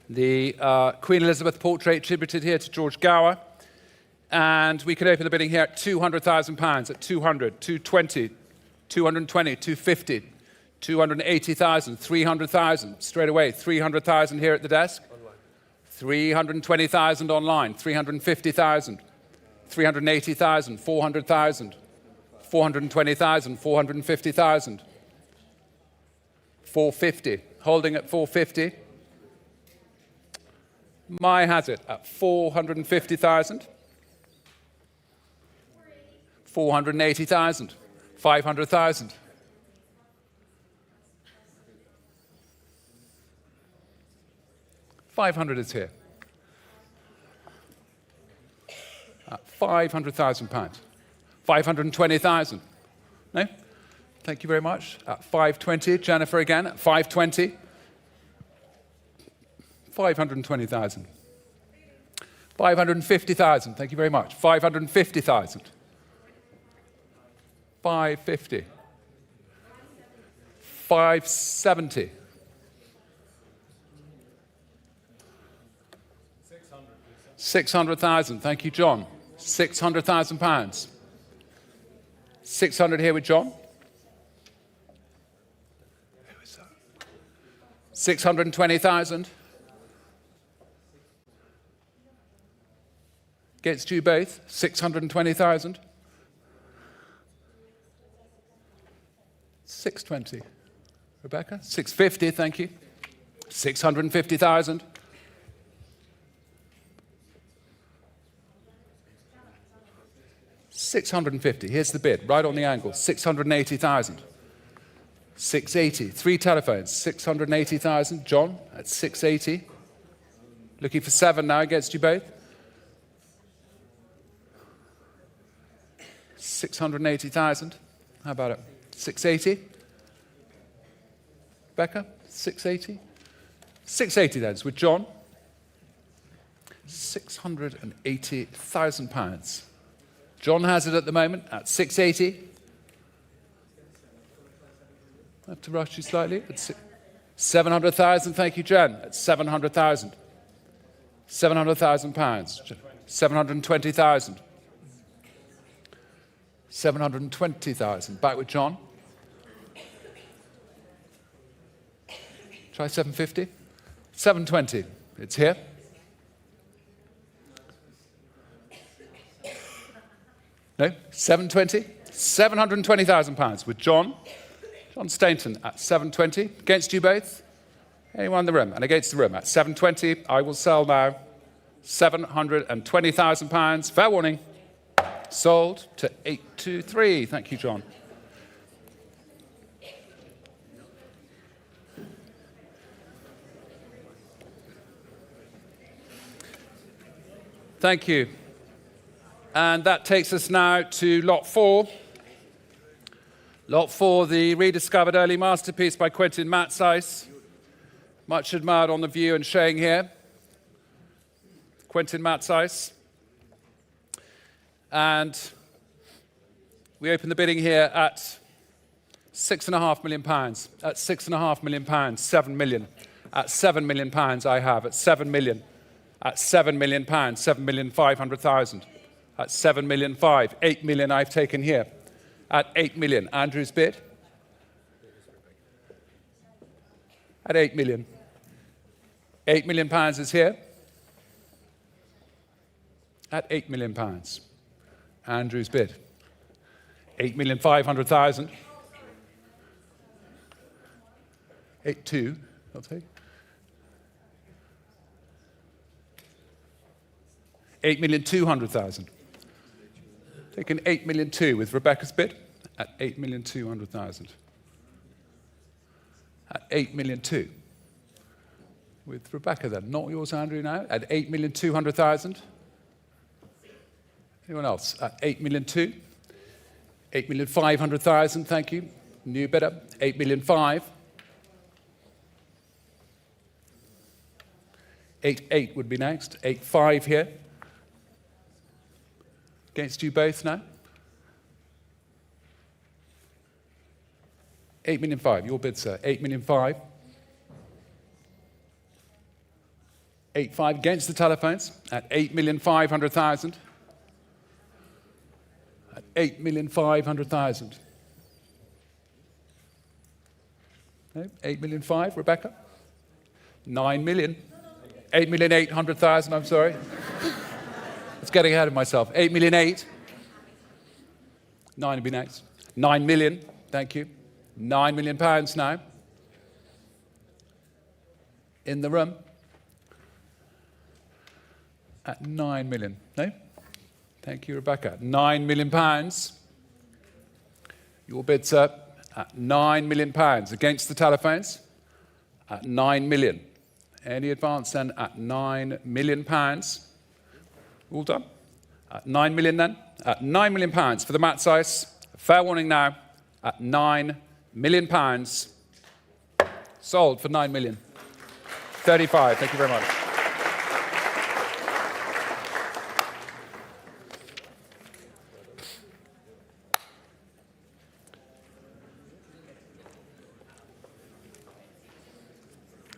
The Queen Elizabeth portrait attributed here to George Gower. And we could open the bidding here at £200,000, at 200, 220, 220, 250, 280,000, 300,000. Straight away, 300,000 here at the desk. 320,000 online, 350,000, 380,000, 400,000, 420,000, 450,000, 450, holding at 450. My has it at 450,000, 480,000, 500,000. £500 is here. £500,000. 520,000. No? Thank you very much. At 520, Jennifer again, at 520. 520,000. 550,000, thank you very much. 550,000. 550. 570. 600,000, thank you, John. £600,000. 600 here with John. 620,000. Against you both, 620,000. 620. Rebecca? 650, thank you. 650,000. 650. Here's the bid, right on the angle. 680,000. 680. 3 telephones. 680,000. John at 680. Looking for 7 now against you both. 680,000. How about it? 680. Becca, 680. 680 then, with John. £680,000. John has it at the moment at 680. I have to rush you slightly. 700,000, thank you, Jen. At 700,000. £700,000. 720,000. 720,000. Back with John. Try 750. 720. It's here. No, 720. £720,000 with John. John Stainton at 720. Against you both? Anyone in the room? And against the room at 720. I will sell now £720,000. Fair warning. Sold to 823. Thank you, John. Thank you. And that takes us now to lot 4. Lot 4, the rediscovered early masterpiece by Quentin Metsys. Much admired on the view and showing here. Quentin Metsys. And we open the bidding here at £6.5 million. At £6.5 million, 7 million. At £7 million I have, at 7 million. At £7 million, 7,500,000. At 7 million 5, 8 million I've taken here. At 8 million, Andrew's bid. At 8 million. £8 million is here. At £8 million. Andrew's bid. 8,500,000. 8.2, I'll take. 8,200,000. Taken 8,200,000 with Rebecca's bid at 8,200,000. At 8,200,000 with Rebecca then, not yours, Andrew, now at 8,200,000. Anyone else at 8,200,000? 8,500,000. Thank you. New bidder 8,500,000. 8.8 would be next. 8.5 here. Against you both now. 8,500,000, your bid, sir. 8,500,000. 8,500,000 against the telephones at 8,500,000. At 8,500,000. No, 8,500,000, Rebecca? 9 million. 8,800,000, I'm sorry. I was getting ahead of myself. 8,800,000. 9 would be next. 9 million, thank you. 9 million pounds now. In the room. At 9 million. No? Thank you, Rebecca. 9 million pounds. Your bid, sir, at 9 million pounds. Against the telephones, at 9 million. Any advance then at 9 million pounds? All done? At 9 million then? At 9 million pounds for the Metsys. Fair warning now. At 9 million pounds. Sold for 9 million. 35. Thank you very much.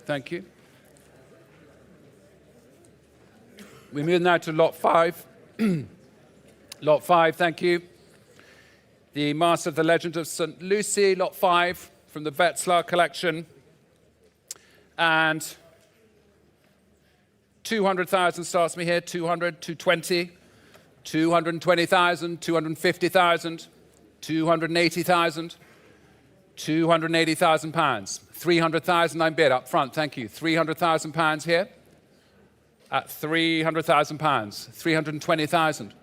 Thank you. We move now to lot 5. Lot 5, thank you. The Master of the Legend of St. Lucy, lot 5, from the Wetzlar collection. And 200,000 starts me here, 200, 220, 220,000, 250,000, 280,000, 280,000 pounds. 300,000 I'm bid up front, thank you. 300,000 pounds here at 300,000 pounds. 320,000.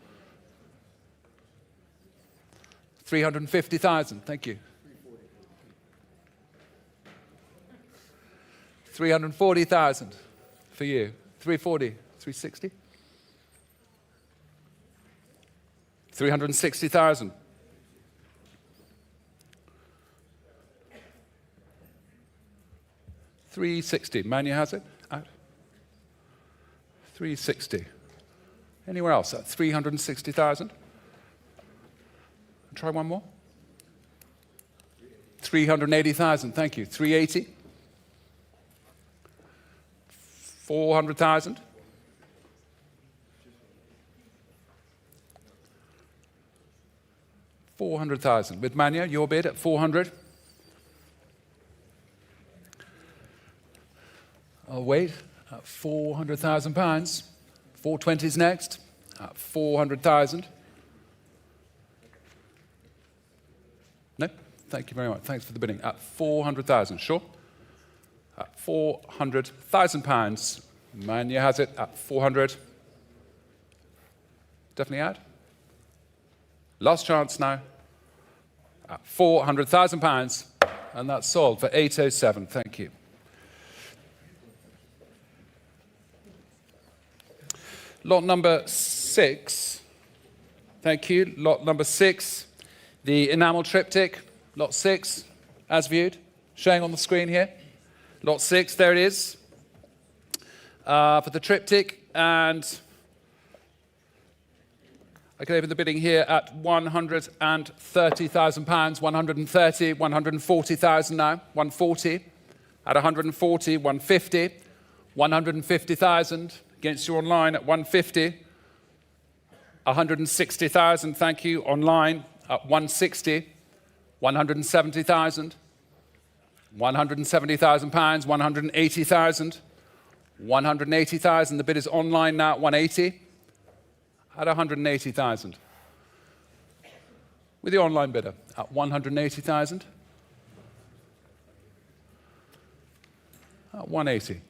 350,000, thank you. 340,000 for you. 340, 360. 360,000. 360. Manu has it? Out. 360. Anywhere else? At 360,000. Try one more. 380,000. Thank you. 380. 400,000. 400,000. With Manu, your bid at 400. I'll wait at 400,000 pounds. 420's next at 400,000. No, thank you very much. Thanks for the bidding. At 400,000, sure. At 400,000 pounds. Manu has it at 400. Definitely add. Last chance now. At 400,000 pounds, and that's sold for 807. Thank you. Lot number 6. Thank you. Lot number 6. The enamel triptych. Lot 6, as viewed. Showing on the screen here. Lot 6, there it is. For the triptych. And I can open the bidding here at £130,000. 130, 140,000 now. 140. At 140, 150. 150,000. Against you online at 150. 160,000, thank you, online at 160. 170,000. 170,000 pounds, 180,000. 180,000, the bid is online now at 180. At 180,000. With the online bidder at 180,000. At 180.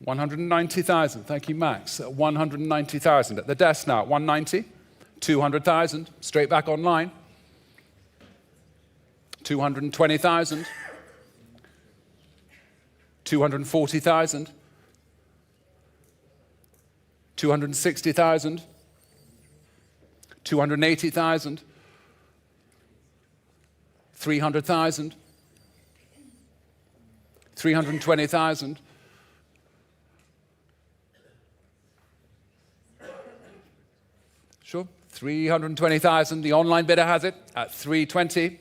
190,000, thank you, Max. At 190,000. At the desk now, at 190. 200,000, straight back online. 220,000. 240,000. 260,000. 280,000. 300,000. 320,000. Sure? 320,000. The online bidder has it at 320.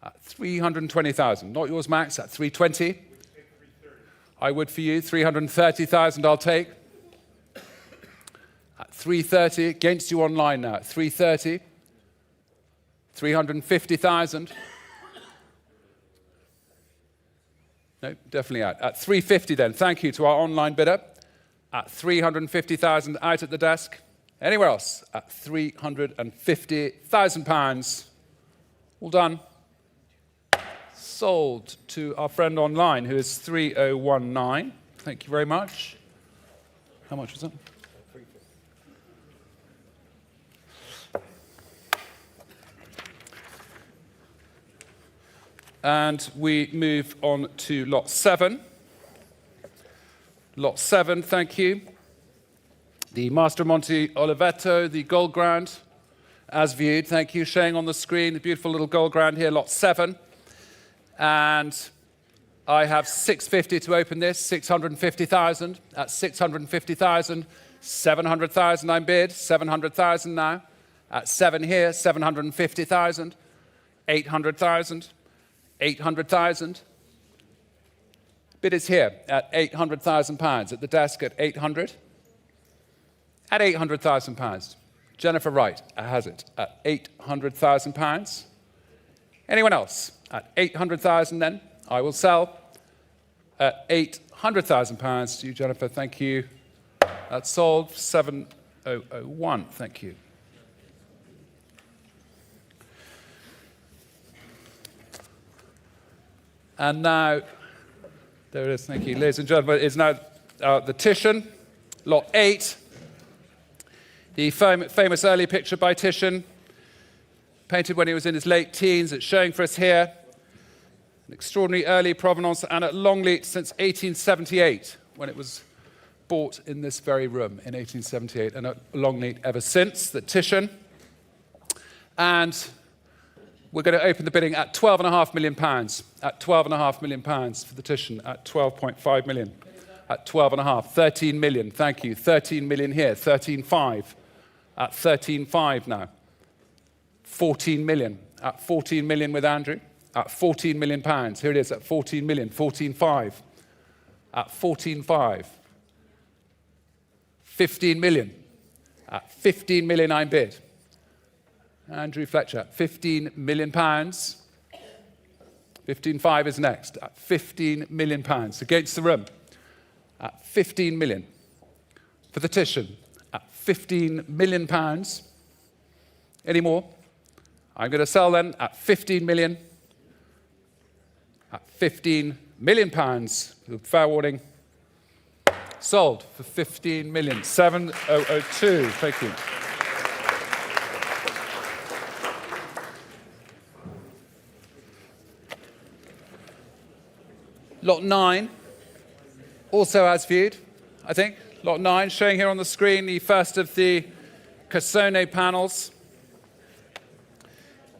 At 320,000. Not yours, Max, at 320. I would for you. 330,000 I'll take. At 330, against you online now. At 330. 350,000. No, definitely out. At 350 then. Thank you to our online bidder. At 350,000 out at the desk. Anywhere else? At £350,000. All done. Sold to our friend online, who is 3019. Thank you very much. How much was that? And we move on to lot 7. Lot 7, thank you. The Master Monte Oliveto, the gold ground, as viewed. Thank you, showing on the screen, the beautiful little gold ground here, lot 7. And I have 650 to open this, 650,000. At 650,000, 700,000 I'm bid, 700,000 now. At 7 here, 750,000, 800,000. 800,000. Bid is here at £800,000. At the desk at 800. At £800,000. Jennifer Wright has it at £800,000. Anyone else? At 800,000 then, I will sell at £800,000 to you, Jennifer. Thank you. That's sold. 7001. Thank you. And now, there it is, thank you. Ladies and gentlemen, is now the Titian, lot 8. The famous early picture by Titian, painted when he was in his late teens. It's showing for us here. An extraordinary early provenance, and at Longleat since 1878, when it was bought in this very room in 1878, and at Longleat ever since, the Titian. And we're going to open the bidding at £12.5 million. At £12.5 million for the Titian. At 12.5 million. At 12.5. 13 million. Thank you. 13 million here. 13.5. At 13.5 now. 14 million. At 14 million with Andrew. At 14 million pounds. Here it is at 14 million. 14.5. At 14.5. 15 million. At 15 million I'm bid. Andrew Fletcher, £15 million. 15.5 is next, at £15 million. Against the room, at 15 million. For the Titian, at £15 million. Any more? I'm going to sell then at 15 million. At £15 million, with fair warning. Sold for 15 million. 7002. Thank you. Lot 9, also as viewed, I think. Lot 9, showing here on the screen the first of the Cassone panels.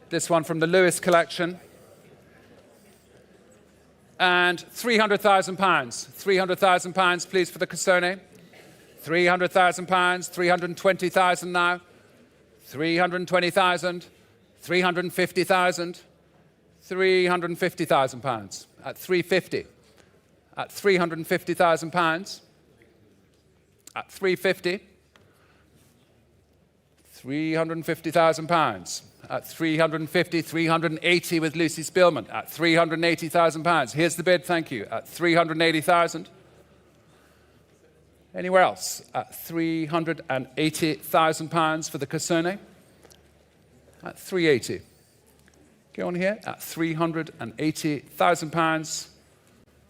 This one from the Lewis collection. And £300,000. £300,000, please, for the Cassone. £300,000, 320,000 now. 320,000, 350,000, £350,000 at 350. At £350,000. At 350. £350,000. At 350, 380 with Lucy Spillman. At £380,000. Here's the bid, thank you. At 380,000. Anywhere else? At £380,000 for the Cassone. At 380. Go on here. At £380,000.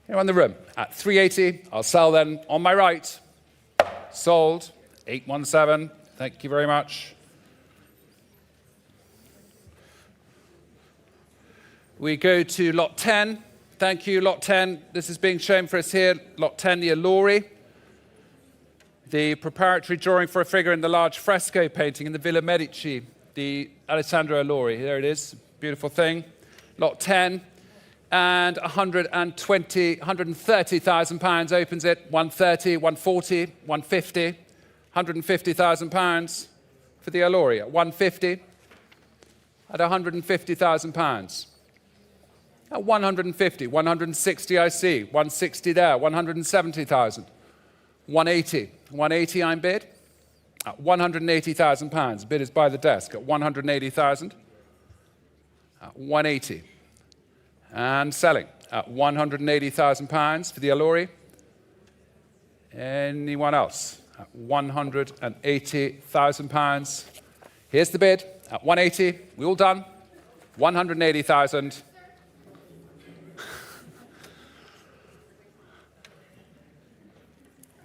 Here in the room. At 380. I'll sell then on my right. Sold. 817. Thank you very much. We go to lot 10. Thank you, lot 10. This is being shown for us here. Lot 10, the Allori. The preparatory drawing for a figure in the large fresco painting in the Villa Medici. The Alessandro Allori. There it is. Beautiful thing. Lot 10. And 130,000 pounds opens it. 130, 140, 150. £150,000. for the Alluri at 150, at 150,000 pounds. At 150, 160 I see, 160 there, 170,000, 180, 180 I'm bid, at 180,000 pounds. Bid is by the desk at 180,000, at 180, and selling at 180,000 pounds for the Alluri. Anyone else? At 180,000 pounds. Here's the bid at 180. We all done. 180,000.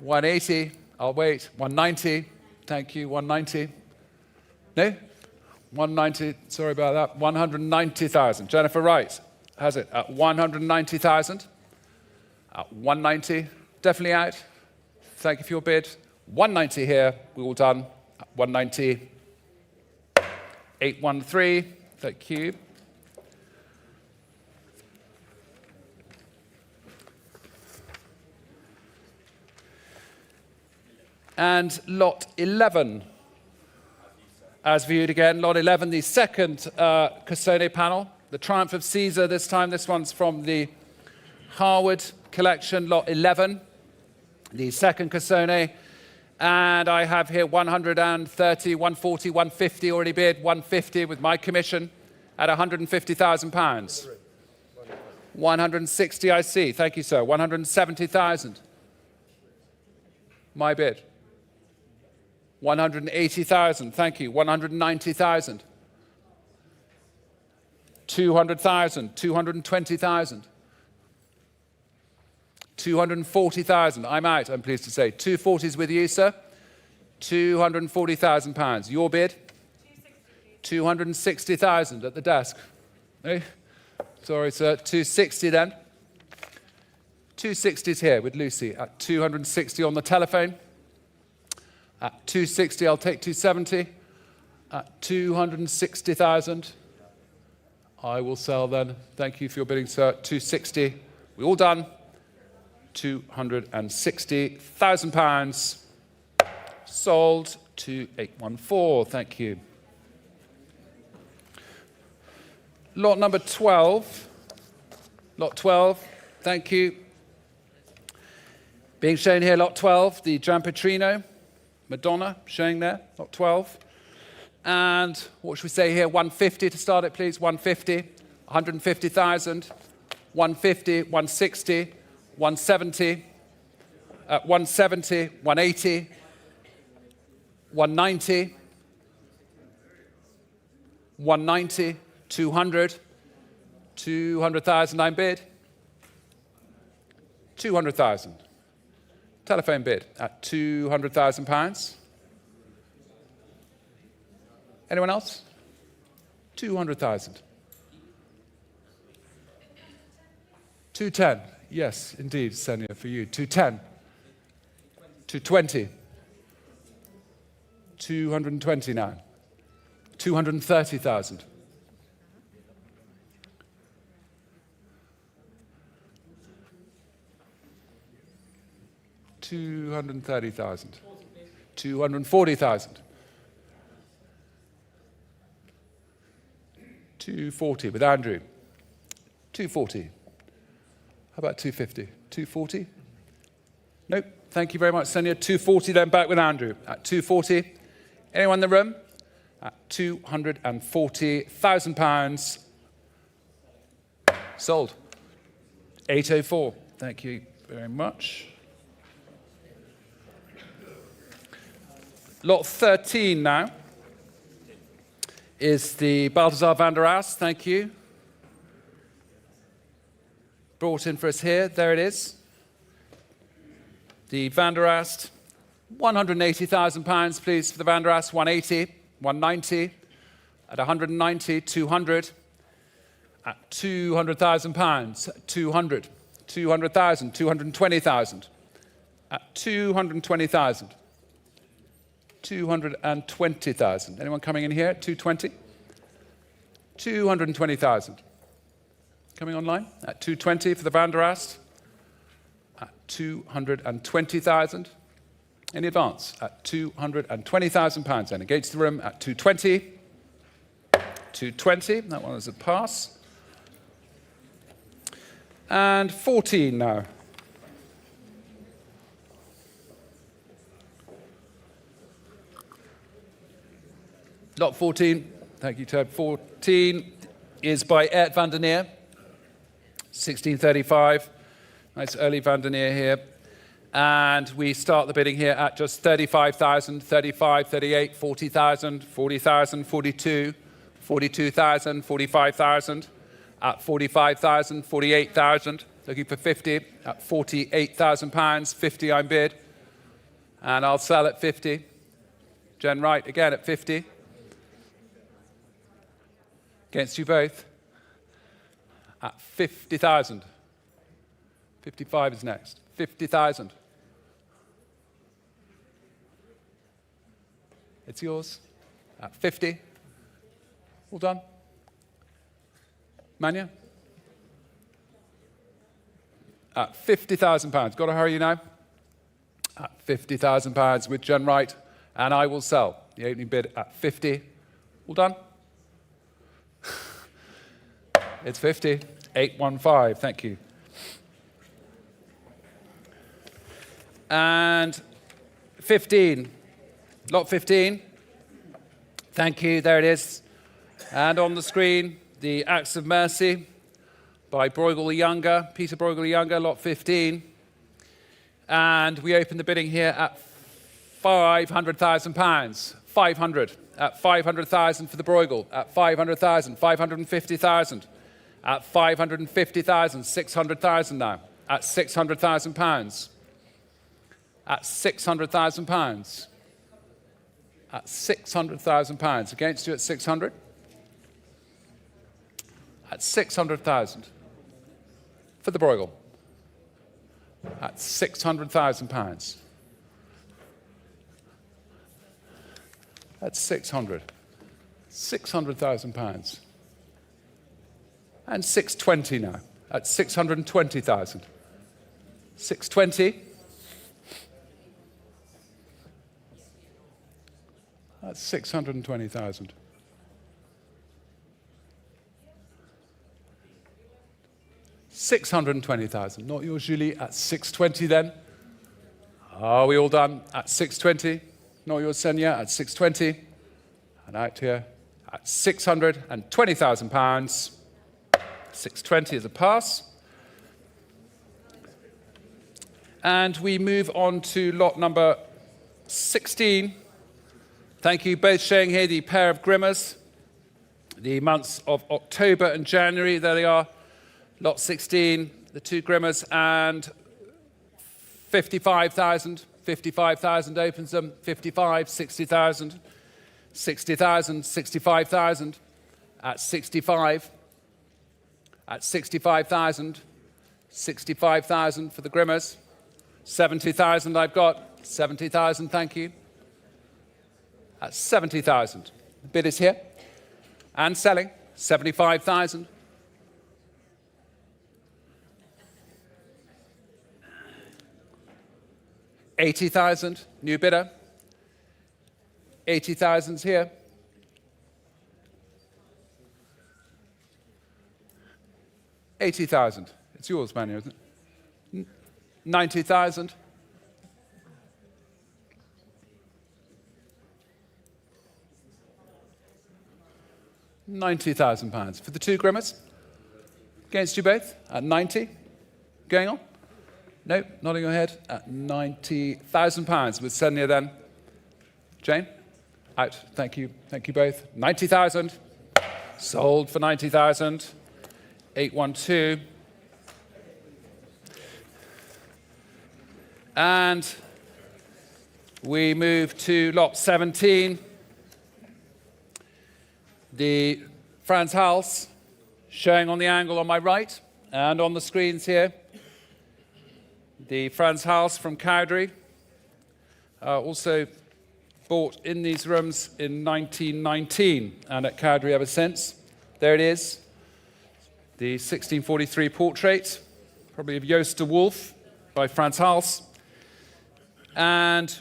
$180. I'll wait. 190. Thank you. 190. No? 190. Sorry about that. 190,000. Jennifer Wright has it at 190,000. At 190. Definitely out. Thank you for your bid. 190 here. We're all done. 190. 813. Thank you. And lot 11, as viewed again. Lot 11, the second Cassone panel. The Triumph of Caesar this time. This one's from the Harwood collection, lot 11. The second Cassone. And I have here 130, 140, 150 already bid. 150 with my commission at £150,000. 160 I see. Thank you, sir. 170,000. My bid. 180,000. Thank you. 190,000. 200,000. 220,000. 240,000. I'm out, I'm pleased to say. 240's with you, sir. £240,000. Your bid? 260,000 at the desk. Eh? Sorry, sir. 260 then. 260's here with Lucy at 260 on the telephone. At 260, I'll take 270. At 260,000, I will sell then. Thank you for your bidding, sir. 260. We're all done. £260,000 sold to 814. Thank you. Lot number 12. Lot 12. Thank you. Being shown here, lot 12, the Giampetrino, Madonna, showing there, lot 12. And what should we say here? 150 to start it, please. 150, 150,000, 150, 160, 170, 170, 180, 190, 190, 200, 200,000 I'm bid. 200,000. Telephone bid at £200,000. Anyone else? 200,000. 210. Yes, indeed, Senia, for you. 210. 220. 220 now. 230,000. 230,000. 240,000. 240 with Andrew. 240. How about 250? 240? Nope. Thank you very much, Sonia. 240 then back with Andrew. At 240. Anyone in the room? At £240,000. Sold. 804. Thank you very much. Lot 13 now is the Balthazar van der Ast. Thank you. Brought in for us here. There it is. The van der Ast. £180,000, please, for the van der Ast. 180, 190, at 190, 200, at £200,000. 200, 200,000, 220,000, at 220,000. 220,000. Anyone coming in here at 220? 220,000. Coming online at 220 for the van der Ast. At 220,000. in advance at £220,000. And against the room at 220. 220, that one is a pass. And 14 now. Lot 14, thank you, Ted. 14 is by Ert van der Neer, 1635. Nice early van der Neer here. And we start the bidding here at just 35,000, 35, 38, 40,000, 40,000, 42, 42,000, 45,000, at 45,000, 48,000. Looking for 50 at 48,000 pounds. 50 I'm bid. And I'll sell at 50. Jen Wright again at 50. Against you both at 50,000. 55 is next. 50,000. It's yours at 50. All done. Mania? At £50,000. Got to hurry you now. At £50,000 with Jen Wright, and I will sell. The opening bid at 50. All done. It's 50. 815. Thank you. And 15. Lot 15. Thank you. There it is. And on the screen, the Acts of Mercy by Bruegel the Younger, Peter Bruegel the Younger, lot 15. And we open the bidding here at £500,000. 500 at 500,000 for the Bruegel, at 500,000, 550,000, at 550,000, 600,000 now, at 600,000 pounds, at 600,000 pounds, at 600,000 pounds. Against you at 600. At 600,000 for the Bruegel, at 600,000 pounds. At 600. 600,000 pounds. And 620 now, at 620,000. 620. That's 620,000. 620,000. Not yours, Julie, at 620 then. Are we all done? At 620. Not yours, Senya, at 620. And out here at 620,000 pounds. 620 is a pass. And we move on to lot number 16. Thank you. Both showing here the pair of Grimmers. The months of October and January. There they are. Lot 16, the two Grimmers, and 55,000. 55,000 opens them. 55, 60,000. 60,000, 65,000. At 65. At 65,000. 65,000 for the Grimmers. 70,000 I've got. 70,000, thank you. At 70,000. The bid is here. And selling. 75,000. 80,000, new bidder. 80,000's here. 80,000. It's yours, Manu, isn't it? 90,000. 90,000 pounds for the two Grimmers. Against you both at 90. Going on? No, nodding your head at 90,000 pounds with Senya then. Jane? Out. Thank you. Thank you both. 90,000. Sold for 90,000. 812. And we move to lot 17. The Franz Hals, showing on the angle on my right and on the screens here. The Franz Hals from Cowdray, also bought in these rooms in 1919 and at Cowdray ever since. There it is, the 1643 portrait, probably of Joost de Wolf by Franz Hals. And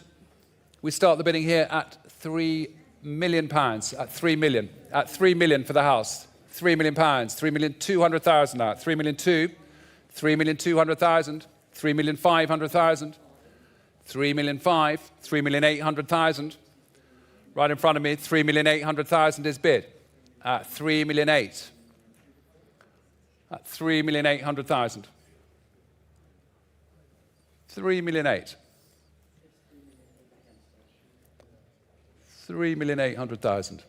We start the bidding here at £3 million, at 3 million, at 3 million for the house. £3 million, 3,200,000 now, 3 million 2, 3,200,000, 3,500,000, 3 million 5, 3,800,000. Right in front of me, 3,800,000 is bid at 3 million 8, at 3,800,000, 3 million 8, 3,800,000.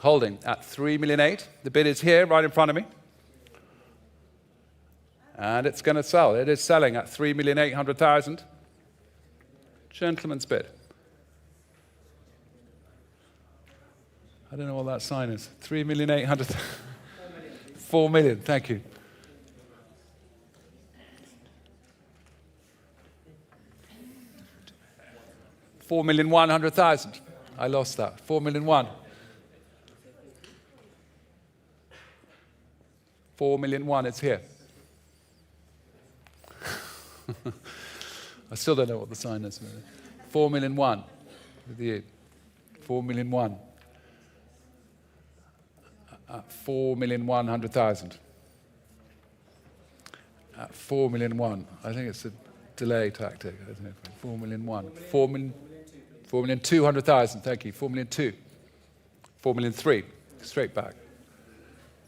Holding at 3 million 8. The bid is here, right in front of me. And it's going to sell. It is selling at 3,800,000. Gentleman's bid. I don't know what that sign is. 3,800,000. 4 million, thank you. $4,100,000. I lost that. 4 million 1. 4 million 1, it's here. I still don't know what the sign is. 4 million 1 with you. 4 million 1. 4,100,000. At 4 million 1. I think it's a delay tactic. I don't know. 4 million 1. 4,200,000. Thank you. 4 million 2. 4 million 3. Straight back.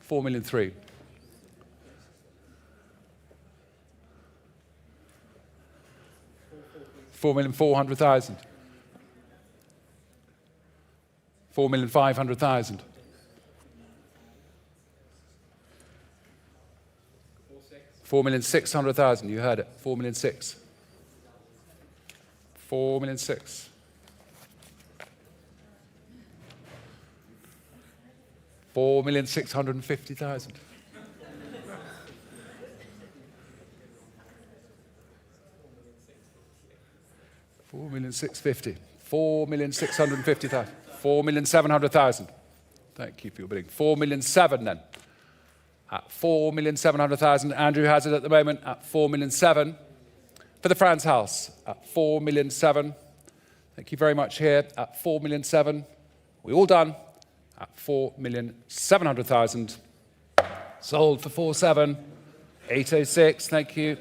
4 million 3. 4,400,000. 4,500,000. 4,600,000. You heard it. 4 million 6. 4 million 6. 4,650,000. 4,650,000. 4,650,000. 4,700,000. Thank you for your bidding. 4,700,000 then. At 4,700,000. Andrew has it at the moment at 4,700,000. For the Franz house at 4,700,000. Thank you very much here at 4,700,000. We all done at 4,700,000. Sold for 4,700,000. 806. Thank you.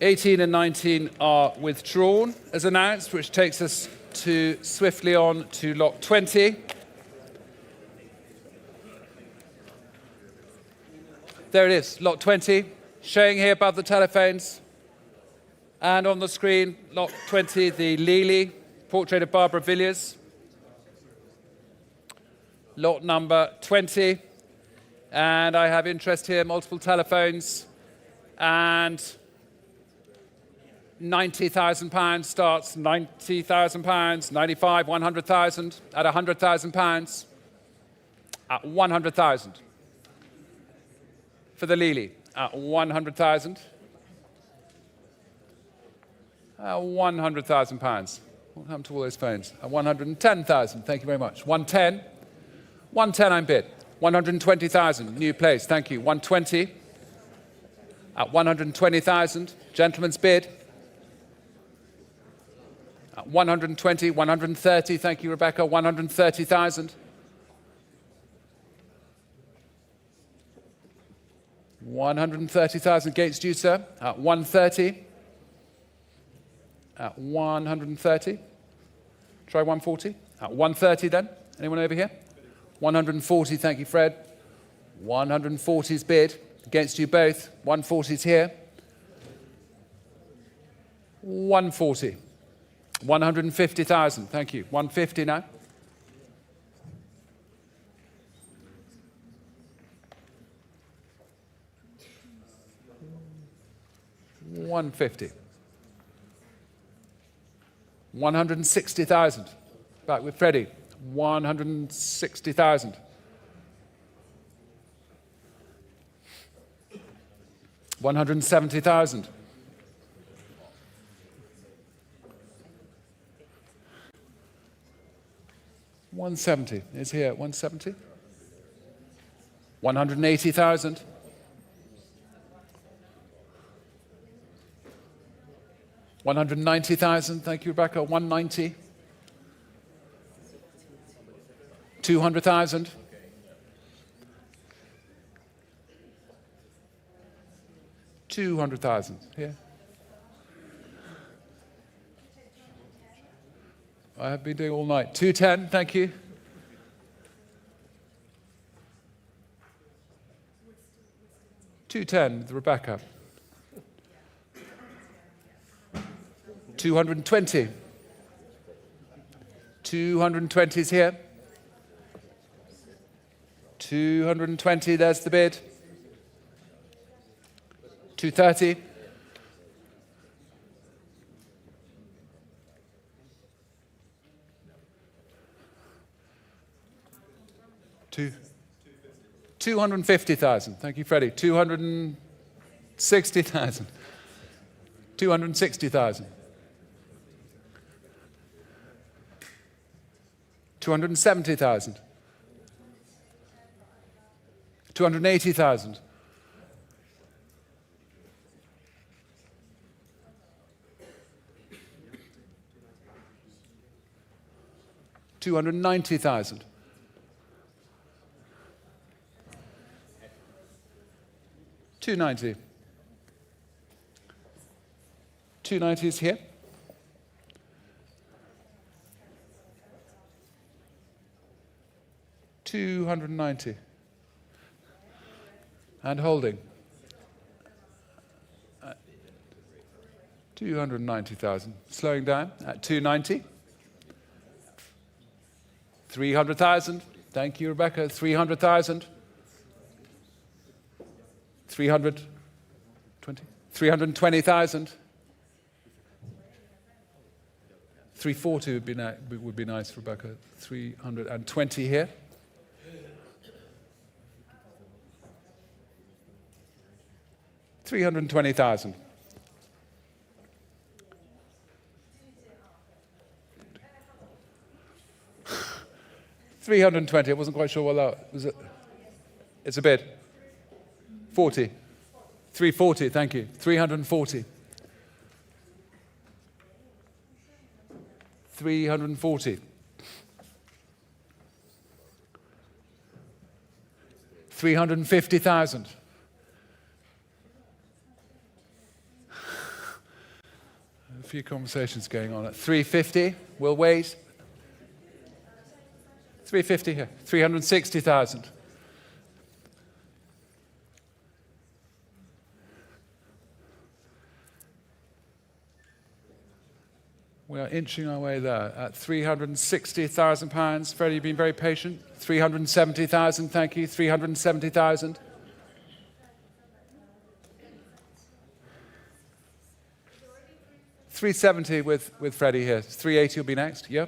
'18 and 19 are withdrawn as announced, which takes us swiftly on to lot 20. There it is, lot 20, showing here above the telephones. And on the screen, lot 20, the Lely, portrait of Barbara Villiers. Lot number 20. And I have interest here, multiple telephones. And £90,000 starts, £90,000, 95, 100,000, at £100,000, at 100,000. For the Lely, at 100,000. £100,000. What happened to all those phones? At 110,000, thank you very much. 110. 110 I'm bid. 120,000, new place, thank you. 120. At 120,000, gentleman's bid. At 120, 130, thank you, Rebecca, 130,000. 130,000 against you, sir. At 130. At 130. Try 140. At 130 then. Anyone over here? 140, thank you, Fred. 140's bid. Against you both. 140's here. 140. 150,000, thank you. 150 now. 150. 160,000. Back with Freddie. 160,000. 170,000. 170 is here. 170. 180,000. 190,000. Thank you, Rebecca. 190. 200,000. 200,000. Here. I have been doing all night. 210. Thank you. 210, Rebecca. 220. 220 is here. 220, there's the bid. 230. 250,000. Thank you, Freddie. 260,000. 260,000. 270,000. 280,000. 290,000. 290. 290 is here. 290. And holding. 290,000. Slowing down at 290. 300,000. Thank you, Rebecca. 300,000. 320,000. 340 would be nice, Rebecca. 320 here. 320,000. 320. I wasn't quite sure what that was. It's a bid. 40. 340, thank you. 340. 340. 350,000. A few conversations going on at 350. We'll wait. 350 here. 360,000. We are inching our way there at £360,000. Freddie, you've been very patient. 370,000, thank you. 370,000. 370 with Freddie here. 380 will be next. Yeah,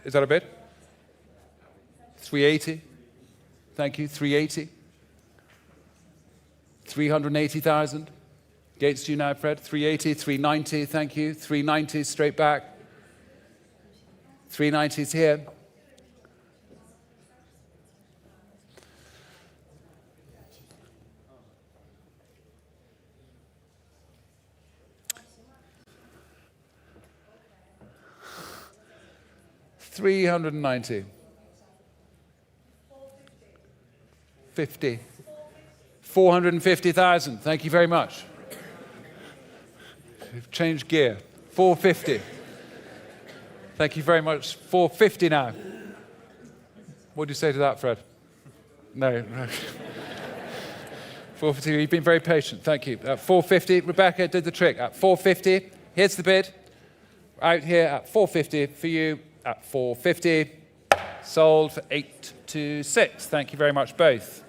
is that a bid? 380. Thank you. 380. 380,000. Gates to you now, Fred. 380, 390, thank you. 390, straight back. 390 is here. $390. 50. 450,000. Thank you very much. We've changed gear. 450. Thank you very much. 450 now. What do you say to that, Fred? No. 450. You've been very patient. Thank you. At 450, Rebecca did the trick. At 450, here's the bid. Out here at 450 for you. At 450, sold for 826. Thank you very much, both.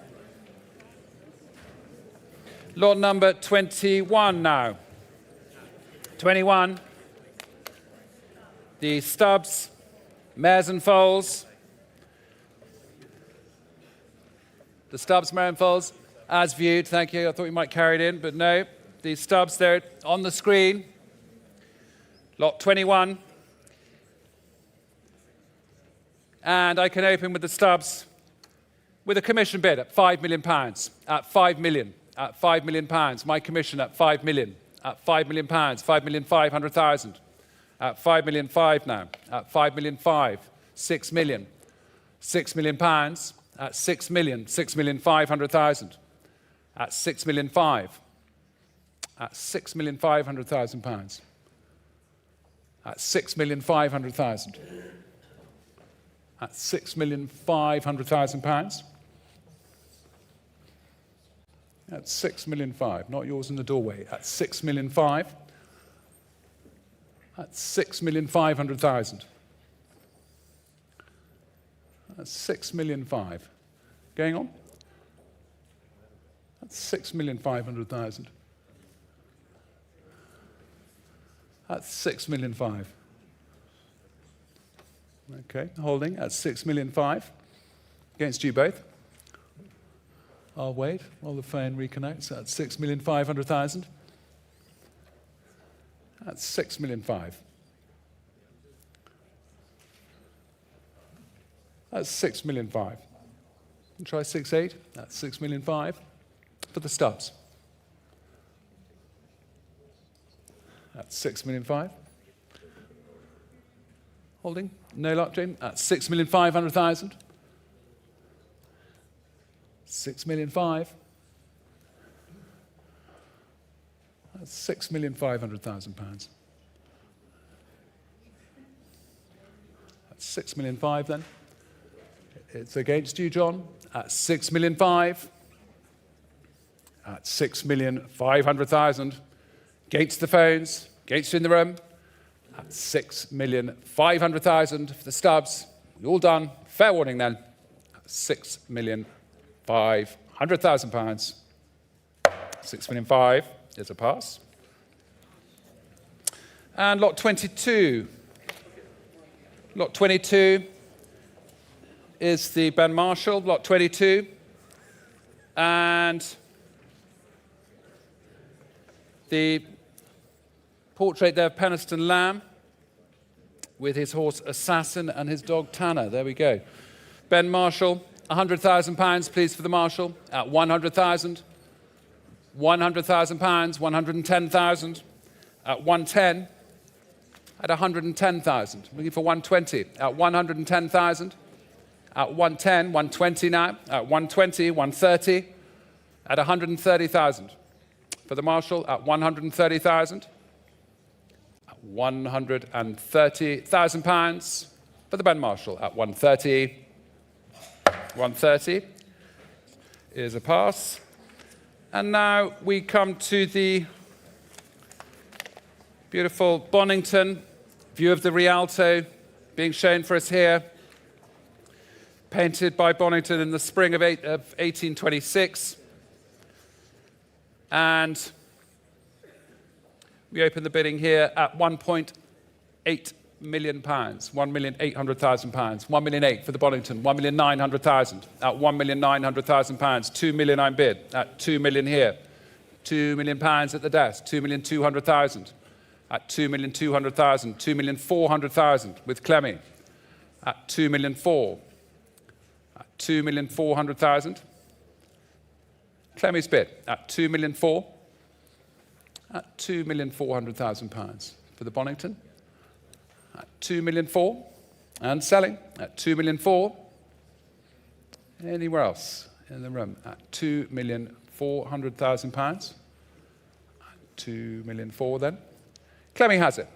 Lot number 21 now. 21. The stubs, mares and foals. The stubs, mares and foals, as viewed. Thank you. I thought we might carry it in, but no. The stubs, they're on the screen. Lot 21. And I can open with the stubs with a commission bid at £5 million. At £5 million. At £5 million. My commission at £5 million. at £5 million, £5,500,000. At £5 million now, at £5 million, £6 million. £6 million at £6 million, £6,500,000. At £6 million, at £6,500,000. At £6,500,000. At £6,500,000. At £6 million, not yours in the doorway. At £6 million, at £6,500,000. That's £6 million. Going on. That's £6,500,000. That's £6 million. Okay, holding at £6 million. Against you both. I'll wait while the phone reconnects. That's £6,500,000. That's £6 million. That's £6 million. Try 6.8. That's £6 million for the stubs. That's £6 million. Holding. No luck, Jane. That's £6,500,000. £6 million. That's £6,500,000. That's £6 million then. It's against you, John. At £6 million. At £6,500,000. Against the phones. Against you in the room. At £6,500,000 for the stubs. You're all done. Fair warning then. £6,500,000. 6 million 5 is a pass. And lot 22. Lot 22 is the Ben Marshall, lot 22. And the portrait there of Penistone Lamb with his horse Assassin and his dog Tanner. There we go. Ben Marshall, £100,000, please, for the Marshall at 100,000. £100,000, 110,000 at 110, at 110,000. Looking for 120 at 110,000, at 110, 120 now, at 120, 130, at 130,000. For the Marshall at 130,000, at 130,000 pounds. For the Ben Marshall at 130, 130 is a pass. And now we come to the beautiful Bonington, view of the Rialto being shown for us here, painted by Bonington in the spring of 1826. And we open the bidding here at £1.8 million, £1,800,000, £1,800,000 for the Bonington, £1,900,000 at £1,900,000, £2 million I'm bid at £2 million here, £2 million at the desk, £2,200,000 at £2,200,000, £2,400,000 with Clemmy at £2,400,000 at £2,400,000. Clemmy's bid at £2,400,000 at £2,400,000 for the Bonington. At £2,400,000 and selling at £2,400,000. Anywhere else in the room at £2,400,000. £2,400,000 then. Clemmy has it.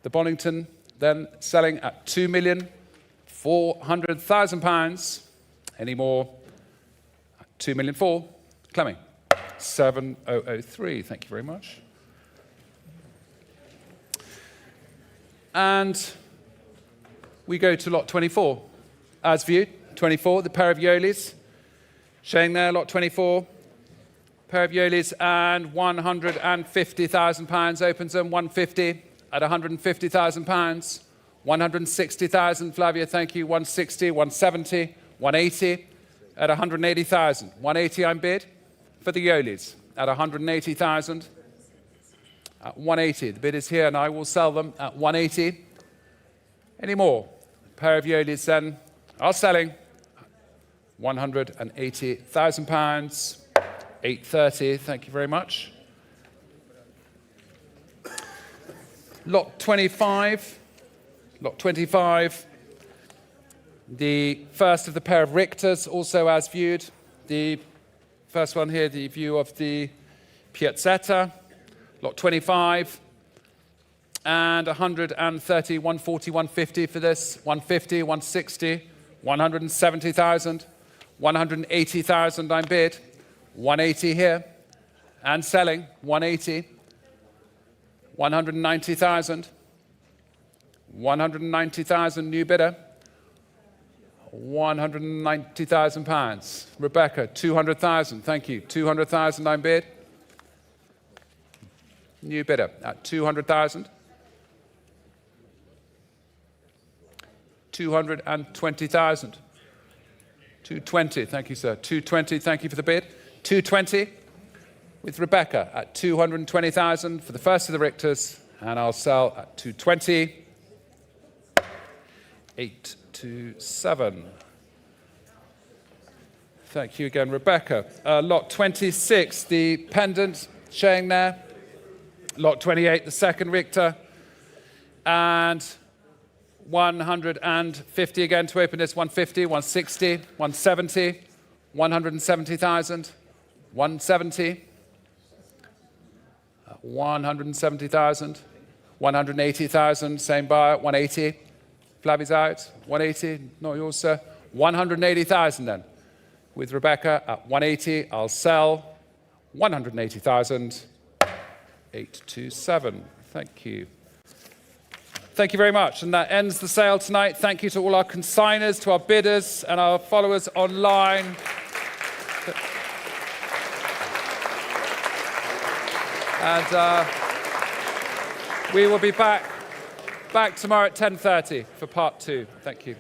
The Bonington then selling at £2,400,000. Any more? At £2,400,000. Clemmy. 7003. Thank you very much. And we go to lot 24. As viewed, 24, the pair of Yolis. Showing there, lot 24. Pair of Yolis and £150,000 opens them. 150 at £150,000. 160,000, Flavia, thank you. 160, 170, 180 at 180,000. 180 I'm bid for the Yolis at 180,000. At 180. The bid is here and I will sell them at 180. Any more? A pair of Yolis then are selling £180,000. 830, thank you very much. Lot 25. Lot 25. The first of the pair of Richters, also as viewed. The first one here, the view of the Piazzetta. Lot 25. And 130, 140, 150 for this. 150, 160, 170,000, 180,000 I'm bid. 180 here. And selling, 180. 190,000. 190,000 new bidder. 190,000 pounds. Rebecca, 200,000. Thank you. 200,000 I'm bid. New bidder at 200,000. 220,000. 220. Thank you, sir. 220. Thank you for the bid. 220 with Rebecca at 220,000 for the first of the Richters, and I'll sell at 220. 827. Thank you again, Rebecca. Lot 26, the pendant showing there. Lot 28, the second Richter. And 150 again to open this. 150, 160, 170, 170,000, 170, 170,000, 180,000, same buyer, 180. Flavi's out, 180, not yours, sir. 180,000 then. With Rebecca at 180, I'll sell 180,000. 827. Thank you. Thank you very much. And that ends the sale tonight. Thank you to all our consigners, to our bidders, and our followers online. And we will be back tomorrow at 10:30 for part 2. Thank you.